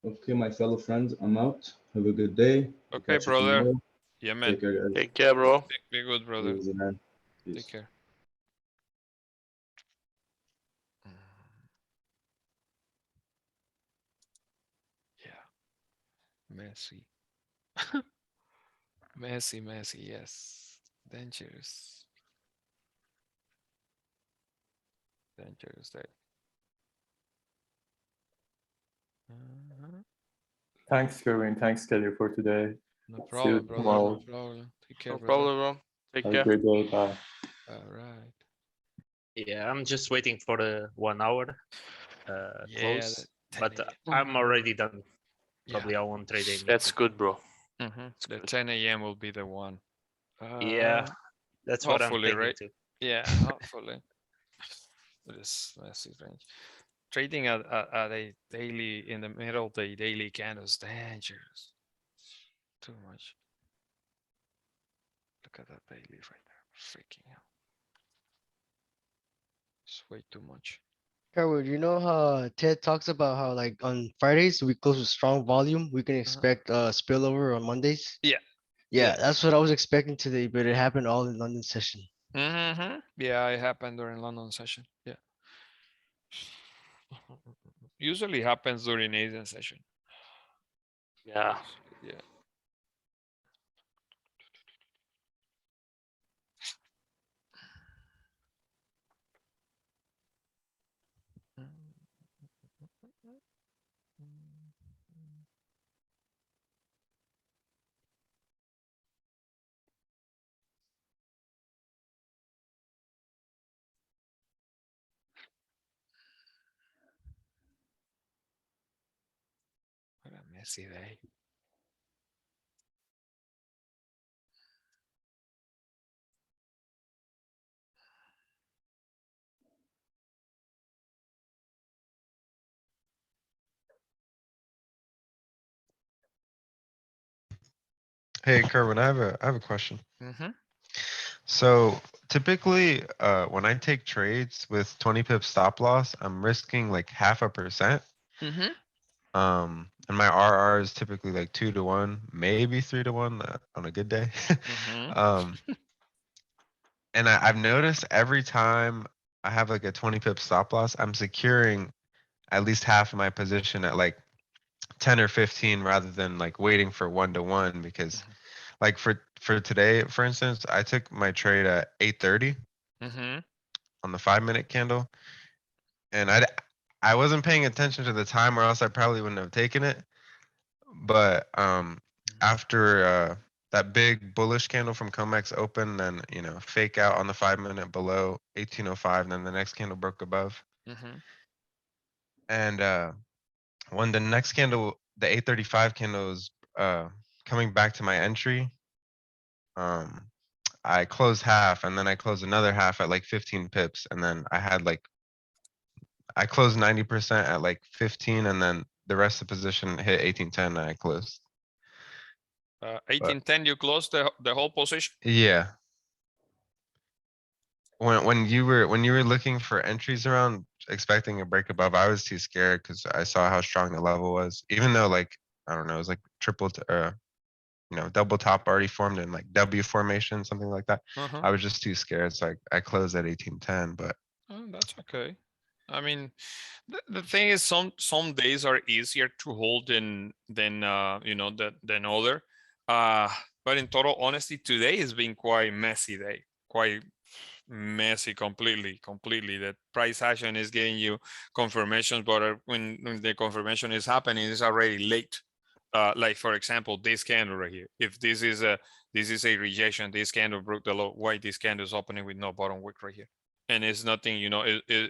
Okay, my fellow friends, I'm out. Have a good day. Okay, brother. Yeah, man. Take care, guys. Take care, bro. Be good, brother. Easy, man. Peace. Take care. Yeah. Messy. Messy, yes. Dangerous. Dangerous day. Thanks, Kerwin. Thanks, Kelly, for today. No See you problem, brother. tomorrow. No problem. Take care, No brother. problem, bro. Take Have care. a great day. Bye. All right. Yeah, I'm just waiting for the 1 hour Yeah, close, the but 10 I'm already done. Yeah. Probably I won't trade anything. That's good, bro. The 10 a.m. will be the one. Yeah, that's what I'm Hopefully, thinking right? too. Yeah, hopefully. This massive range. Trading at a daily in the middle of the daily candles, dangerous. Too much. Look at that daily right there. Freaking hell. It's way too much. Kerwood, you know how Ted talks about how like on Fridays we close with strong volume, we can expect spillover on Mondays? Yeah. Yeah, that's what I was expecting today, but it happened all in London session. Yeah, it happened during London session. Yeah. Usually happens during Asian session. Yeah. Yeah. What a messy day. Hey, Kerwin, I have a question. Mm-hmm. So typically, when I take trades with 20 pip stop loss, I'm risking like 0.5%. And my RR is typically like 2 to 1, maybe 3 to 1 on a good day. And I've noticed every time I have like a 20 pip stop loss, I'm securing at least half of my position at like 10 or 15 rather than like waiting for 1 to 1 because like for today, for instance, I took my trade at 8:30 on the 5-minute candle, and I wasn't paying attention to the time, or else I probably wouldn't have taken it. But after that big bullish candle from Comex open, then fake out on the 5-minute below 1805, and then the next candle broke above. And when the next candle, the 835 candle was coming back to my entry, I closed half, and then I closed another half at like 15 pips, and then I closed 90% at like 15, and then the rest of the position hit 1810, and I closed. 1810, you closed the whole position? Yeah. When you were looking for entries around expecting a break above, I was too scared because I saw how strong the level was. Even though like I don't know, it was like double top already formed in like W formation, something like that. I was just too scared, so I closed at 1810. But that's okay. I mean, the thing is, some days are easier to hold than other. But in total honesty, today has been quite messy day. Quite messy completely. The price action is giving you confirmations, but when the confirmation is happening, it's already late. Like for example, this candle right here. If this is a rejection, this candle broke the low. Why this candle is opening with no bottom wick right here? And it's nothing,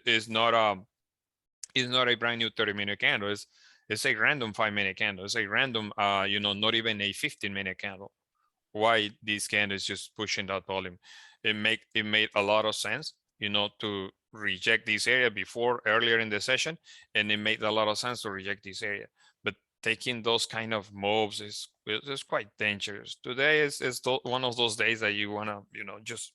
it's not a brand new 30-minute candle. It's a random 5-minute candle. It's a random, not even a 15-minute candle. Why this candle is just pushing that volume? It made a lot of sense, to reject this area earlier in the session, and it made a lot of sense to reject this area. But taking those kind of moves is quite dangerous. Today is one of those days that you wanna, just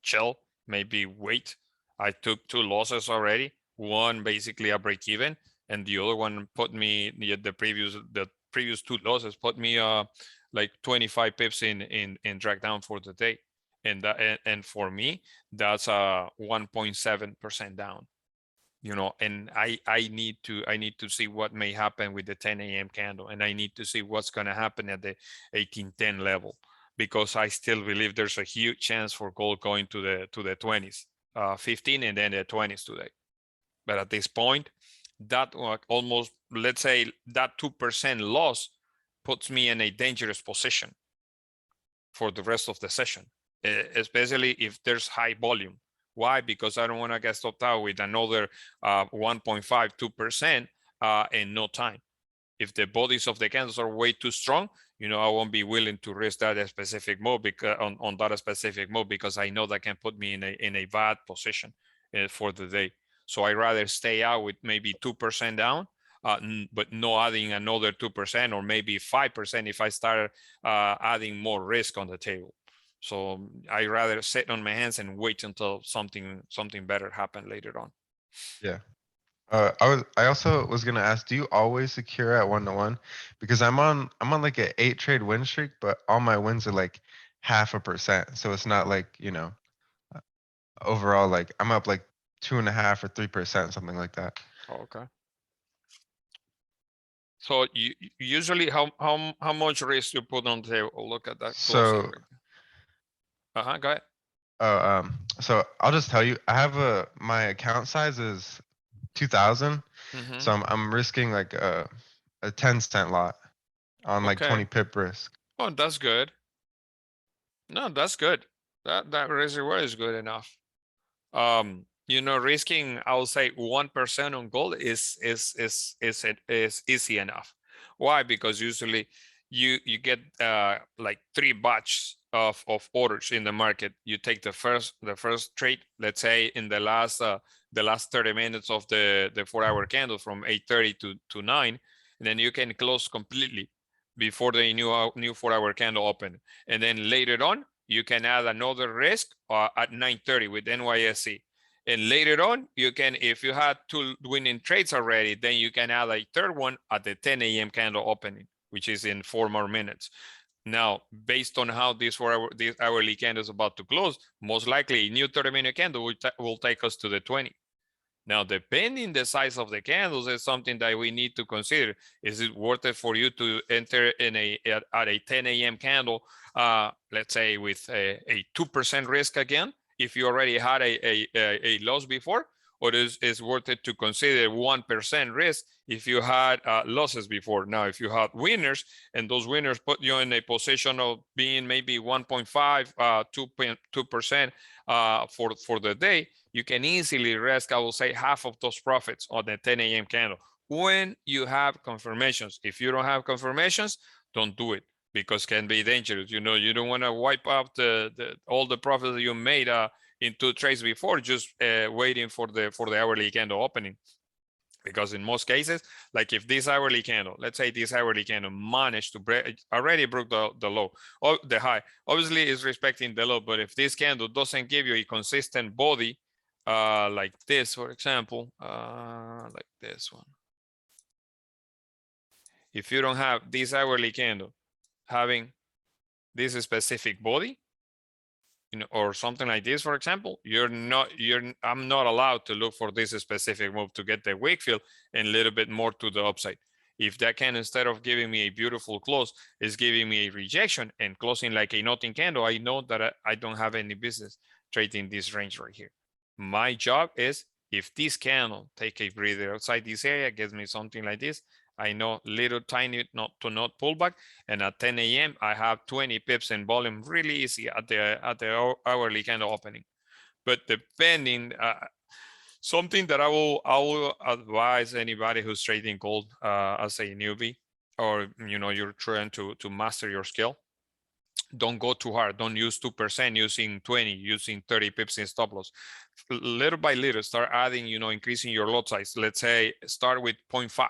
chill, maybe wait. I took 2 losses already. One basically a break even, and the other one put me the previous 2 losses put me like 25 pips in drag down for the day, and for me that's 1.7% down. And I need to see what may happen with the 10 a.m. candle, and I need to see what's going to happen at the 1810 level, because I still believe there's a huge chance for gold going to the 20s, 15 and then the 20s today. But at this point, that almost, let's say that 2% loss puts me in a dangerous position for the rest of the session, especially if there's high volume. Why? Because I don't want to get stopped out with another 1.52% in no time. If the bodies of the candles are way too strong, I won't be willing to risk that specific move because on that specific move, because I know that can put me in a bad position for the day. So I rather stay out with maybe 2% down, but no adding another 2% or maybe 5% if I start adding more risk on the table. So I rather sit on my hands and wait until something better happen later on. Yeah. I also was gonna ask, do you always secure at 1-to-1? Because I'm on like an 8 trade win streak, but all my wins are like 0.5%. So it's not like, overall, like I'm up like 2.5 or 3%, something like that. Okay. So you usually how much risk you put on the table? Look at that. So go ahead. So I'll just tell you, I have my account size is 2,000. So I'm risking like a 10-cent lot on like 20 pip risk. Oh, that's good. No, that's good. That risk reward is good enough. Risking, I would say 1% on gold is easy enough. Why? Because usually you get like 3 batches of orders in the market. You take the first trade, let's say in the last 30 minutes of the 4-hour candle from 8:30 to 9, and then you can close completely before the new 4-hour candle open, and then later on you can add another risk at 9:30 with NYSE. And later on, you can, if you had 2 winning trades already, then you can add a third one at the 10 a.m. candle opening, which is in 4 more minutes. Now, based on how this hourly candle is about to close, most likely a new 30-minute candle will take us to the 20. Now, depending the size of the candles is something that we need to consider. Is it worth it for you to enter at a 10 a.m. candle, let's say with a 2% risk again, if you already had a loss before, or is worth it to consider 1% risk if you had losses before? Now, if you had winners and those winners put you in a position of being maybe 1.5, 2% for the day, you can easily risk, I will say, half of those profits on the 10 a.m. candle when you have confirmations. If you don't have confirmations, don't do it, because it can be dangerous. You don't want to wipe out all the profits that you made in 2 trades before, just waiting for the hourly candle opening. Because in most cases, like if this hourly candle, let's say this hourly candle managed to already broke the low or the high, obviously is respecting the low. But if this candle doesn't give you a consistent body, like this, for example, like this one, if you don't have this hourly candle having this specific body, or something like this, for example, I'm not allowed to look for this specific move to get the wick fill and a little bit more to the upside. If that can, instead of giving me a beautiful close, is giving me a rejection and closing like a nothing candle, I know that I don't have any business trading this range right here. My job is, if this candle take a breather outside this area, gives me something like this, I know little tiny not pull back, and at 10 a.m. I have 20 pips in volume, really easy at the hourly candle opening. But depending, something that I will advise anybody who's trading gold as a newbie, or you're trying to master your skill, don't go too hard. Don't use 2% using 20, using 30 pips in stop loss. Little by little, start adding, increasing your lot size. Let's say start with 0.5.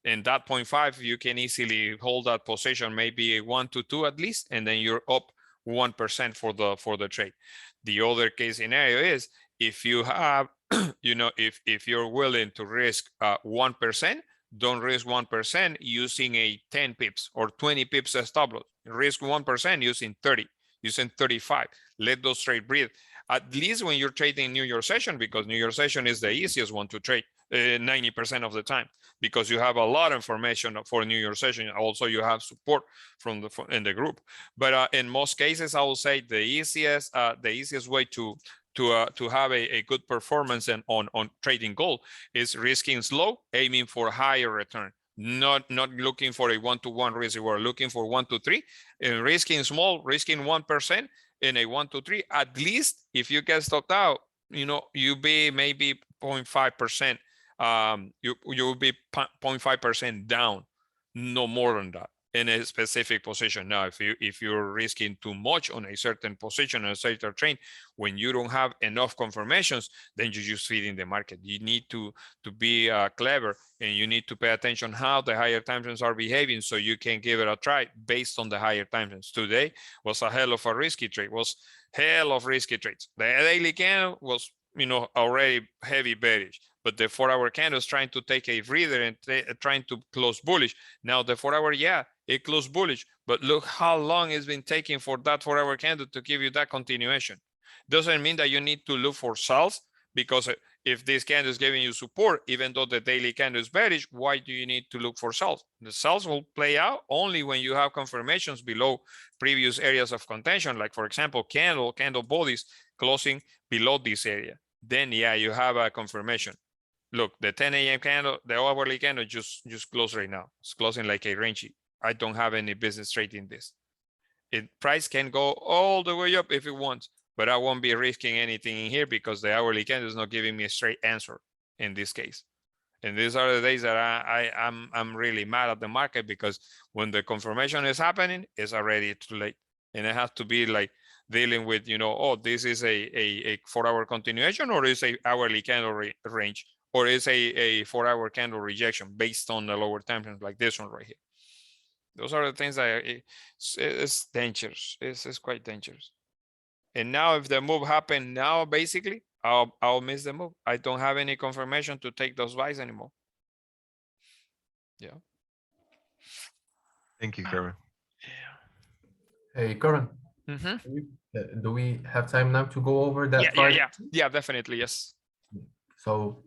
And that 0.5, you can easily hold that position, maybe a 1 to 2 at least, and then you're up 1% for the trade. The other case scenario is, if you have, if you're willing to risk 1%, don't risk 1% using a 10 pips or 20 pips as stop loss. Risk 1% using 30, using 35. Let those trade breathe. At least when you're trading New York session, because New York session is the easiest one to trade 90% of the time, because you have a lot of information for New York session. Also, you have support from in the group. But in most cases, I will say the easiest way to have a good performance on trading gold is risking slow, aiming for higher return. Not looking for a 1-to-1 risk reward, looking for 1 to 3, and risking small, risking 1% in a 1 to 3. At least if you get stocked out, you be maybe 0.5%. You will be 0.5% down, no more than that, in a specific position. Now, if you're risking too much on a certain position, a certain trade, when you don't have enough confirmations, then you just feed in the market. You need to be clever, and you need to pay attention how the higher time frames are behaving, so you can give it a try based on the higher time frames. Today was a hell of a risky trade. Was hell of risky trades. The daily candle was already heavy bearish, but the 4-hour candle is trying to take a breather and trying to close bullish. Now the 4-hour, yeah, it closed bullish, but look how long it's been taking for that 4-hour candle to give you that continuation. Doesn't mean that you need to look for sells, because if this candle is giving you support, even though the daily candle is bearish, why do you need to look for sells? The sells will play out only when you have confirmations below previous areas of contention, like for example, candle bodies closing below this area. Then yeah, you have a confirmation. Look, the 10 a.m. candle, the hourly candle just closed right now. It's closing like a rangey. I don't have any business trading this. Price can go all the way up if it wants, but I won't be risking anything in here because the hourly candle is not giving me a straight answer in this case. And these are the days that I'm really mad at the market, because when the confirmation is happening, it's already too late. And I have to be like dealing with, oh, this is a 4-hour continuation, or is a hourly candle range, or is a 4-hour candle rejection based on the lower time frames like this one right here. Those are the things that it's dangerous. It's quite dangerous. And now if the move happened now, basically, I'll miss the move. I don't have any confirmation to take those buys anymore. Yeah. Thank you, Kerwin. Hey, Kerwin. Do we have time now to go over that? Yeah, definitely, yes. So,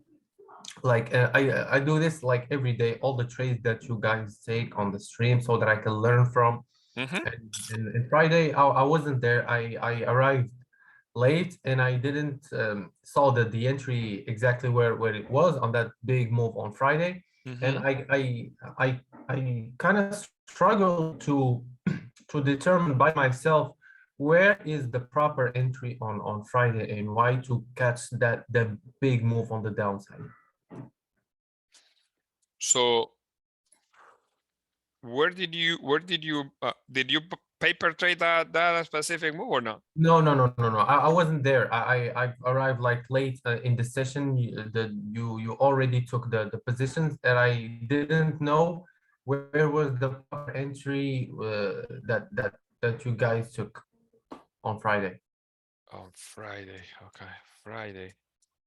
like, I do this like every day, all the trades that you guys take on the stream, so that I can learn from. And Friday, I wasn't there. I arrived late, and I didn't saw the entry exactly where it was on that big move on Friday. And I kind of struggled to determine by myself where is the proper entry on Friday, and why to catch that big move on the downside. So did you paper trade that specific move or not? No. I wasn't there. I arrived like late in the session. You already took the positions, that I didn't know where was the proper entry that you guys took on Friday. On Friday, okay, Friday.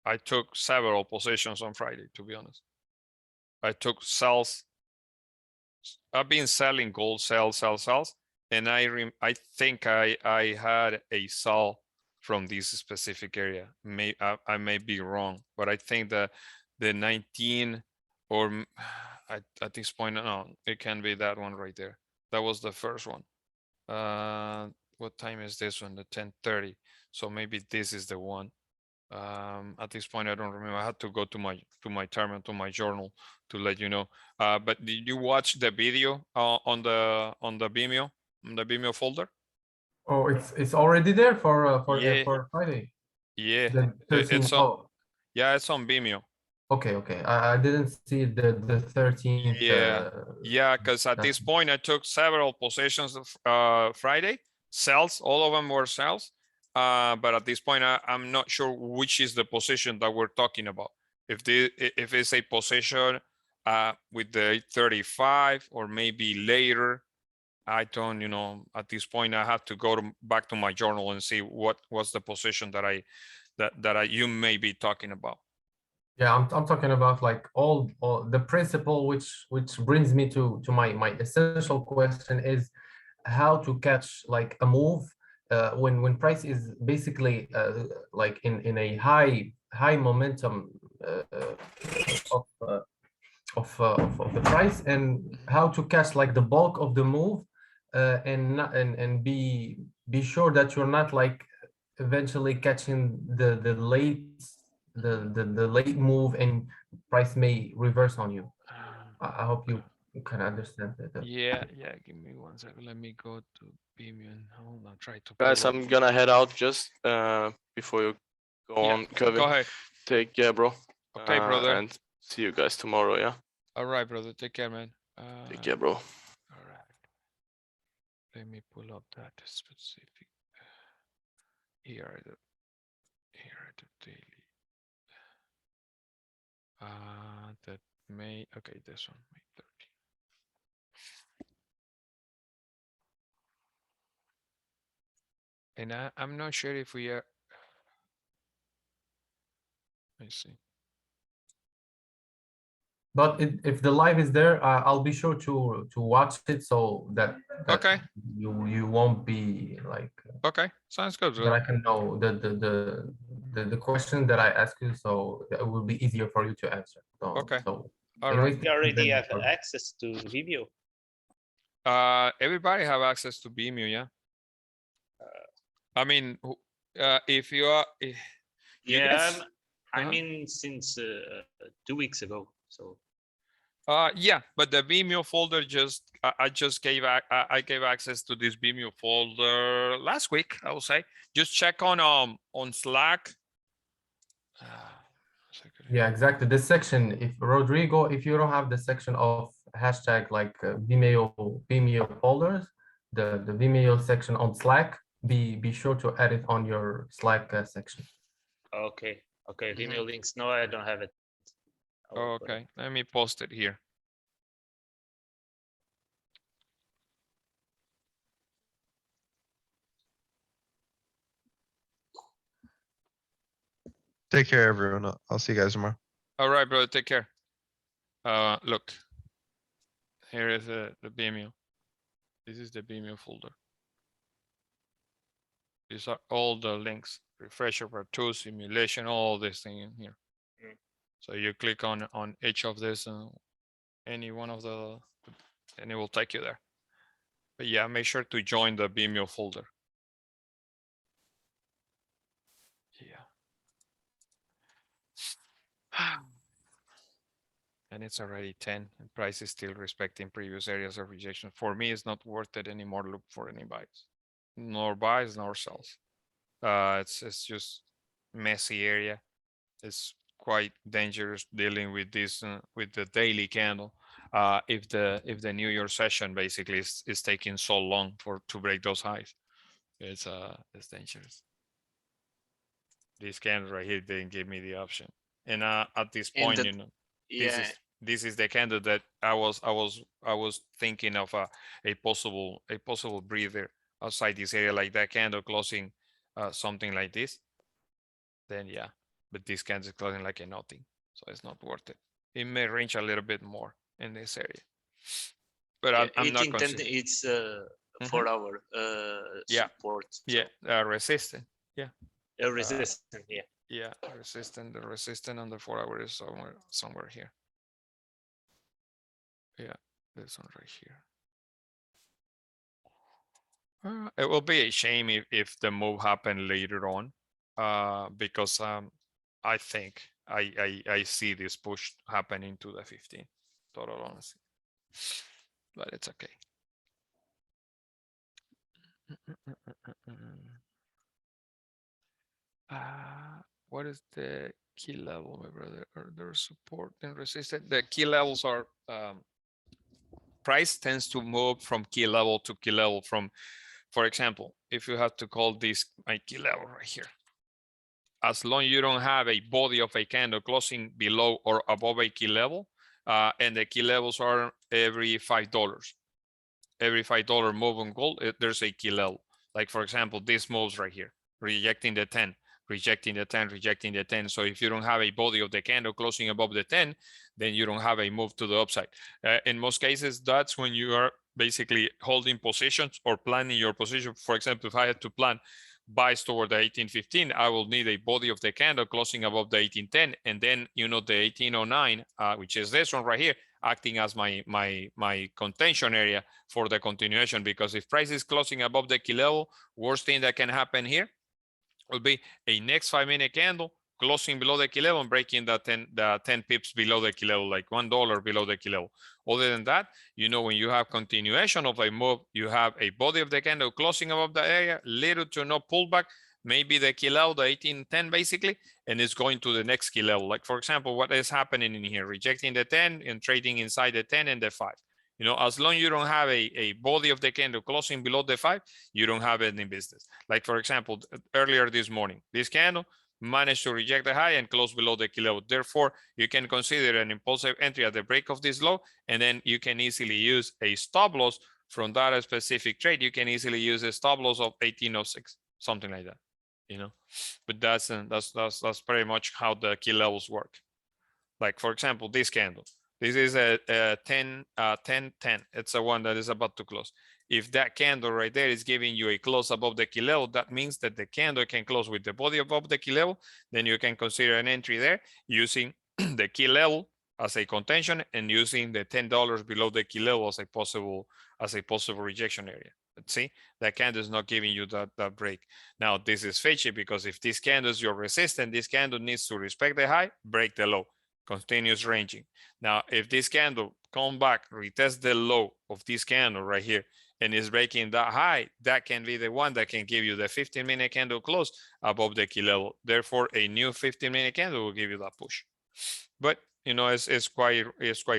I took several positions on Friday, to be honest. I took sells. I've been selling gold, sells, and I think I had a sell from this specific area. I may be wrong, but I think the 19, or at this point, no, it can be that one right there. That was the first one. what time is this one? The 10:30. So maybe this is the one. At this point, I don't remember. I had to go to my terminal, to my journal to let you know. But did you watch the video on the Vimeo folder? Oh, it's already there for Yeah. for Friday. Yeah, The 13. it's on. Yeah, it's on Vimeo. Okay. I didn't see the 13th. Yeah, because at this point I took several positions of Friday sells. All of them were sells. But at this point I'm not sure which is the position that we're talking about. If it's a position with the 35 or maybe later, I don't, at this point I have to go back to my journal and see what was the position that you may be talking about. Yeah, I'm talking about like all the principle, which brings me to my essential question is how to catch like a move when price is basically like in a high momentum of the price, and how to catch like the bulk of the move and be sure that you're not like eventually catching the late move and price may reverse on you. I hope you can understand that. Yeah. Give me 1 second. Let me go to Vimeo and I'll try to. Guys, I'm gonna head out just before you go on, Kevin. Go ahead. Take care, bro. Okay, brother. And see you guys tomorrow. Yeah. All right, brother. Take care, man. Take care, bro. All right. Let me pull up that specific. Here are the daily. That May. Okay, this one, May 13. And I'm not sure if we are. Let me see. But if the live is there, I'll be sure to watch it so that okay, you won't be like. Okay, sounds good. That I can know the question that I ask you, so it will be easier for you to answer. So, okay. So All right. We already have access to Vimeo. Everybody have access to Vimeo, yeah. I mean, if you are, yeah, I'm in since 2 weeks ago. So. Yeah, but the Vimeo folder I just gave access to this Vimeo folder last week. I will say just check on Slack. Yeah, exactly. This section, if Rodrigo, if you don't have the section of hashtag like Vimeo folders, the Vimeo section on Slack, be sure to add it on your Slack section. Okay. Vimeo links. No, I don't have it. Okay, let me post it here. Take care, everyone. I'll see you guys tomorrow. All right, brother. Take care. Look, here is the Vimeo. This is the Vimeo folder. These are all the links. Refresher part 2, simulation, all this thing in here. So you click on each of this and any one of the, and it will take you there. But yeah, make sure to join the Vimeo folder. Yeah. And it's already 10 and price is still respecting previous areas of rejection. For me, it's not worth it anymore to look for any buys, nor buys nor sells. It's just messy area. It's quite dangerous dealing with this with the daily candle. If the New York session basically is taking so long to break those highs, it's dangerous. This candle right here didn't give me the option, and at this point, this is the candle that I was thinking of a possible breather outside this area, like that candle closing something like this. Then yeah, but this candle is closing like a nothing, so it's not worth it. It may range a little bit more in this area, but I'm not considering. It's 4 hour support. Yeah, resistant. Yeah. Resistant. Yeah, resistant. The resistant on the 4 hour is somewhere here. Yeah, this one right here. It will be a shame if the move happened later on, because I think I see this push happening to the 15, total honesty, but it's okay. What is the key level, my brother? Are there support and resistance? The key levels are price tends to move from key level to key level. From, for example, if you have to call this my key level right here, as long as you don't have a body of a candle closing below or above a key level, and the key levels are every $5. Every $5 move on gold, there's a key level. Like for example, this moves right here, rejecting the 10, rejecting the 10, rejecting the 10. So if you don't have a body of the candle closing above the 10, then you don't have a move to the upside. In most cases, that's when you are basically holding positions or planning your position. For example, if I had to plan buys toward the 1815, I will need a body of the candle closing above the 1810, and then the 1809, which is this one right here, acting as my contention area for the continuation. Because if price is closing above the key level, worst thing that can happen here will be a next 5-minute candle closing below the key level and breaking the 10 pips below the key level, like $1 below the key level. Other than that, when you have continuation of a move, you have a body of the candle closing above the area, little to no pullback, maybe the key level, the 1810 basically, and it's going to the next key level. Like for example, what is happening in here, rejecting the 10 and trading inside the 10 and the 5. As long as you don't have a body of the candle closing below the 5, you don't have any business. Like for example, earlier this morning, this candle managed to reject the high and close below the key level. Therefore, you can consider an impulsive entry at the break of this low, and then you can easily use a stop loss from that specific trade. You can easily use a stop loss of 1806, something like that. But that's pretty much how the key levels work. Like for example, this candle. This is a 10, 10, 10. It's a one that is about to close. If that candle right there is giving you a close above the key level, that means that the candle can close with the body above the key level. Then you can consider an entry there using the key level as a contention and using the $10 below the key level as a possible rejection area. But see, that candle is not giving you that break. Now this is fishy because if this candle is your resistance, this candle needs to respect the high, break the low. Continuous ranging. Now, if this candle come back, retest the low of this candle right here, and is breaking that high, that can be the one that can give you the 15-minute candle close above the key level. Therefore, a new 15-minute candle will give you that push. But it's quite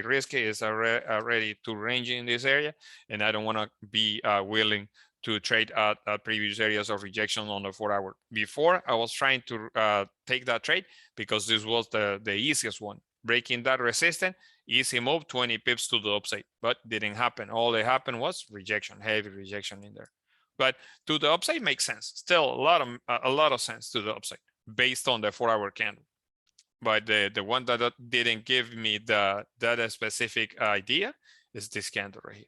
risky. It's already too rangy in this area, and I don't want to be willing to trade at previous areas of rejection on the 4-hour. Before, I was trying to take that trade because this was the easiest one. Breaking that resistance, easy move, 20 pips to the upside, but didn't happen. All that happened was rejection, heavy rejection in there. But to the upside makes sense. Still a lot of sense to the upside based on the 4-hour candle. But the one that didn't give me that specific idea is this candle right here.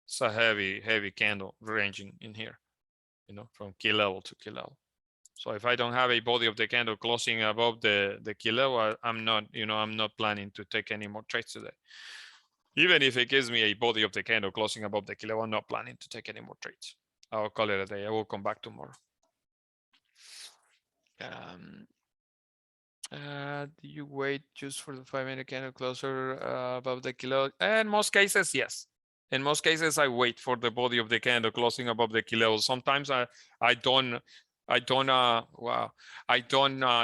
It's a heavy candle ranging in here, from key level to key level. So if I don't have a body of the candle closing above the key level, I'm not planning to take any more trades today. Even if it gives me a body of the candle closing above the key level, I'm not planning to take any more trades. I'll call it a day. I will come back tomorrow. Do you wait just for the 5-minute candle closer above the key level? In most cases, yes. In most cases, I wait for the body of the candle closing above the key level. Sometimes I don't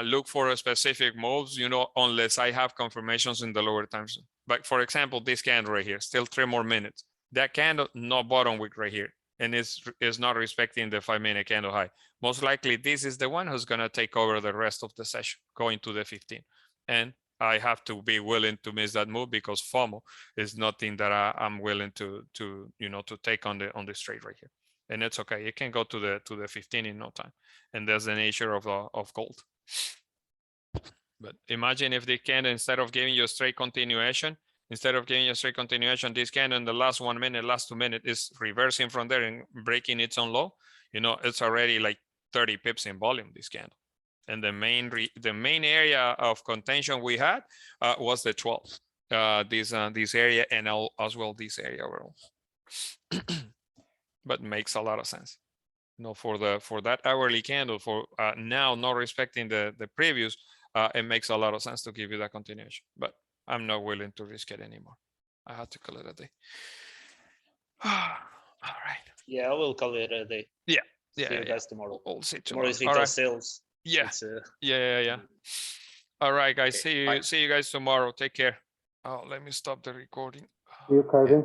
look for specific moves, unless I have confirmations in the lower time zone. But for example, this candle right here, still 3 more minutes. That candle, no bottom wick right here, and is not respecting the 5-minute candle high. Most likely, this is the one who's gonna take over the rest of the session, going to the 15. And I have to be willing to miss that move because FOMO is nothing that I'm willing to take on this trade right here. And it's okay. It can go to the 15 in no time. And that's the nature of gold. But imagine if they can, instead of giving you a straight continuation, this candle in the last 1 minute, last 2 minutes is reversing from there and breaking its own low. It's already like 30 pips in volume, this candle. And the main area of contention we had was the 12. This area and as well this area overall. but makes a lot of sense. For that hourly candle for now, not respecting the previous, it makes a lot of sense to give you that continuation, but I'm not willing to risk it anymore. I had to call it a day. All right. Yeah, I will call it a day. Yeah. See you guys tomorrow. We'll see Tomorrow tomorrow. is retail sales. Yeah. It's, Yeah. All right, guys. Okay, See you guys tomorrow. Take care. Oh, let me stop the recording. See you, Kerwin.